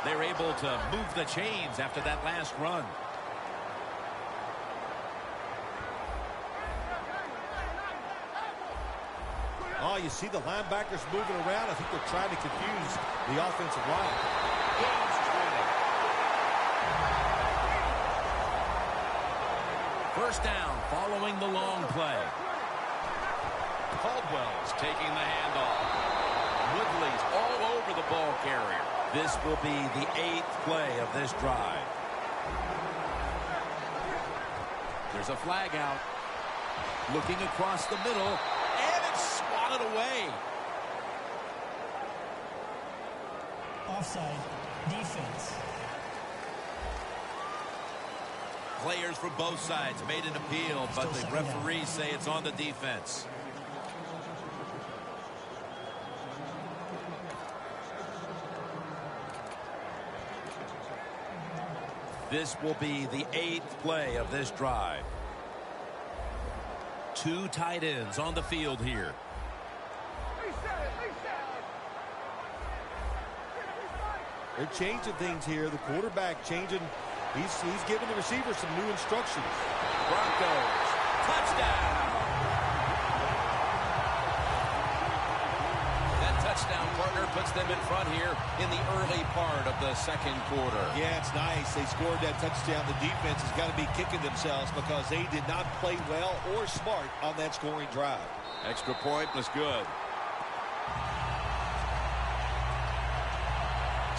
They're able to move the chains after that last run. Oh, you see the linebackers moving around. I think they're trying to confuse the offensive line. Gains 20. First down following the long play. Caldwell's taking the handoff. Woodley's all over the ball carrier. This will be the 8th play of this drive. There's a flag out. Looking across the middle, and it's swatted away. Offside. Defense. Players from both sides made an appeal, but the referees say it's on the defense. This will be the 8th play of this drive. 2 tight ends on the field here. They're changing things here. The quarterback changing. He's giving the receiver some new instructions. Broncos, touchdown. That touchdown partner puts them in front here in the early part of the second quarter. Yeah, it's nice. They scored that touchdown. The defense has got to be kicking themselves because they did not play well or smart on that scoring drive. Extra point was good.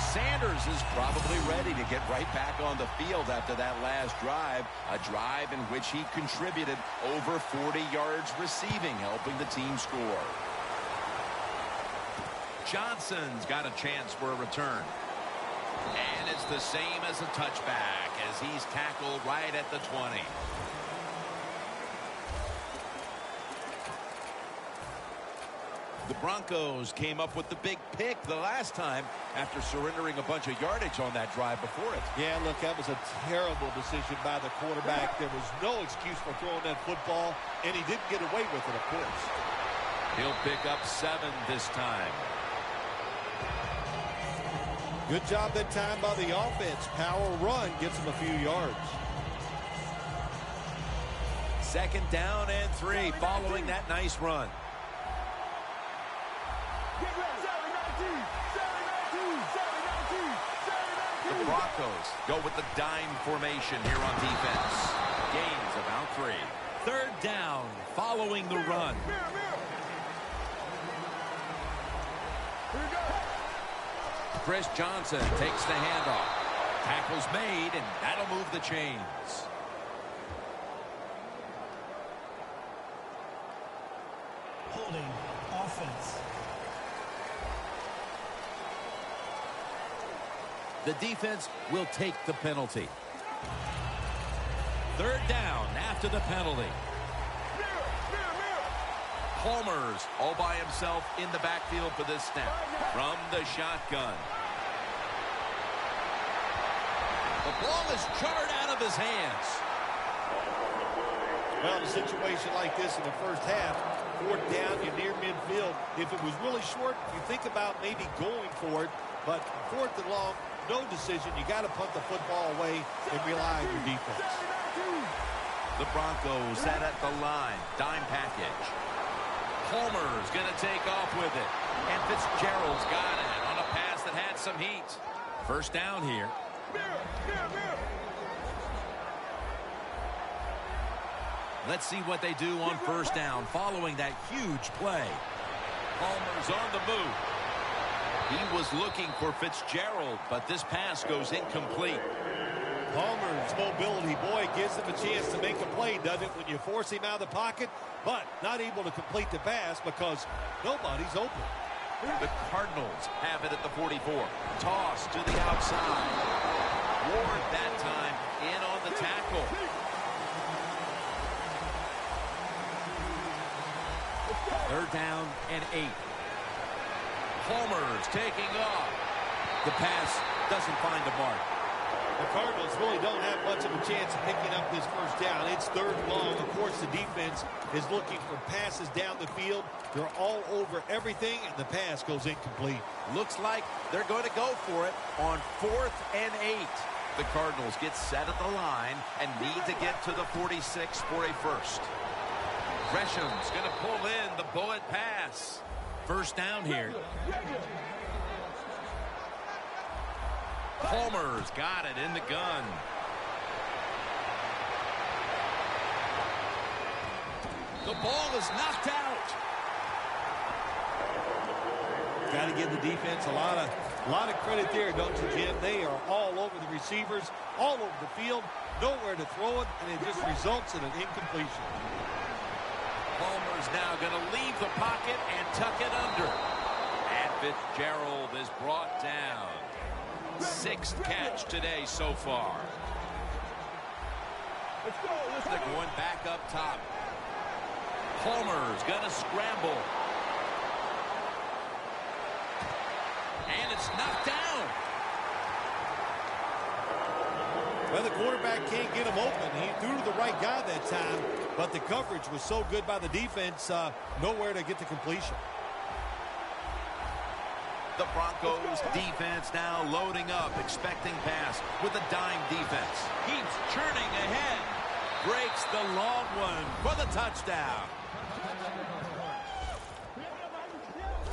Sanders is probably ready to get right back on the field after that last drive, a drive in which he contributed over 40 yards receiving, helping the team score. Johnson's got a chance for a return. And it's the same as a touchback as he's tackled right at the 20. The Broncos came up with the big pick the last time after surrendering a bunch of yardage on that drive before it. Yeah, look, that was a terrible decision by the quarterback. There was no excuse for throwing that football, and he didn't get away with it, of course. He'll pick up 7 this time. Good job that time by the offense. Power run gets him a few yards. 2nd down and 3 following that nice run. The Broncos go with the dime formation here on defense. Gains about 3. 3rd down following the run. Chris Johnson takes the handoff. Tackle's made, and that'll move the chains. Holding offense. The defense will take the penalty. 3rd down after the penalty. Palmer's all by himself in the backfield for this snap. From the shotgun. The ball is jarred out of his hands. Well, in a situation like this in the first half, 4th down, you're near midfield. If it was really short, you think about maybe going for it. But 4th and long, no decision. You got to punt the football away and rely on your defense. The Broncos set at the line. Dime package. Palmer's going to take off with it. And Fitzgerald's got it on a pass that had some heat. 1st down here. Let's see what they do on 1st down following that huge play. Palmer's on the move. He was looking for Fitzgerald, but this pass goes incomplete. Palmer's mobility, boy, gives him a chance to make a play, doesn't it, when you force him out of the pocket, but not able to complete the pass because nobody's open. The Cardinals have it at the 44. Toss to the outside. Ward that time in on the tackle. Third down and 8. Palmer's taking off. The pass doesn't find the mark. The Cardinals really don't have much of a chance of picking up this first down. It's 3rd and long. Of course, the defense is looking for passes down the field. They're all over everything, and the pass goes incomplete. Looks like they're going to go for it on 4th and 8. The Cardinals get set at the line and need to get to the 46 for a first. Gresham's going to pull in the bullet pass. 1st down here. Palmer's got it in the gun. The ball is knocked out. Got to give the defense a lot of credit there, don't you, Jim? They are all over the receivers, all over the field, nowhere to throw it, and it just results in an incompletion. Palmer's now going to leave the pocket and tuck it under. And Fitzgerald is brought down. 6th catch today so far. They're going back up top. Palmer's going to scramble. And it's knocked down. Well, the quarterback can't get him open. He threw to the right guy that time, but the coverage was so good by the defense, nowhere to get the completion. The Broncos defense now loading up, expecting pass with a dime defense. Keeps churning ahead. Breaks the long one for the touchdown.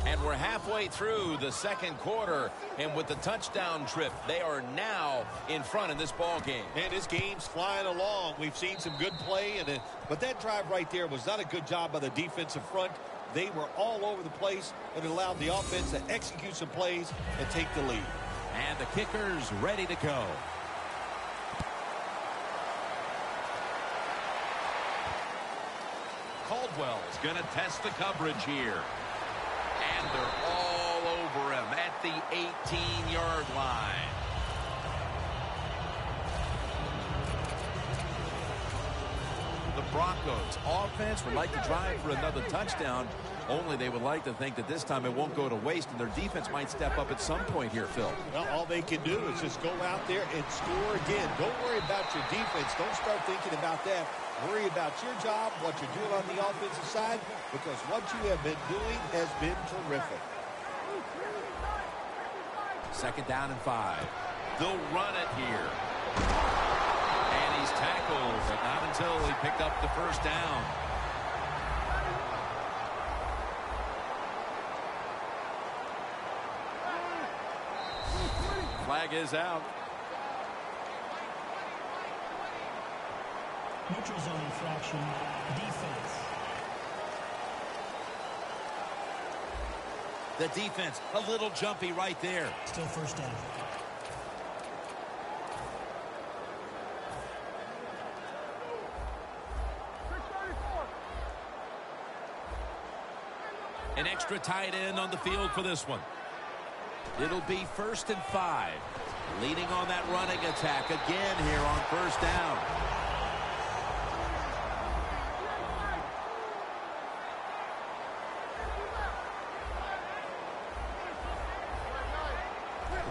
And we're halfway through the second quarter, and with the touchdown trip, they are now in front in this ball game. And this game's flying along. We've seen some good play, but that drive right there was not a good job by the defensive front. They were all over the place, and it allowed the offense to execute some plays and take the lead. And the kicker's ready to go. Caldwell's going to test the coverage here. And they're all over him at the 18-yard line. The Broncos offense would like to drive for another touchdown, only they would like to think that this time it won't go to waste and their defense might step up at some point here, Phil. Well, all they can do is just go out there and score again. Don't worry about your defense. Don't start thinking about that. Worry about your job, what you're doing on the offensive side, because what you have been doing has been terrific. 2nd down and 5. They'll run it here. And he's tackled, but not until he picked up the first down. Flag is out. Neutral zone infraction, defense. The defense, a little jumpy right there. Still first down. An extra tight end on the field for this one. It'll be 1st and 5. Leading on that running attack again here on 1st down.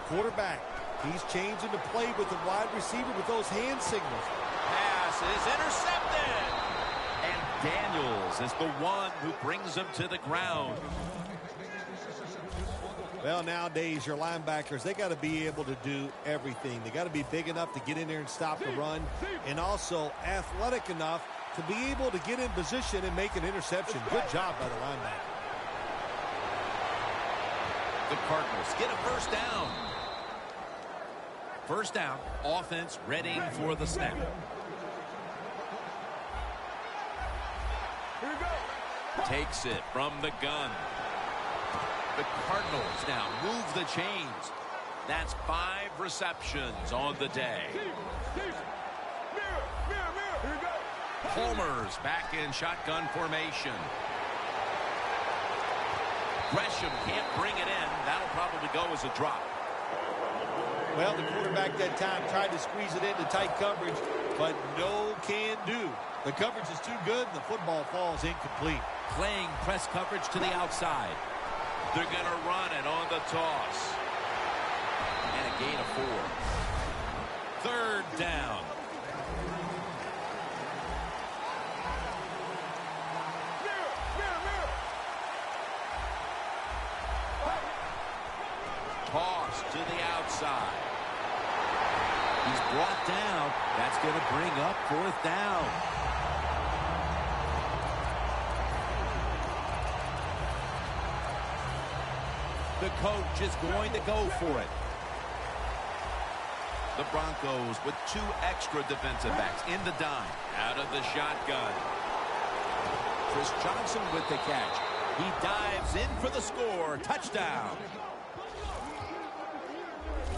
Quarterback, he's changing the play with the wide receiver with those hand signals. Pass is intercepted. And Daniels is the one who brings him to the ground. Well, nowadays, your linebackers, they got to be able to do everything. They got to be big enough to get in there and stop the run, and also athletic enough to be able to get in position and make an interception. Good job by the linebacker. The Cardinals get a first down. First down, offense ready for the snap. Takes it from the gun. The Cardinals now move the chains. That's 5 receptions on the day. Homer's back in shotgun formation. Gresham can't bring it in. That'll probably go as a drop. Well, the quarterback that time tried to squeeze it into tight coverage, but no can do. The coverage is too good, and the football falls incomplete. Playing press coverage to the outside. They're going to run it on the toss. And a gain of 4. 3rd down. Toss to the outside. He's brought down. That's going to bring up 4th down. The coach is going to go for it. The Broncos with 2 extra defensive backs in the dime. Out of the shotgun. Chris Johnson with the catch. He dives in for the score. Touchdown.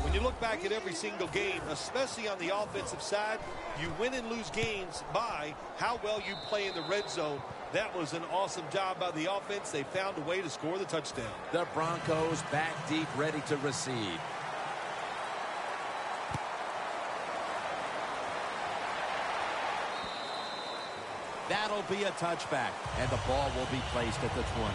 When you look back at every single game, especially on the offensive side, you win and lose games by how well you play in the red zone. That was an awesome job by the offense. They found a way to score the touchdown. The Broncos back deep, ready to receive. That'll be a touchback, and the ball will be placed at the 20.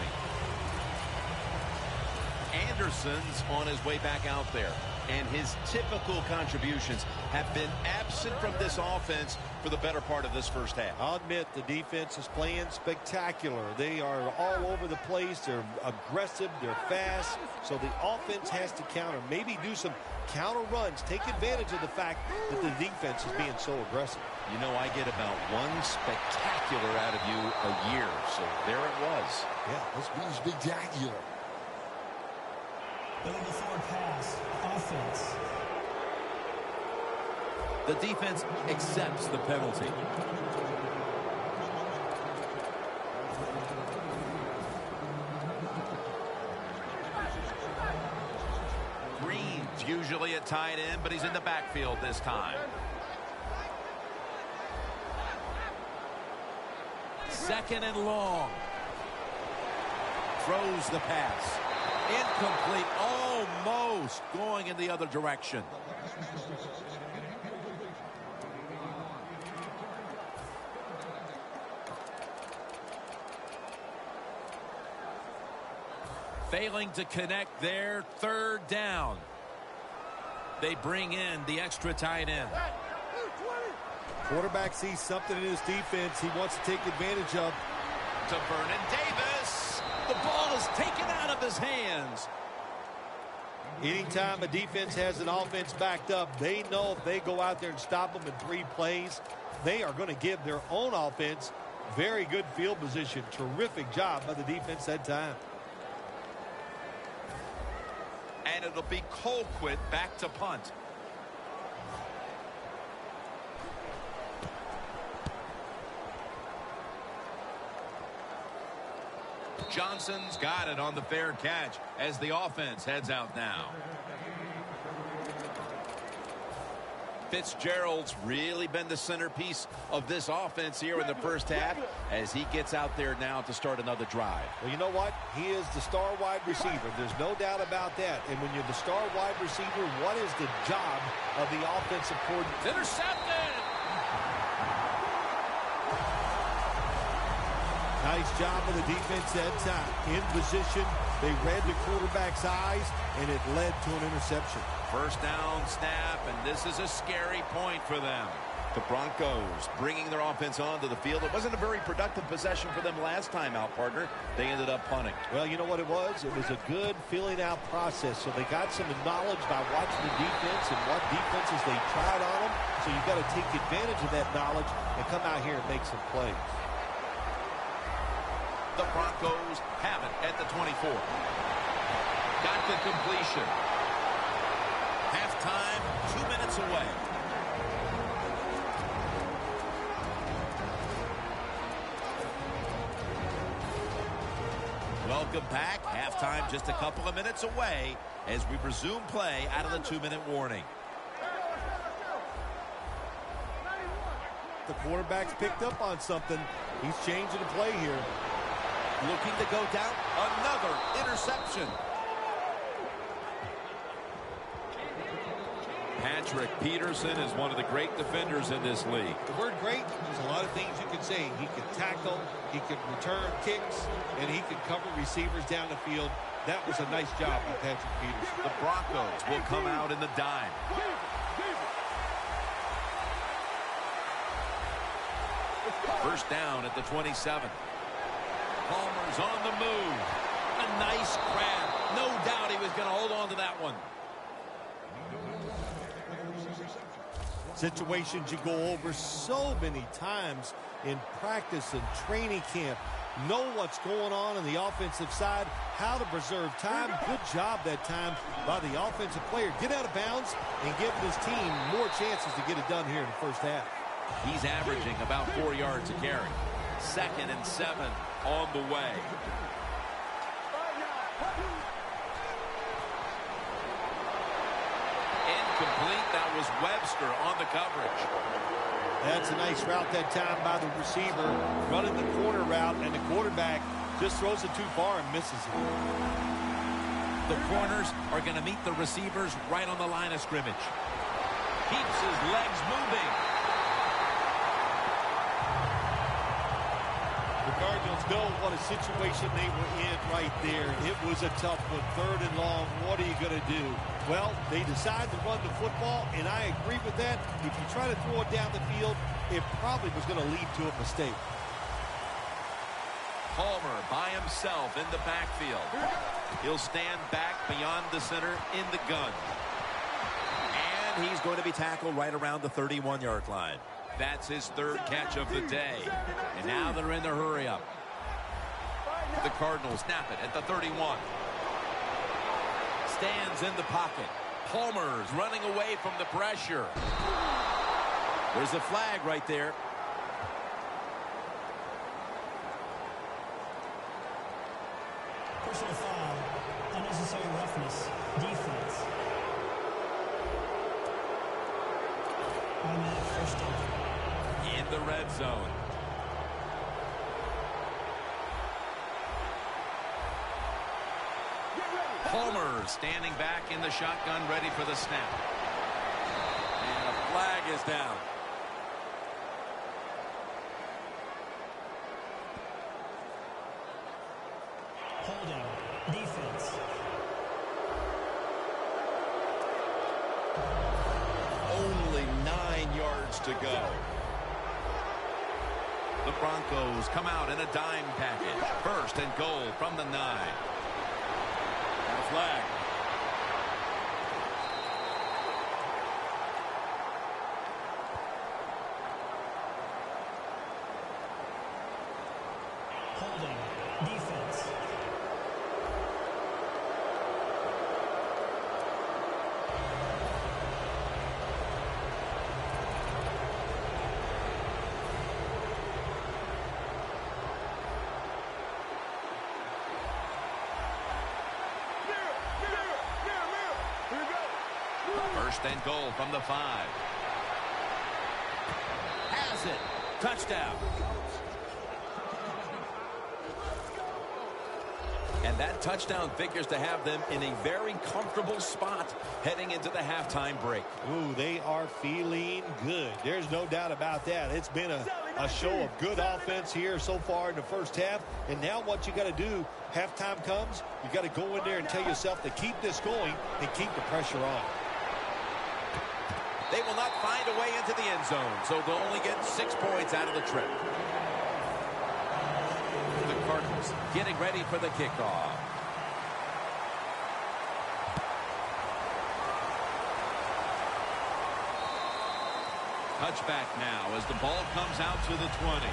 Anderson's on his way back out there, and his typical contributions have been absent from this offense for the better part of this first half. I'll admit the defense is playing spectacular. They are all over the place. They're aggressive. They're fast. So the offense has to counter, maybe do some counter runs, take advantage of the fact that the defense is being so aggressive. You know, I get about 1 spectacular out of you a year, so there it was. Yeah, let's be spectacular. Illegal forward pass. Offense. The defense accepts the penalty. Green's usually at tight end, but he's in the backfield this time. Second and long. Throws the pass. Incomplete. Almost going in the other direction. Failing to connect there. Third down. They bring in the extra tight end. Quarterback sees something in his defense he wants to take advantage of. To Vernon Davis. The ball is taken out of his hands. Anytime a defense has an offense backed up, they know if they go out there and stop them in 3 plays, they are going to give their own offense very good field position. Terrific job by the defense that time. And it'll be Colquitt back to punt. Johnson's got it on the fair catch as the offense heads out now. Fitzgerald's really been the centerpiece of this offense here in the first half as he gets out there now to start another drive. Well, you know what? He is the star wide receiver. There's no doubt about that. And when you're the star wide receiver, what is the job of the offensive coordinator? Intercepted! Nice job of the defense that time. In position, they read the quarterback's eyes, and it led to an interception. First down snap, and this is a scary point for them. The Broncos bringing their offense onto the field. It wasn't a very productive possession for them last time out, partner. They ended up punting. Well, you know what it was? It was a good filling out process. So they got some knowledge by watching the defense and what defenses they tried on them. So you've got to take advantage of that knowledge and come out here and make some plays. The Broncos have it at the 24. Got the completion. Halftime, 2 minutes away. Welcome back. Halftime just a couple of minutes away as we resume play out of the 2-minute warning. The quarterback's picked up on something. He's changing the play here. Looking to go down. Another interception. Patrick Peterson is one of the great defenders in this league. The word great, there's a lot of things you can say. He can tackle, he can return kicks, and he can cover receivers down the field. That was a nice job by Patrick Peterson. The Broncos will come out in the dime. First down at the 27. Palmer's on the move. A nice grab. No doubt he was going to hold on to that one. Situations you go over so many times in practice and training camp. Know what's going on the offensive side, how to preserve time. Good job that time by the offensive player. Get out of bounds and give his team more chances to get it done here in the first half. He's averaging about 4 yards a carry. 2nd and 7 on the way. Incomplete. That was Webster on the coverage. That's a nice route that time by the receiver, running the corner route, and the quarterback just throws it too far and misses it. The corners are going to meet the receivers right on the line of scrimmage. Keeps his legs moving. The Cardinals know what a situation they were in right there. It was a tough one. 3rd and long. What are you going to do? Well, they decide to run the football, and I agree with that. If you try to throw it down the field, it probably was going to lead to a mistake. Palmer by himself in the backfield. He'll stand back beyond the center in the gun. And he's going to be tackled right around the 31-yard line. That's his 3rd catch of the day. And now they're in the hurry-up. The Cardinals snap it at the 31. stands in the pocket. Palmer's running away from the pressure. There's a flag right there. Personal foul. Unnecessary roughness. Defense. Automatic first down. In the red zone. Palmer standing back in the shotgun, ready for the snap. And a flag is down. Holding. Defense. Only 9 yards to go. The Broncos come out in a dime package. First and goal from the 9. And a flag. Holding. Defense. First and goal from the 5. Has it. Touchdown. And that touchdown figures to have them in a very comfortable spot heading into the halftime break. Ooh, they are feeling good. There's no doubt about that. It's been a show of good offense here so far in the first half. And now what you got to do, halftime comes, you got to go in there and tell yourself to keep this going and keep the pressure on. They will not find a way into the end zone, so they'll only get 6 points out of the trip. The Cardinals getting ready for the kickoff. Touchback now as the ball comes out to the 20.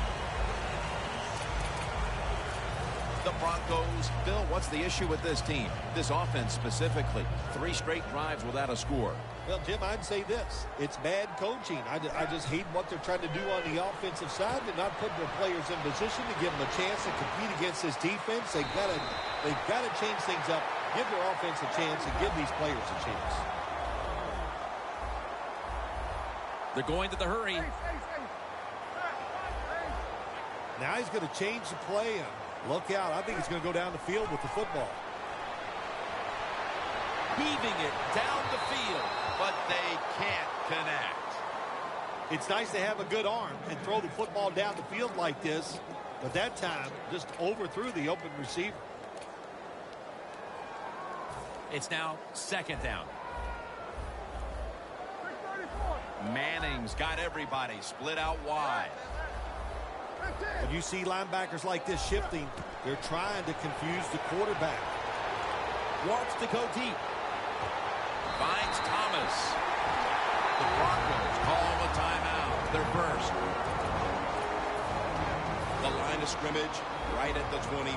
The Broncos. Bill, what's the issue with this team? This offense specifically. 3 straight drives without a score. Well, Jim, I'd say this. It's bad coaching. I just hate what they're trying to do on the offensive side. They're not putting their players in position to give them a chance to compete against this defense. They've got to change things up, give their offense a chance, and give these players a chance. They're going to the hurry. Now he's going to change the play. And look out. I think he's going to go down the field with the football. Heaving it down the field. But they can't connect. It's nice to have a good arm and throw the football down the field like this. But that time, just overthrew the open receiver. It's now second down. Manning's got everybody split out wide. When you see linebackers like this shifting, they're trying to confuse the quarterback. Wants to go deep. Finds Thomas. The Broncos call a timeout. Their first. The line of scrimmage right at the 24.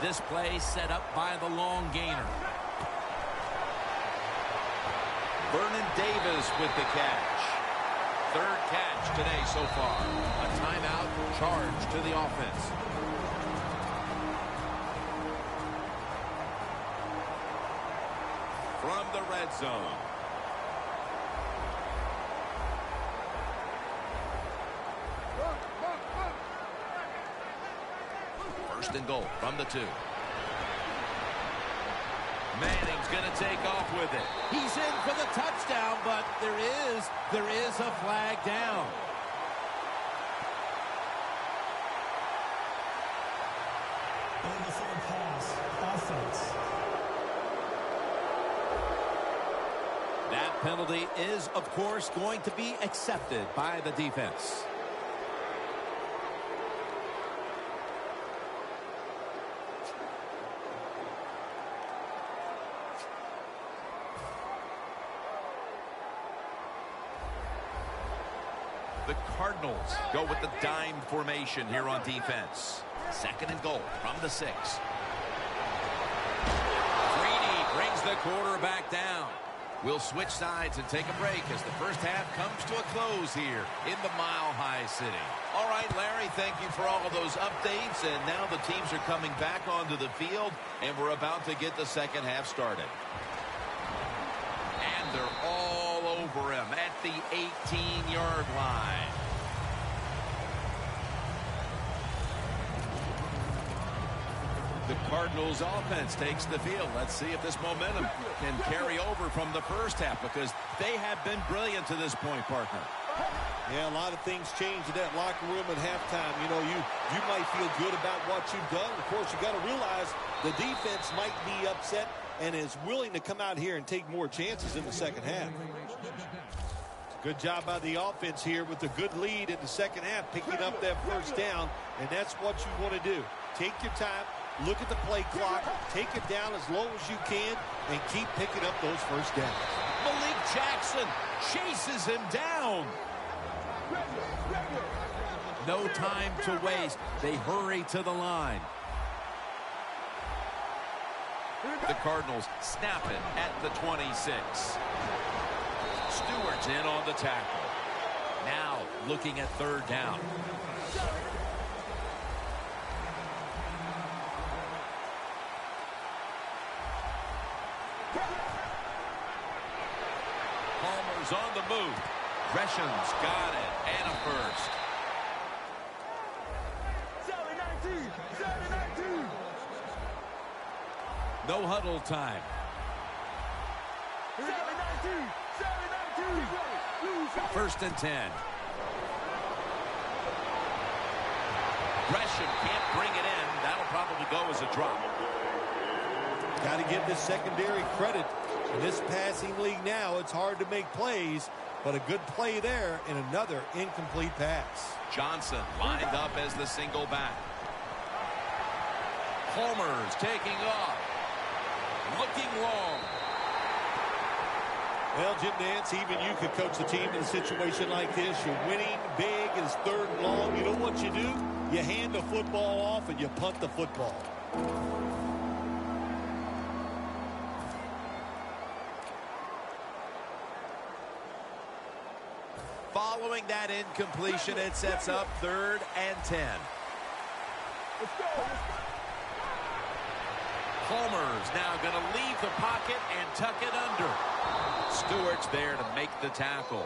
This play set up by the long gainer. Vernon Davis with the catch. 3rd catch today so far. A timeout charge to the offense. From the red zone. First and goal from the 2. Manning's going to take off with it. He's in for the touchdown, but there is a flag down. On the 3rd pass. Offense. That penalty is, of course, going to be accepted by the defense. The Cardinals go with the dime formation here on defense. 2nd and goal from the 6. brings the quarterback down. We'll switch sides and take a break as the first half comes to a close here in the Mile High City. All right, Larry, thank you for all of those updates. And now the teams are coming back onto the field, and we're about to get the second half started. And they're all over him at the 18-yard line. The Cardinals offense takes the field. Let's see if this momentum can carry over from the first half, because they have been brilliant to this point, partner. Yeah, a lot of things change in that locker room at halftime. You know, you might feel good about what you've done. Of course, you got to realize the defense might be upset and is willing to come out here and take more chances in the second half. Good job by the offense here with a good lead in the second half, picking up that first down, and that's what you want to do. Take your time. Look at the play clock, take it down as low as you can, and keep picking up those first downs. Malik Jackson chases him down. No time to waste. They hurry to the line. The Cardinals snap it at the 26. Stewart's in on the tackle. Now looking at third down. Palmer's on the move. Gresham's got it, and a first. 7-19. No huddle time. 7-19. First and 10. Gresham can't bring it in. That'll probably go as a drop. Got to give this secondary credit. In this passing league now, it's hard to make plays, but a good play there and another incomplete pass. Johnson lined up as the single back. Palmer's taking off. Looking long. Well, Jim Nance, even you could coach the team in a situation like this. You're winning big, it's third and long. You know what you do? You hand the football off and you punt the football. Following that incompletion, it sets up 3rd and 10. Let's go. Palmer's now going to leave the pocket and tuck it under. Stewart's there to make the tackle.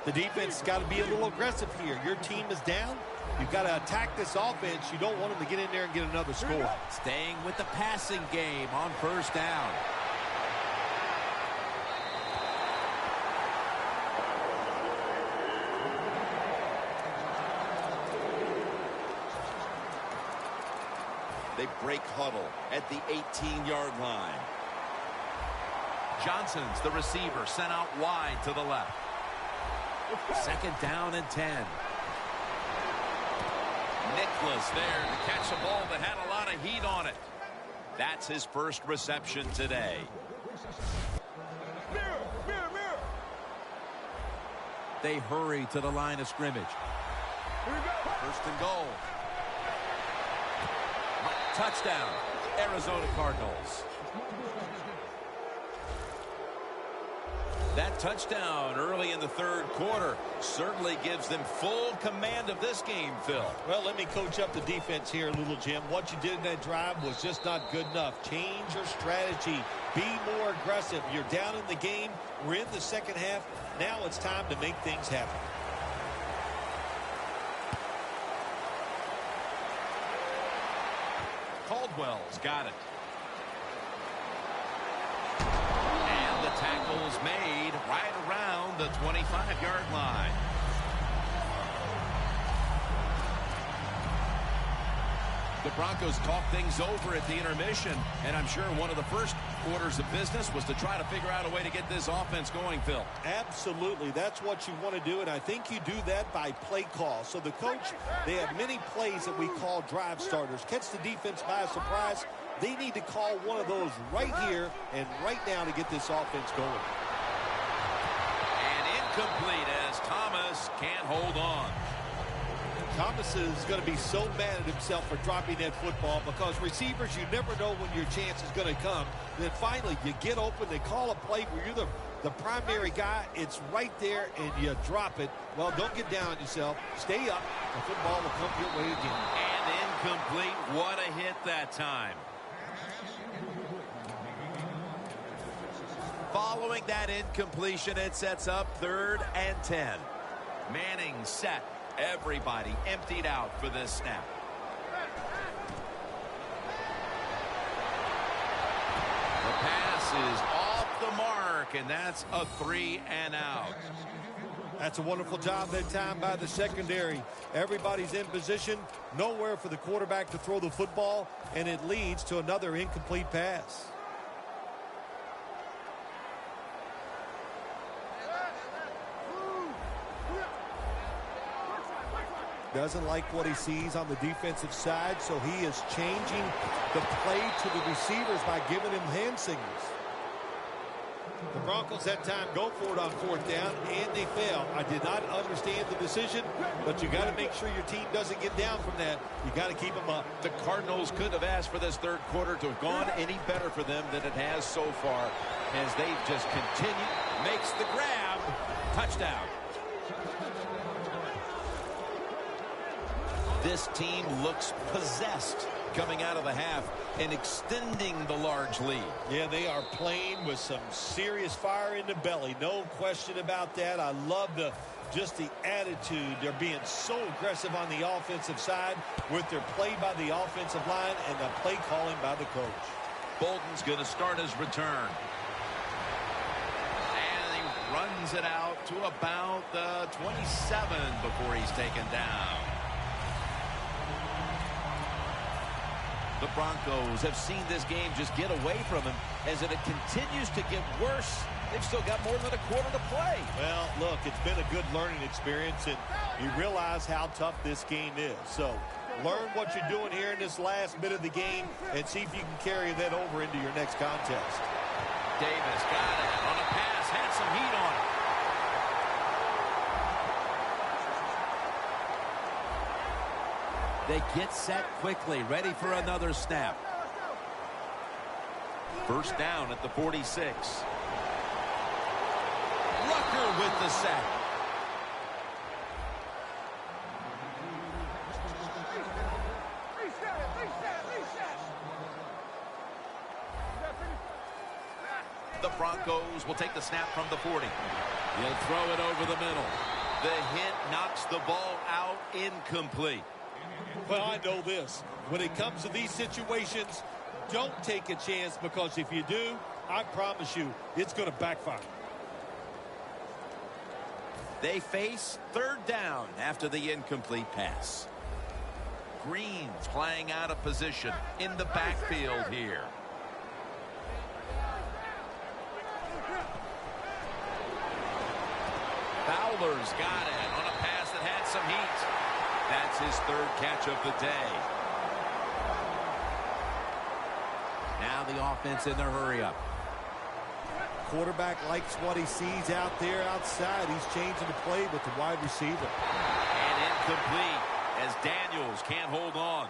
The defense has got to be a little aggressive here. Your team is down. You've got to attack this offense. You don't want them to get in there and get another score. Staying with the passing game on first down. They break huddle at the 18-yard line. Johnson's the receiver, sent out wide to the left. 2nd down and 10. Nicholas there to catch a ball that had a lot of heat on it. That's his first reception today. Mirror. They hurry to the line of scrimmage. Here we go. 1st and goal. Touchdown, Arizona Cardinals. That touchdown early in the 3rd quarter certainly gives them full command of this game, Phil. Well, let me coach up the defense here, little Jim. What you did in that drive was just not good enough. Change your strategy. Be more aggressive. You're down in the game. We're in the second half. Now it's time to make things happen. Caldwell's got it. And the tackle's made right around the 25-yard line. The Broncos talk things over at the intermission, and I'm sure one of the first orders of business was to try to figure out a way to get this offense going, Phil. Absolutely. That's what you want to do, and I think you do that by play call. So the coach, they have many plays that we call drive starters. Catch the defense by surprise. They need to call one of those right here and right now to get this offense going. And incomplete as Thomas can't hold on. Thomas is going to be so mad at himself for dropping that football because receivers, you never know when your chance is going to come. Then finally, you get open, they call a play where you're the primary guy. It's right there, and you drop it. Well, don't get down on yourself. Stay up. The football will come your way again. And incomplete. What a hit that time. Following that incompletion, it sets up 3rd and 10. Manning set. Everybody emptied out for this snap. The pass is off the mark, and that's a 3 and out. That's a wonderful job that time by the secondary. Everybody's in position, nowhere for the quarterback to throw the football, and it leads to another incomplete pass. Doesn't like what he sees on the defensive side, so he is changing the play to the receivers by giving him hand signals. The Broncos that time go for it on 4th down, and they fail. I did not understand the decision, but you got to make sure your team doesn't get down from that. You got to keep them up. The Cardinals couldn't have asked for this 3rd quarter to have gone any better for them than it has so far, as they've just continued. Makes the grab. Touchdown. This team looks possessed coming out of the half and extending the large lead. Yeah, they are playing with some serious fire in the belly. No question about that. I love just the attitude. They're being so aggressive on the offensive side with their play by the offensive line and the play calling by the coach. Bolden's going to start his return. And he runs it out to about the 27 before he's taken down. The Broncos have seen this game just get away from him as it continues to get worse. They've still got more than a quarter to play. Well, look, it's been a good learning experience, and you realize how tough this game is. So learn what you're doing here in this last bit of the game and see if you can carry that over into your next contest. Davis got it on a pass, had some heat on it. They get set quickly, ready for another snap. 1st down at the 46. Rucker with the sack. The Broncos will take the snap from the 40. He'll throw it over the middle. The hit knocks the ball out, incomplete. Well, I know this. When it comes to these situations, don't take a chance, because if you do, I promise you, it's going to backfire. They face 3rd down after the incomplete pass. Green's playing out of position in the backfield here. Fowler's got it on a pass that had some heat. That's his 3rd catch of the day. Now the offense in their hurry-up. Quarterback likes what he sees out there outside. He's changing the play with the wide receiver. And incomplete as Daniels can't hold on.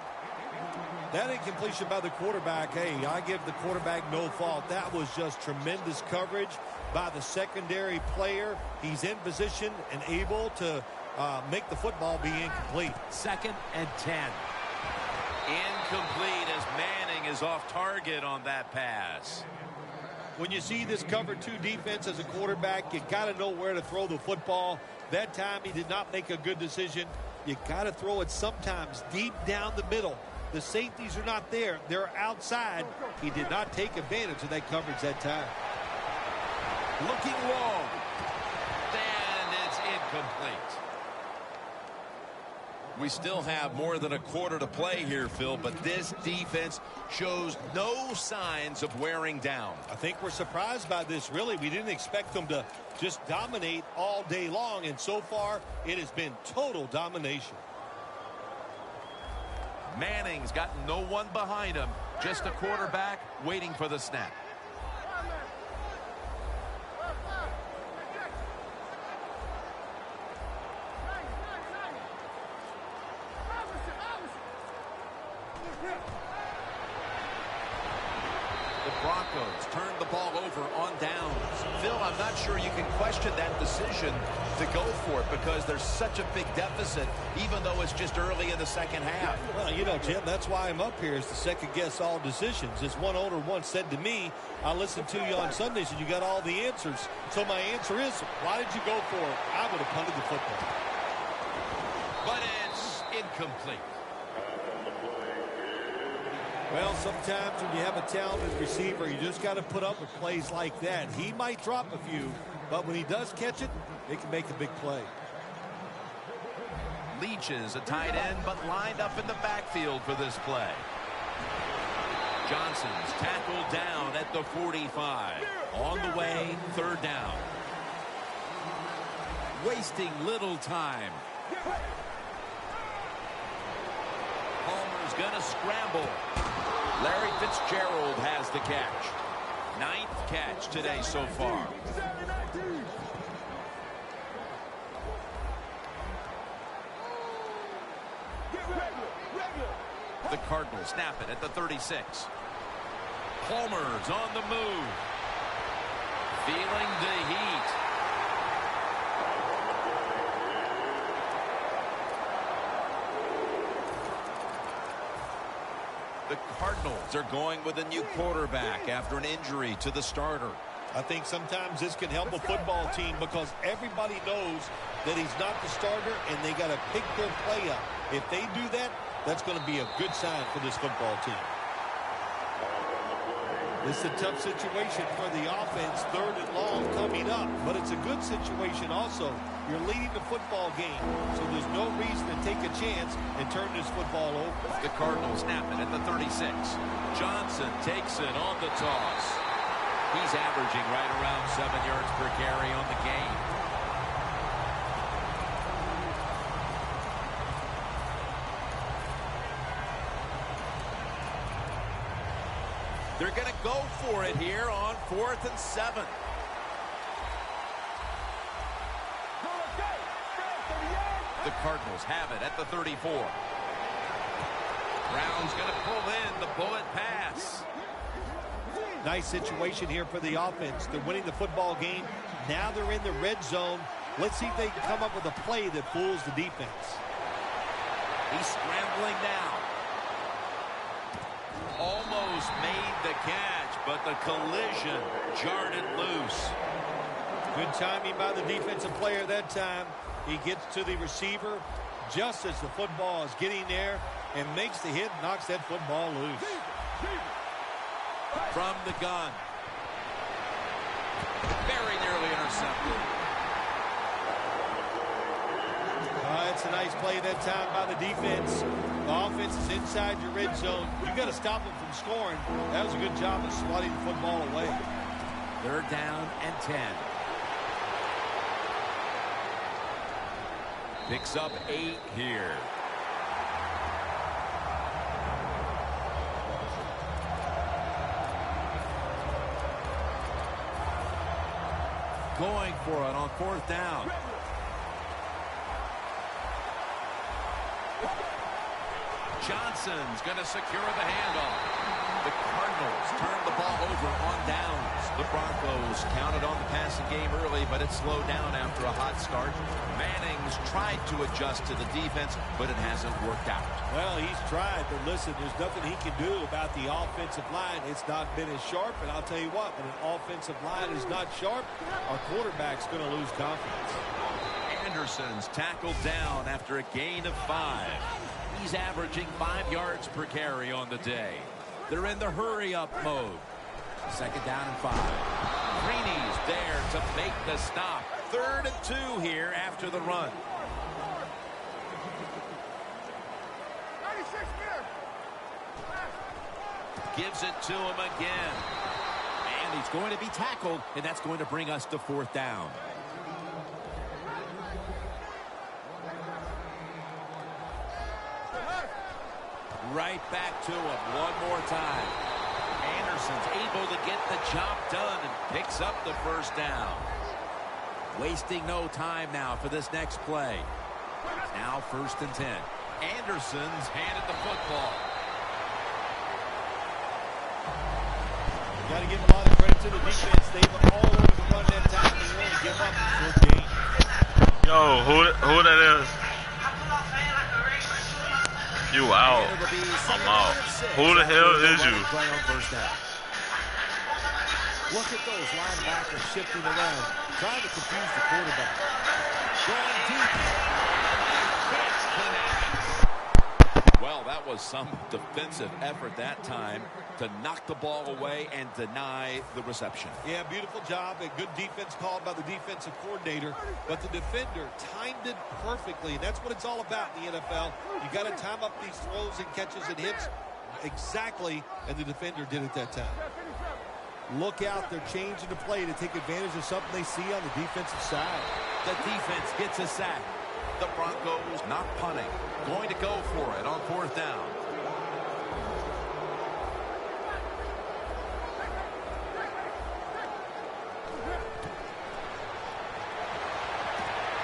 That incompletion by the quarterback, hey, I give the quarterback no fault. That was just tremendous coverage by the secondary player. He's in position and able to make the football be incomplete. 2nd and 10. Incomplete as Manning is off target on that pass. When you see this cover 2 defense as a quarterback, you got to know where to throw the football. That time he did not make a good decision. You got to throw it sometimes deep down the middle. The safeties are not there. They're outside. He did not take advantage of that coverage that time. Looking long. Then it's incomplete. We still have more than a quarter to play here, Phil, but this defense shows no signs of wearing down. I think we're surprised by this, really. We didn't expect them to just dominate all day long, and so far it has been total domination. Manning's got no one behind him, just a quarterback waiting for the snap. Broncos turn the ball over on downs. Phil, I'm not sure you can question that decision to go for it because there's such a big deficit, even though it's just early in the second half. Well, you know, Jim, that's why I'm up here, is to second-guess all decisions. As one owner once said to me, I listened to you on Sundays and you got all the answers. So my answer is, why did you go for it? I would have punted the football. But it's incomplete. Well, sometimes when you have a talented receiver, you just got to put up with plays like that. He might drop a few, but when he does catch it, it can make a big play. Leach is a tight end, but lined up in the backfield for this play. Johnson's tackled down at the 45. On the way, third down. Wasting little time. Palmer's going to scramble. Larry Fitzgerald has the catch. 9th catch today so far. The Cardinals snap it at the 36. Palmer's on the move. Feeling the heat. The Cardinals are going with a new quarterback after an injury to the starter. I think sometimes this can help a football team because everybody knows that he's not the starter and they got to pick their play up. If they do that, that's going to be a good sign for this football team. This is a tough situation for the offense, 3rd and long coming up, but it's a good situation also. You're leading the football game, so there's no reason to take a chance and turn this football over. The Cardinals snap it at the 36. Johnson takes it on the toss. He's averaging right around 7 yards per carry on the game. They're going to go for it here on 4th and 7. The Cardinals have it at the 34. Brown's going to pull in the bullet pass. Nice situation here for the offense. They're winning the football game. Now they're in the red zone. Let's see if they can come up with a play that fools the defense. He's scrambling now. Almost made the catch, but the collision jarred it loose. Good timing by the defensive player that time. He gets to the receiver just as the football is getting there and makes the hit, knocks that football loose. From the gun. Very nearly intercepted. It's a nice play that time by the defense. The offense is inside your red zone. You got to stop them from scoring. That was a good job of swatting the football away. 3rd down and 10. Picks up 8 here. Going for it on 4th down. Johnson's going to secure the handoff. The Cardinals turn the ball over on downs. The Broncos counted on the passing game early, but it slowed down after a hot start. Manning's tried to adjust to the defense, but it hasn't worked out. Well, he's tried, but listen, there's nothing he can do about the offensive line. It's not been as sharp, and I'll tell you what, when an offensive line is not sharp, our quarterback's going to lose confidence. Anderson's tackled down after a gain of 5. He's averaging 5 yards per carry on the day. They're in the hurry-up mode. 2nd down and 5. Greeny's there to make the stop. 3rd and 2 here after the run. 96 here. Gives it to him again. And he's going to be tackled, and that's going to bring us to 4th down. Right back to him one more time. Anderson's able to get the job done and picks up the 1st down. Wasting no time now for this next play. Now 1st and 10. Anderson's handed the football. Got to give a lot of credit to the defense. They were all over the run that time. They only give up a short game. Yo, who that is? You out. I'm out. Who the hell is you? Look at those linebackers shifting around, trying to confuse the quarterback. Going deep. Well, that was some defensive effort that time to knock the ball away and deny the reception. Yeah, beautiful job. A good defense called by the defensive coordinator. But the defender timed it perfectly. And that's what it's all about in the NFL. You got to time up these throws and catches and hits exactly, and the defender did it that time. Look out. They're changing the play to take advantage of something they see on the defensive side. The defense gets a sack. The Broncos not punting. Going to go for it on 4th down.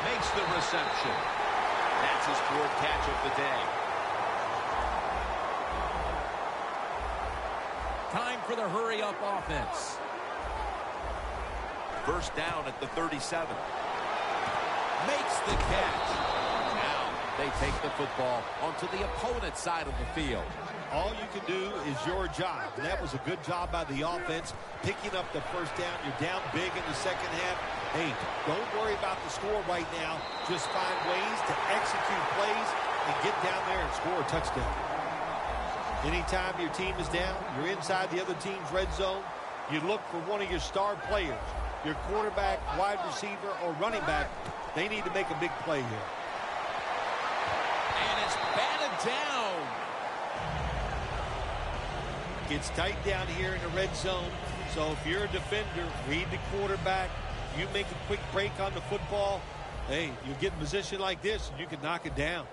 Makes the reception. That's his 4th catch of the day. Time for the hurry-up offense. 1st down at the 37. Makes the catch. Now they take the football onto the opponent's side of the field. All you can do is your job. And that was a good job by the offense, picking up the 1st down. You're down big in the 2nd half. Hey, don't worry about the score right now. Just find ways to execute plays and get down there and score a touchdown. Anytime your team is down, you're inside the other team's red zone, you look for one of your star players, your quarterback, wide receiver, or running back. They need to make a big play here. And it's batted down. It's tight down here in the red zone. So if you're a defender, read the quarterback. You make a quick break on the football. Hey, you get in position like this, and you can knock it down.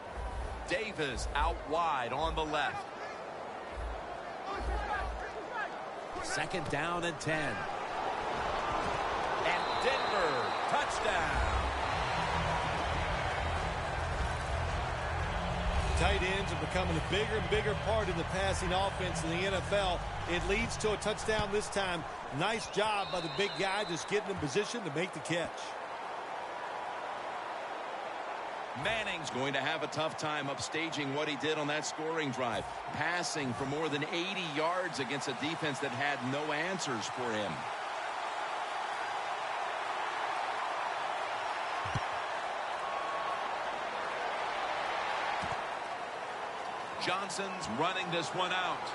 Davis out wide on the left. 2nd down and 10. And Denver, touchdown. Tight ends are becoming a bigger and bigger part of the passing offense in the NFL. It leads to a touchdown this time. Nice job by the big guy just getting in position to make the catch. Manning's going to have a tough time upstaging what he did on that scoring drive. Passing for more than 80 yards against a defense that had no answers for him. Johnson's running this one out.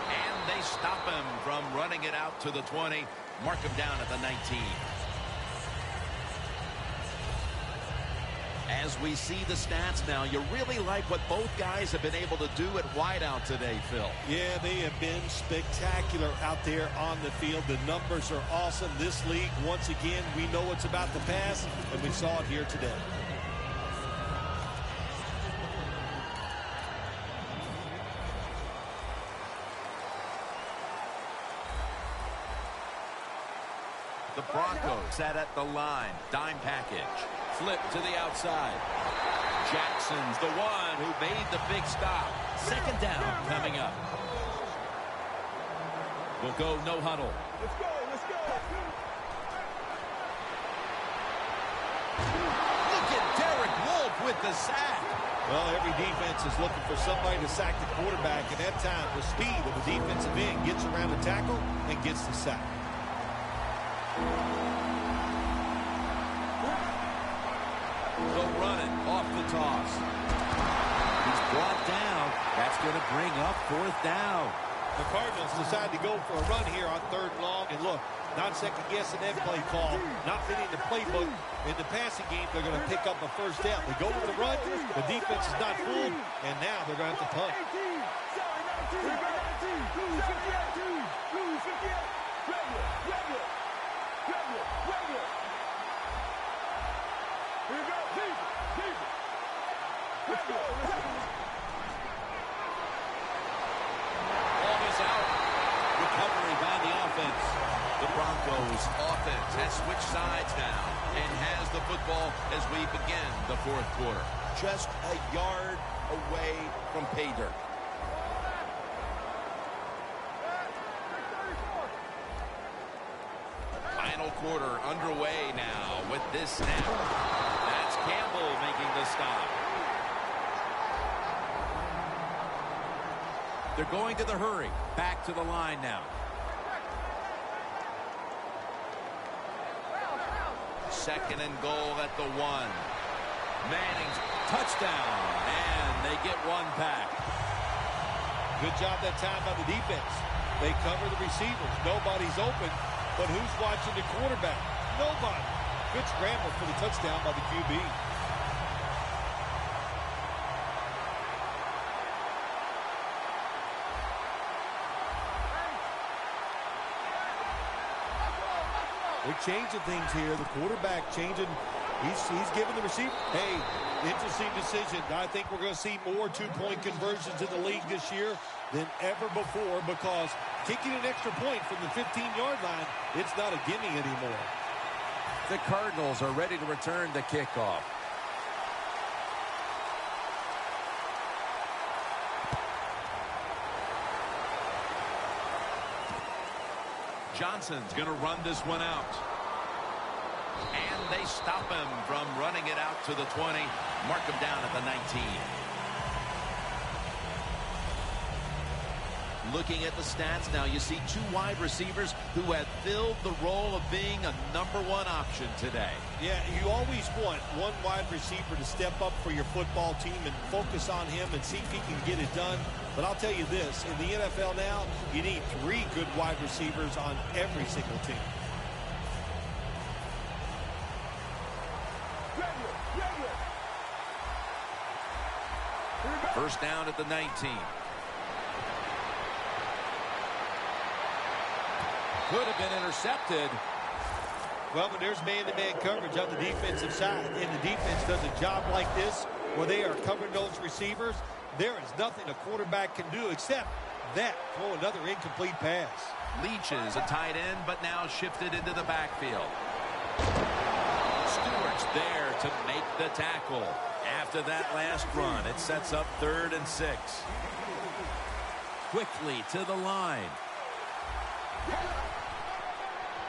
And they stop him from running it out to the 20. Mark him down at the 19. As we see the stats now, you really like what both guys have been able to do at wideout today, Phil. Yeah, they have been spectacular out there on the field. The numbers are awesome. This league, once again, we know it's about the pass, and we saw it here today. The Broncos set at the line. Dime package. Flip to the outside. Jackson's the one who made the big stop. 2nd down coming up. We'll go no huddle. Let's go, let's go. Look at Derek Wolfe with the sack. Well, every defense is looking for somebody to sack the quarterback, and that time the speed of the defensive end gets around the tackle and gets the sack. They'll run it off the toss. He's brought down. That's going to bring up 4th down. The Cardinals decide to go for a run here on 3rd and long. And look, not second-guessing that play call, not fitting the playbook. In the passing game, they're going to pick up a 1st down. They go with the run. The defense is not fooled, and now they're going to have to punt. Ball is out. Recovery by the offense. The Broncos offense has switched sides now and has the football as we begin the 4th quarter. Just a yard away from pay dirt. quarter underway now with this snap. That's Campbell making the stop. They're going to the hurry. Back to the line now. Second and goal at the 1. Manning's touchdown, and they get one back. Good job that time by the defense. They cover the receivers. Nobody's open, but who's watching the quarterback? Nobody. Good scramble for the touchdown by the QB. They're changing things here. The quarterback changing. He's giving the receiver. Hey, interesting decision. I think we're going to see more two-point conversions in the league this year than ever before, because kicking an extra point from the 15-yard line, it's not a gimme anymore. The Cardinals are ready to return the kickoff. Johnson's going to run this one out. And they stop him from running it out to the 20. Mark him down at the 19. Looking at the stats now, you see two wide receivers who have filled the role of being a #1 option today. Yeah, you always want one wide receiver to step up for your football team and focus on him and see if he can get it done. But I'll tell you this, in the NFL now, you need 3 good wide receivers on every single team. First down at the 19. Could have been intercepted. Well, when there's man-to-man coverage on the defensive side, and the defense does a job like this where they are covering those receivers, there is nothing a quarterback can do except that, throw another incomplete pass. Leach is a tight end, but now shifted into the backfield. Stewart's there to make the tackle. After that last run, it sets up 3rd and 6. Quickly to the line.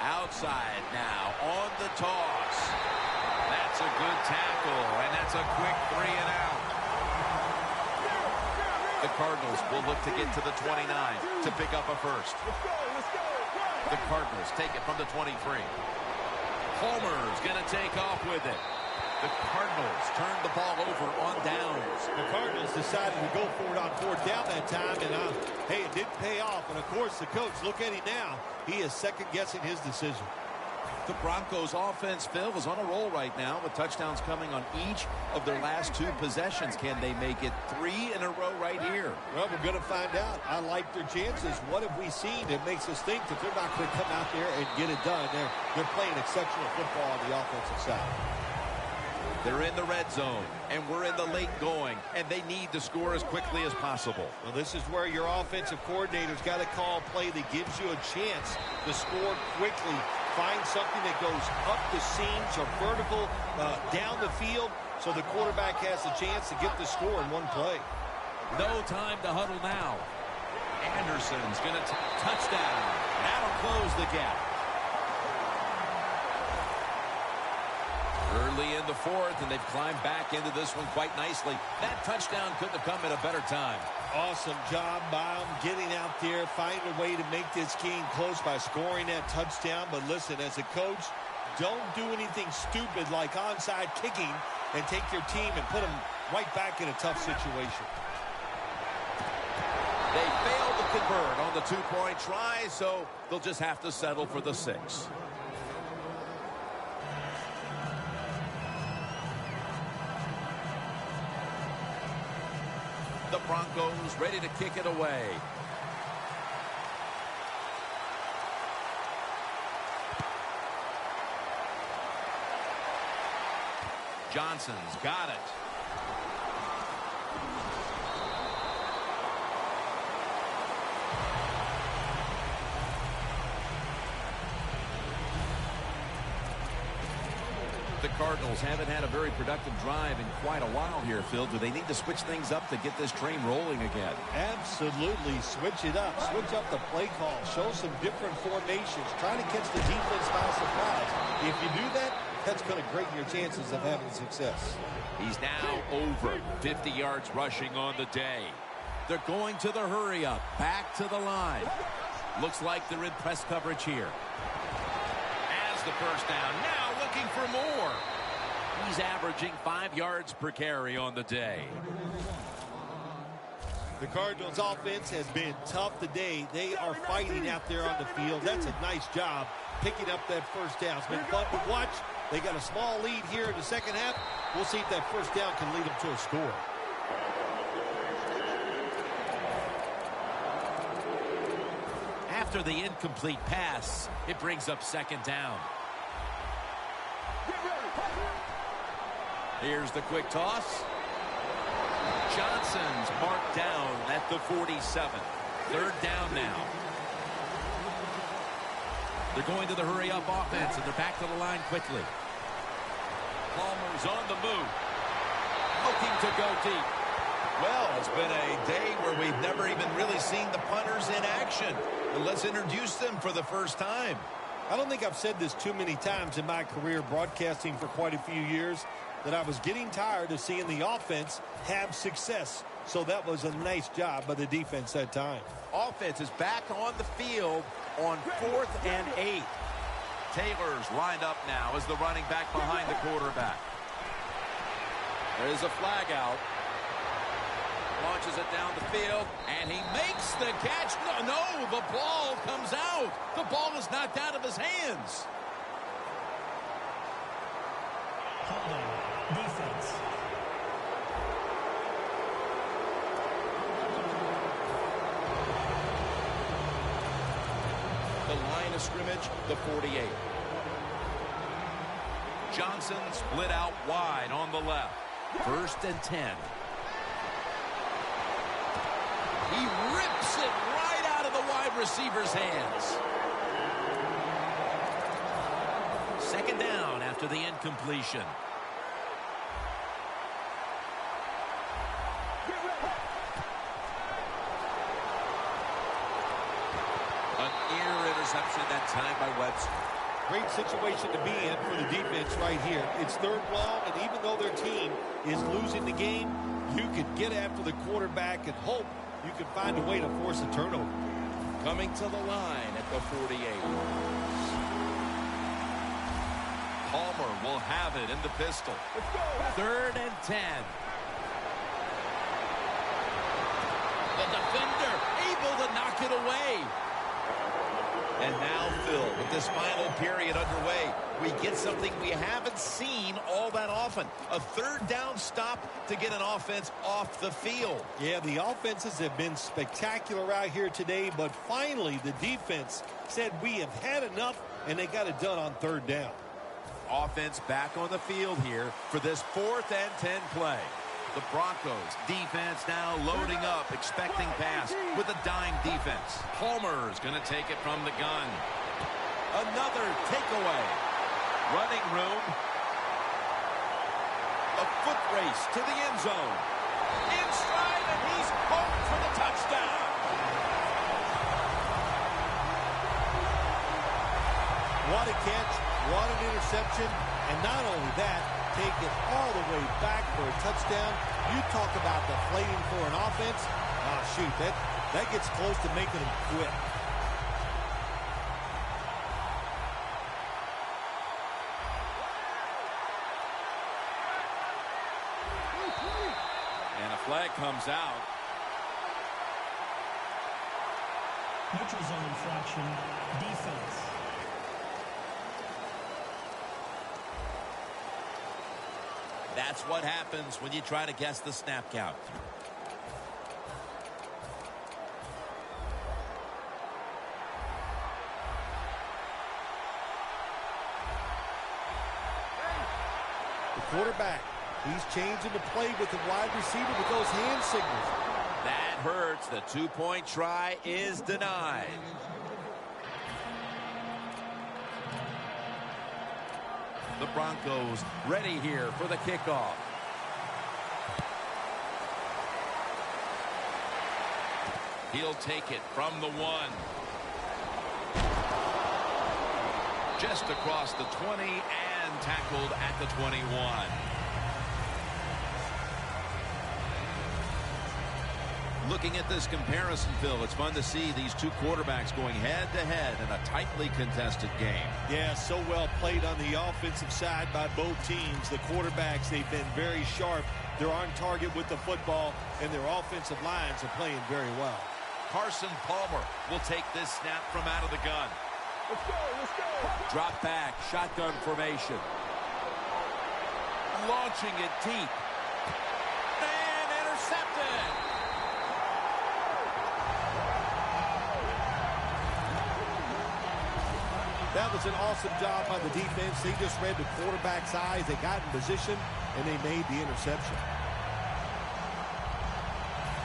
Outside now on the toss. That's a good tackle, and that's a quick 3 and out. The Cardinals will look to get to the 29 to pick up a first. The Cardinals take it from the 23. Homer's going to take off with it. The Cardinals turn the ball over on downs. The Cardinals decided to go for it on 4th down that time, and hey, it didn't pay off. And of course, the coach, look at him now. He is second-guessing his decision. The Broncos offense, Phil, is on a roll right now with touchdowns coming on each of their last 2 possessions. Can they make it 3 in a row right here? Well, we're going to find out. I like their chances. What have we seen that makes us think that they're not going to come out there and get it done? They're playing exceptional football on the offensive side. They're in the red zone, and we're in the late going, and they need to score as quickly as possible. Well, this is where your offensive coordinator's got to call a play that gives you a chance to score quickly. Find something that goes up the seams or vertical down the field so the quarterback has a chance to get the score in one play. No time to huddle now. Anderson's going to touchdown. That'll close the gap. Early in the 4th, and they've climbed back into this one quite nicely. That touchdown couldn't have come at a better time. Awesome job by them getting out there, finding a way to make this game close by scoring that touchdown. But listen, as a coach, don't do anything stupid like onside kicking and take your team and put them right back in a tough situation. They failed to convert on the 2-point try, so they'll just have to settle for the 6. The Broncos ready to kick it away. Johnson's got it. The Cardinals haven't had a very productive drive in quite a while here, Phil. Do they need to switch things up to get this train rolling again? Absolutely. Switch it up. Switch up the play call. Show some different formations. Try to catch the defense by surprise. If you do that, that's going to greaten your chances of having success. He's now over 50 yards rushing on the day. They're going to the hurry up. Back to the line. Looks like they're in press coverage here. As the first down. Now looking for more. He's averaging 5 yards per carry on the day. The Cardinals offense has been tough today. They are fighting out there on the field. That's a nice job picking up that first down. It's been fun to watch. They got a small lead here in the second half. We'll see if that first down can lead them to a score. After the incomplete pass, it brings up second down. Here's the quick toss. Johnson's marked down at the 47. Third down now. They're going to the hurry-up offense, and they're back to the line quickly. Palmer's on the move. Looking to go deep. Well, it's been a day where we've never even really seen the punters in action. But let's introduce them for the first time. I don't think I've said this too many times in my career broadcasting for quite a few years, that I was getting tired of seeing the offense have success. So that was a nice job by the defense that time. Offense is back on the field on 4th and 8. Taylor's lined up now as the running back behind the quarterback. There's a flag out. Launches it down the field, and he makes the catch. No, the ball comes out. The ball is knocked out of his hands. Defense. The line of scrimmage, the 48. Johnson split out wide on the left. 1st and 10. He rips it right out of the wide receiver's hands. Second down after the incompletion. An ear interception that time by Webster. Great situation to be in for the defense right here. It's 3rd long, and even though their team is losing the game, you can get after the quarterback and hope you can find a way to force a turnover. Coming to the line at the 48. Palmer will have it in the pistol. 3rd and 10. The defender able to knock it away. And now, Phil, with this final period underway, we get something we haven't seen all that often. A 3rd down stop to get an offense off the field. Yeah, the offenses have been spectacular out here today, but finally the defense said we have had enough, and they got it done on 3rd down. Offense back on the field here for this 4th and 10 play. The Broncos defense now loading up, expecting pass with a dime defense. Palmer's going to take it from the gun. Another takeaway. Running room. A foot race to the end zone. In stride, and he's home for the touchdown. What a catch, what an interception, and not only that, take it all the way back for a touchdown. You talk about deflating for an offense. Oh, shoot, that gets close to making them quit. And a flag comes out. Neutral zone infraction. Defense. That's what happens when you try to guess the snap count. The quarterback, he's changing the play with the wide receiver with those hand signals. That hurts. The 2-point try is denied. The Broncos ready here for the kickoff. He'll take it from the 1. Just across the 20 and tackled at the 21. Looking at this comparison, Phil, it's fun to see these two quarterbacks going head-to-head in a tightly contested game. Yeah, so well played on the offensive side by both teams. The quarterbacks, they've been very sharp. They're on target with the football, and their offensive lines are playing very well. Carson Palmer will take this snap from out of the gun. Let's go, let's go. Drop back, shotgun formation. Launching it deep. And intercepted. That was an awesome job by the defense. They just read the quarterback's eyes. They got in position, and they made the interception.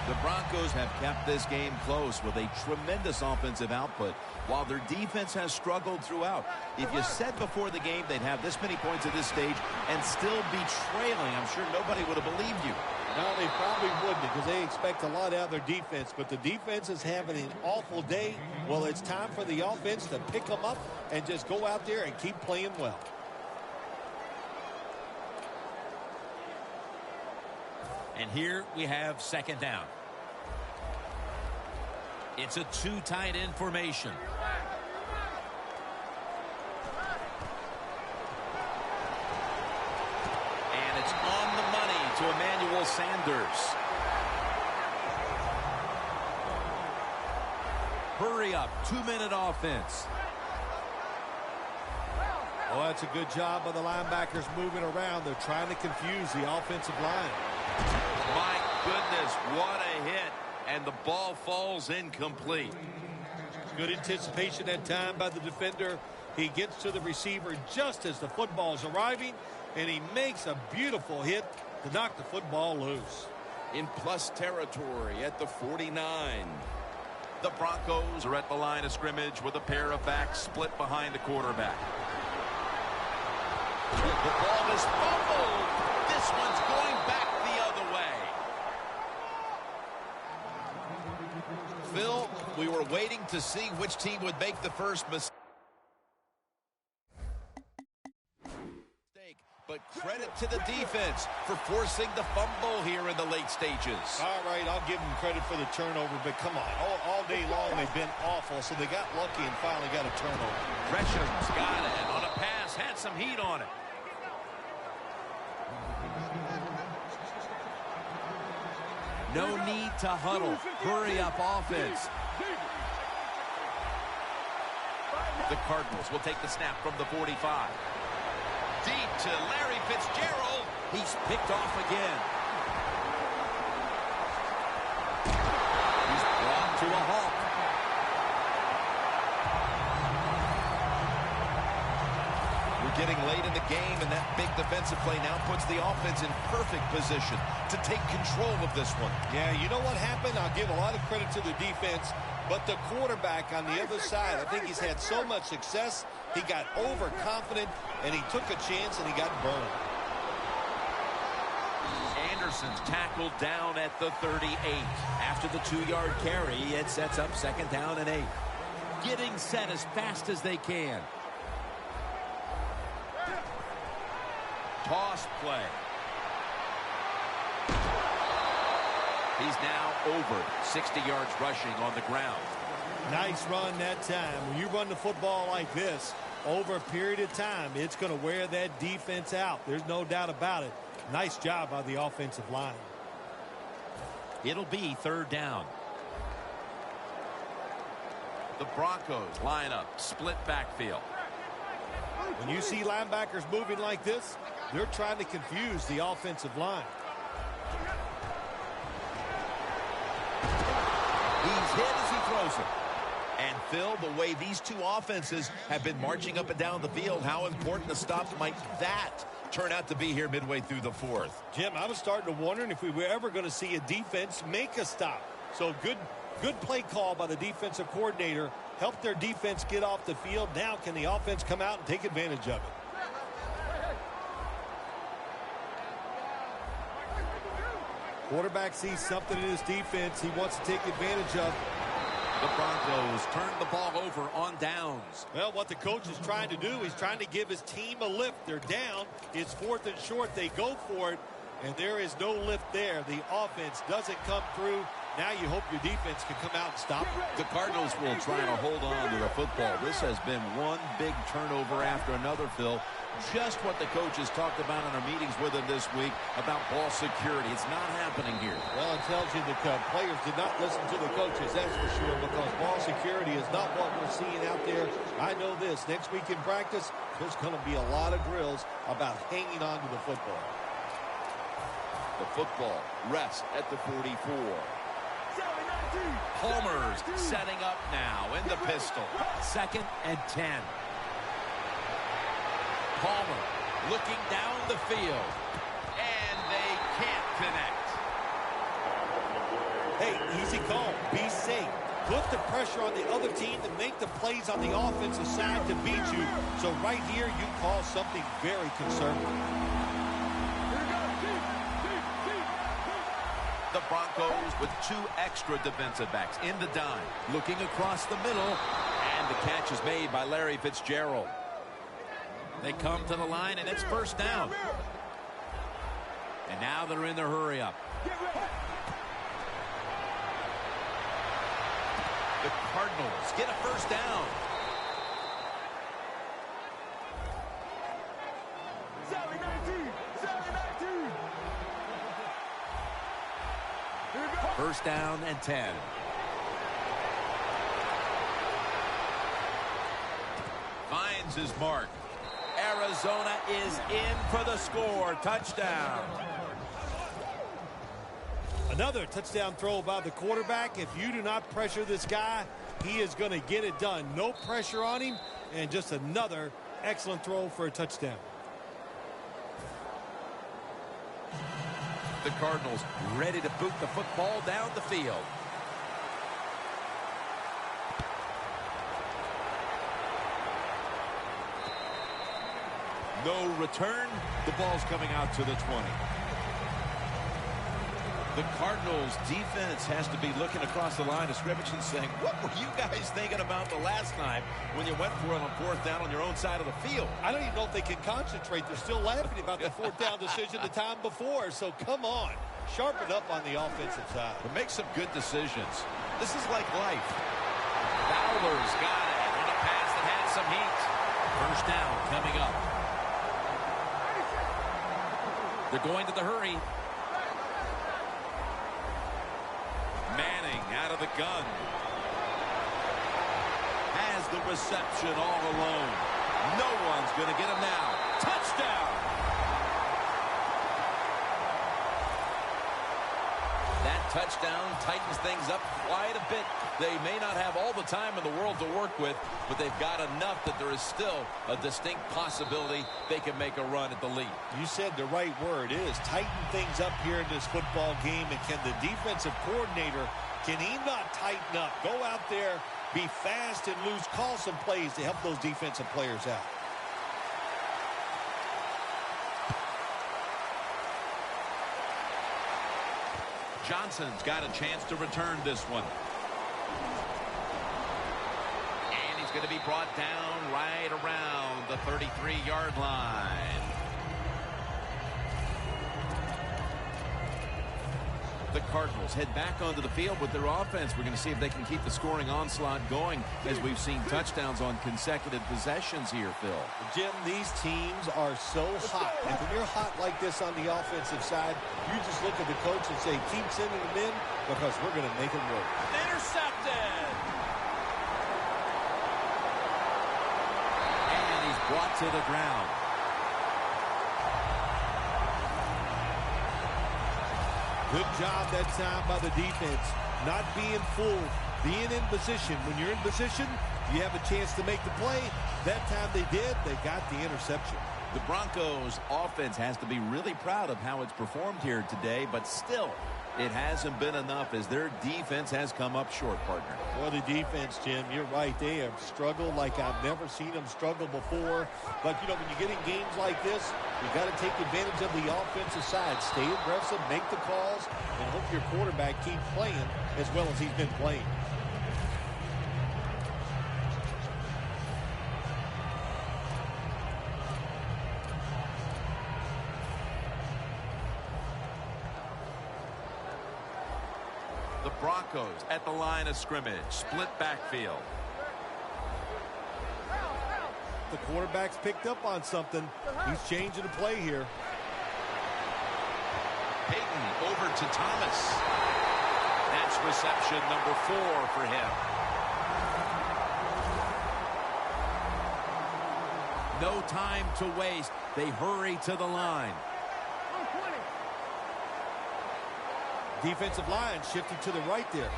The Broncos have kept this game close with a tremendous offensive output, while their defense has struggled throughout. If you said before the game they'd have this many points at this stage and still be trailing, I'm sure nobody would have believed you. No, they probably wouldn't, because they expect a lot out of their defense. But the defense is having an awful day. Well, it's time for the offense to pick them up and just go out there and keep playing well. And here we have second down. It's a two tight end formation. And it's on the money to Emmanuel Sanders. Hurry up, 2-minute offense. Well, that's a good job by the linebackers moving around. They're trying to confuse the offensive line. My goodness, what a hit. And the ball falls incomplete. Good anticipation that time by the defender. He gets to the receiver just as the football's arriving, and he makes a beautiful hit to knock the football loose. In plus territory at the 49. The Broncos are at the line of scrimmage with a pair of backs split behind the quarterback. The ball is fumbled. This one's going back the other way. Phil, we were waiting to see which team would make the first mistake. But credit to the defense for forcing the fumble here in the late stages. All right, I'll give them credit for the turnover, but come on. All day long they've been awful, so they got lucky and finally got a turnover. Gresham's got it on a pass, had some heat on it. No need to huddle. Hurry up offense. The Cardinals will take the snap from the 45. Deep to Larry Fitzgerald. He's picked off again. He's brought to a halt. We're getting late in the game, and that big defensive play now puts the offense in perfect position to take control of this one. Yeah, you know what happened? I'll give a lot of credit to the defense, but the quarterback on the other side, I think he's had so much success, he got overconfident, and he took a chance, and he got burned. Anderson's tackled down at the 38. After the 2-yard carry, it sets up second down and 8. Getting set as fast as they can. Toss play. He's now over 60 yards rushing on the ground. Nice run that time. When you run the football like this, over a period of time, it's going to wear that defense out. There's no doubt about it. Nice job by the offensive line. It'll be third down. The Broncos line up, split backfield. When you see linebackers moving like this, they're trying to confuse the offensive line. He's hit as he throws it. And Phil, the way these two offenses have been marching up and down the field, how important a stop might that turn out to be here midway through the fourth? Jim, I was starting to wonder if we were ever going to see a defense make a stop. So good play call by the defensive coordinator. Helped their defense get off the field. Now can the offense come out and take advantage of it? Quarterback sees something in his defense he wants to take advantage of. The Broncos turn the ball over on downs. Well, what the coach is trying to do, he's trying to give his team a lift. They're down. It's 4th and short. They go for it, and there is no lift there. The offense doesn't come through. Now you hope your defense can come out and stop it. The Cardinals will try to hold on to the football. This has been one big turnover after another, Phil. Just what the coaches talked about in our meetings with him this week about ball security. It's not happening here. Well, it tells you the players did not listen to the coaches, that's for sure, because ball security is not what we're seeing out there. I know this. Next week in practice, there's going to be a lot of drills about hanging on to the football. The football rests at the 44. Palmer's setting up now in the pistol. 2nd and 10. Palmer looking down the field. And they can't connect. Hey, easy call. Be safe. Put the pressure on the other team to make the plays on the offensive side to beat you. So right here, you call something very conservative. The Broncos with 2 extra defensive backs in the dime. Looking across the middle. And the catch is made by Larry Fitzgerald. They come to the line, and it's 1st down. And now they're in their hurry-up. The Cardinals get a 1st down. First down and 10. Finds his mark. Arizona is in for the score. Touchdown. Another touchdown throw by the quarterback. If you do not pressure this guy, he is going to get it done. No pressure on him, and just another excellent throw for a touchdown. The Cardinals ready to boot the football down the field. No return. The ball's coming out to the 20. The Cardinals defense has to be looking across the line of scrimmage and saying, what were you guys thinking about the last time when you went for it on 4th down on your own side of the field? I don't even know if they can concentrate. They're still laughing about the 4th down decision the time before. So come on. Sharpen up on the offensive side. But make some good decisions. This is like life. Fowler's got it. And a pass that had some heat. First down coming up. They're going to the hurry. Manning out of the gun. Has the reception all alone. No one's going to get him now. Touchdown! That touchdown tightens things up quite a bit. They may not have all the time in the world to work with, but they've got enough that there is still a distinct possibility they can make a run at the lead. You said the right word. It is tighten things up here in this football game, and can the defensive coordinator, can he not tighten up? Go out there, be fast and loose, call some plays to help those defensive players out. Johnson's got a chance to return this one. And he's going to be brought down right around the 33-yard line. The Cardinals head back onto the field with their offense. We're going to see if they can keep the scoring onslaught going as we've seen touchdowns on consecutive possessions here, Phil. Jim, these teams are so hot. And when you're hot like this on the offensive side, you just look at the coach and say, keep sending them in because we're going to make them work. Intercepted! And he's brought to the ground. Good job that time by the defense. Not being fooled, being in position. When you're in position, you have a chance to make the play. That time they did. They got the interception. The Broncos offense has to be really proud of how it's performed here today, but still, It hasn't been enough as their defense has come up short, partner. Well, the defense, Jim, you're right. They have struggled like I've never seen them struggle before. But, you know, when you get in games like this, you got to take advantage of the offensive side. Stay aggressive, make the calls, and hope your quarterback keeps playing as well as he's been playing. The Broncos at the line of scrimmage. Split backfield. The quarterback's picked up on something. He's changing the play here. Peyton over to Thomas. That's reception number 4 for him. No time to waste. They hurry to the line. Defensive line shifting to the right there.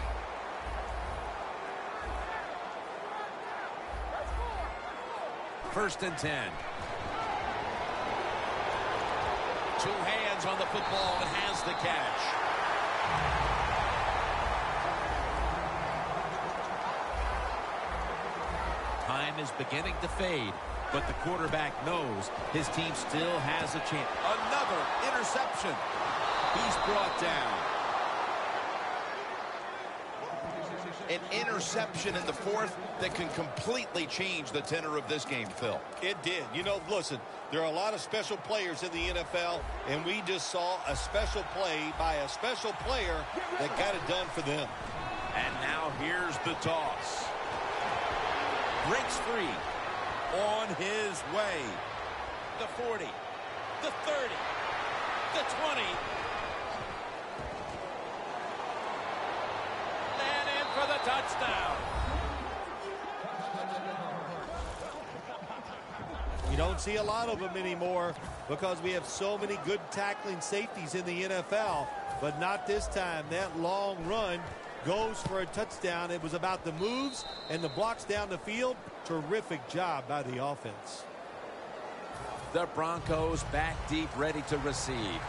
First and 10. 2 hands on the football and has the catch. Time is beginning to fade, but the quarterback knows his team still has a chance. Another interception. He's brought down. An interception in the 4th that can completely change the tenor of this game, Phil. It did. You know, listen, there are a lot of special players in the NFL, and we just saw a special play by a special player that got it done for them. And now here's the toss. Breaks free. On his way. The 40. The 30. The 20. For the touchdown. You don't see a lot of them anymore because we have so many good tackling safeties in the NFL, but not this time. That long run goes for a touchdown. It was about the moves and the blocks down the field. Terrific job by the offense. The Broncos back deep, ready to receive.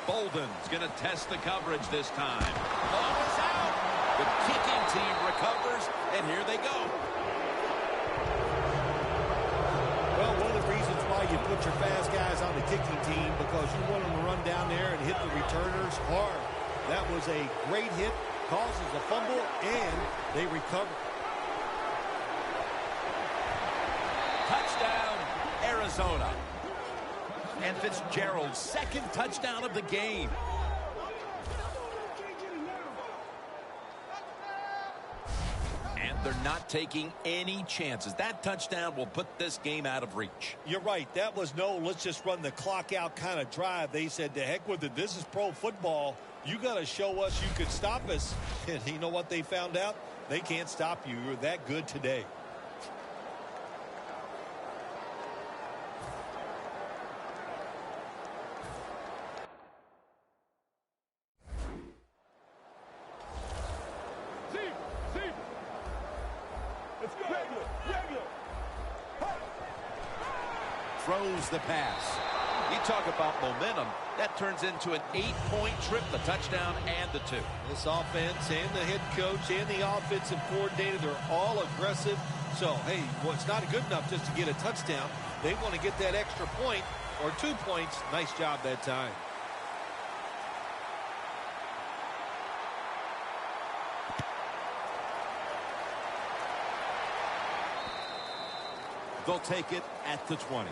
Bolden's going to test the coverage this time. Ball is out. The kicking team recovers, and here they go. Well, one of the reasons why you put your fast guys on the kicking team because you want them to run down there and hit the returners hard. That was a great hit, causes a fumble, and they recover. Touchdown, Arizona. And Fitzgerald's 2nd touchdown of the game. And they're not taking any chances. That touchdown will put this game out of reach. You're right. That was no let's just run the clock out kind of drive. They said, to heck with it. This is pro football. You got to show us you could stop us. And you know what they found out? They can't stop you. You're that good today. Throws the pass. You talk about momentum. That turns into an 8-point trip, the touchdown and the 2. This offense and the head coach and the offensive coordinator, they're all aggressive. So, hey, well, it's not good enough just to get a touchdown. They want to get that extra point or 2 points. Nice job that time. They'll take it at the 20.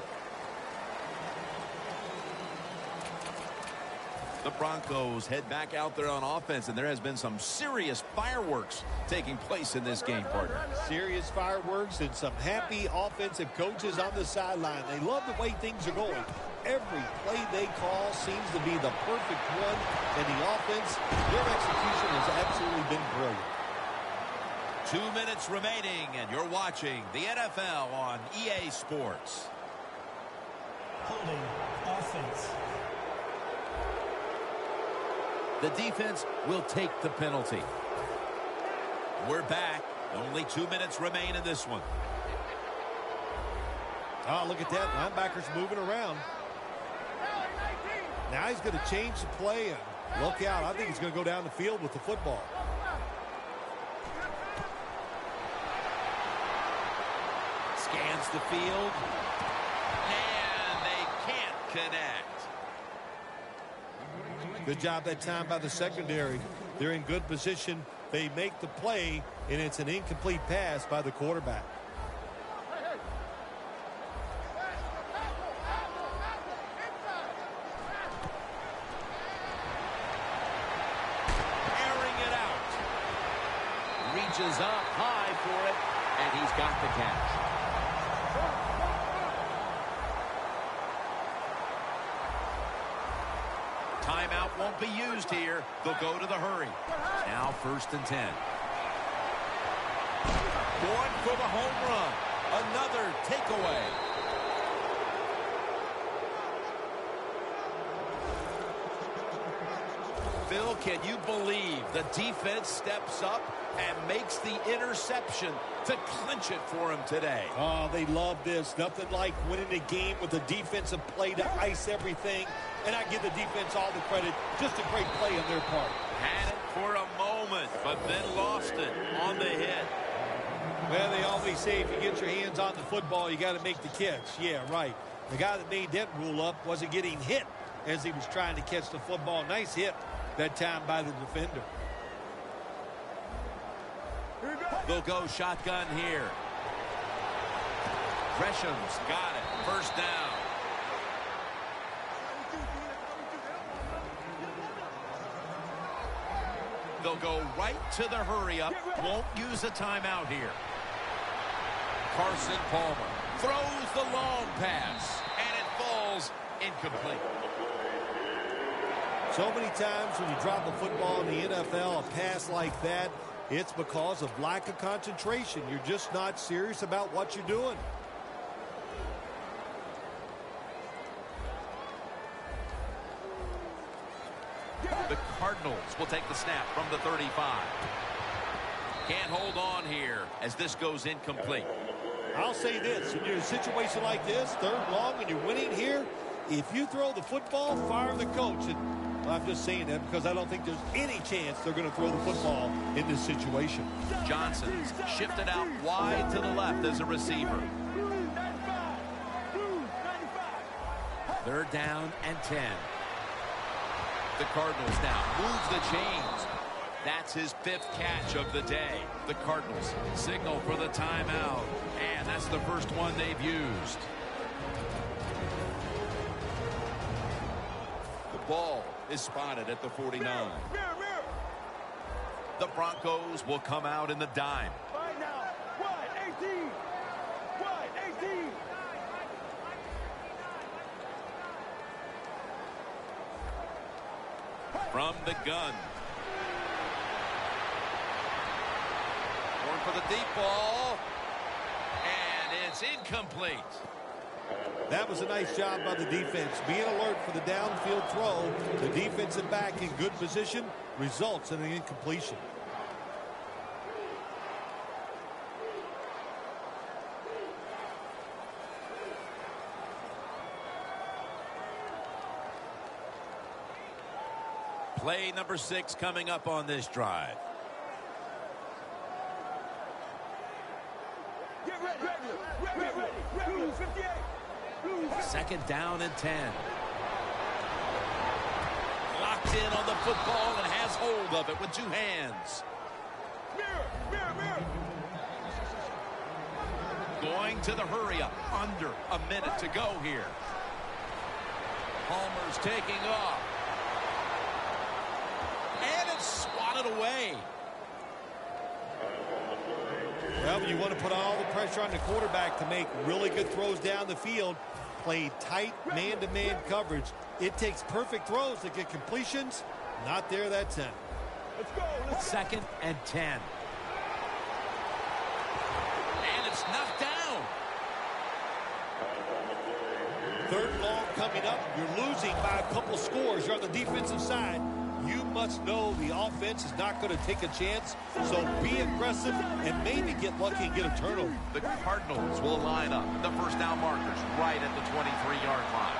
The Broncos head back out there on offense, and there has been some serious fireworks taking place in this game, partner. Serious fireworks and some happy offensive coaches on the sideline. They love the way things are going. Every play they call seems to be the perfect one, and the offense, their execution has absolutely been brilliant. 2 minutes remaining, and you're watching the NFL on EA Sports. Holding offense. The defense will take the penalty. We're back. Only 2 minutes remain in this one. Oh, look at that. Linebacker's moving around. Now he's going to change the play and look out. I think he's going to go down the field with the football. Scans the field. And they can't connect. Good job that time by the secondary. They're in good position. They make the play, and it's an incomplete pass by the quarterback. Airing it out. Reaches up high for it, and he's got the catch. Timeout won't be used here. They'll go to the hurry. Now 1st and 10. Going for the home run. Another takeaway. Phil, can you believe the defense steps up and makes the interception to clinch it for him today? Oh, they love this. Nothing like winning a game with a defensive play to ice everything. And I give the defense all the credit. Just a great play on their part. Had it for a moment, but then lost it on the hit. Well, they always say if you get your hands on the football, you got to make the catch. Yeah, right. The guy that made that rule up wasn't getting hit as he was trying to catch the football. Nice hit that time by the defender. They'll go shotgun here. Gresham's got it. 1st down. They'll go right to the hurry-up. Won't use a timeout here. Carson Palmer throws the long pass, and it falls incomplete. So many times when you drop a football in the NFL, a pass like that, it's because of lack of concentration. You're just not serious about what you're doing. The Cardinals will take the snap from the 35. Can't hold on here as this goes incomplete. I'll say this, when you're in a situation like this, 3rd long, and you're winning here, if you throw the football, fire the coach. And I'm just saying that because I don't think there's any chance they're going to throw the football in this situation. Johnson's shifted out wide to the left as a receiver. 3rd down and 10. The Cardinals now move the chains. That's his 5th catch of the day. The Cardinals signal for the timeout, and that's the first one they've used. The ball is spotted at the 49. The Broncos will come out in the dime. Right now, wide 18. Wide 18. From the gun. Going for the deep ball. And it's incomplete. That was a nice job by the defense. Being alert for the downfield throw. The defensive back in good position results in an incompletion. Play number 6 coming up on this drive. Get ready. Ready. 58. 2nd down and 10. Locked in on the football and has hold of it with 2 hands. Mirror. Going to the hurry-up. Under a minute to go here. Palmer's taking off. And it's swatted away. Well, you want to put all the pressure on the quarterback to make really good throws down the field. Play tight man-to-man coverage. It takes perfect throws to get completions. Not there that time. Let's go. 2nd and 10. And it's knocked down. 3rd long coming up. You're losing by a couple scores. You're on the defensive side. you must know the offense is not going to take a chance, so be aggressive and maybe get lucky and get a turnover. The Cardinals will line up. The first down markers right at the 23-yard line.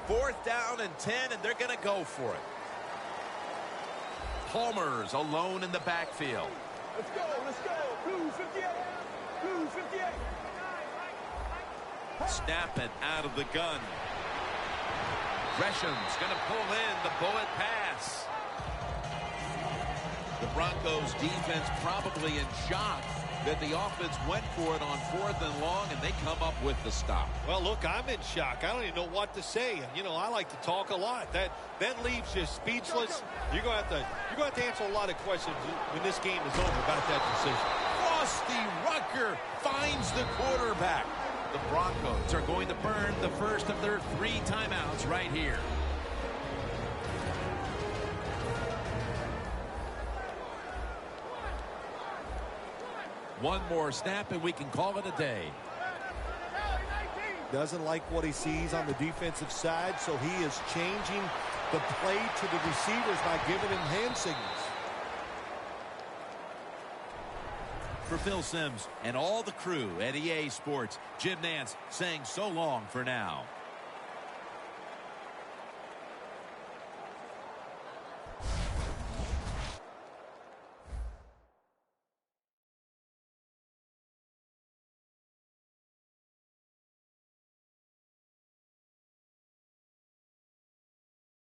Fourth down and 10, and they're going to go for it. Palmer's alone in the backfield. Let's go, let's go. Blues 58. Blues 58. Snap it out of the gun. Gresham's going to pull in the bullet pass. The Broncos defense probably in shock that the offense went for it on 4th and long, and they come up with the stop. Well, look, I'm in shock. I don't even know what to say. You know, I like to talk a lot. That leaves you speechless. You're going to have to answer a lot of questions when this game is over about that decision. Frosty Rucker finds the quarterback. The Broncos are going to burn the first of their 3 timeouts right here. One more snap and we can call it a day. Doesn't like what he sees on the defensive side, so he is changing the play to the receivers by giving him hand signals. For Phil Simms and all the crew at EA Sports, Jim Nantz saying so long for now.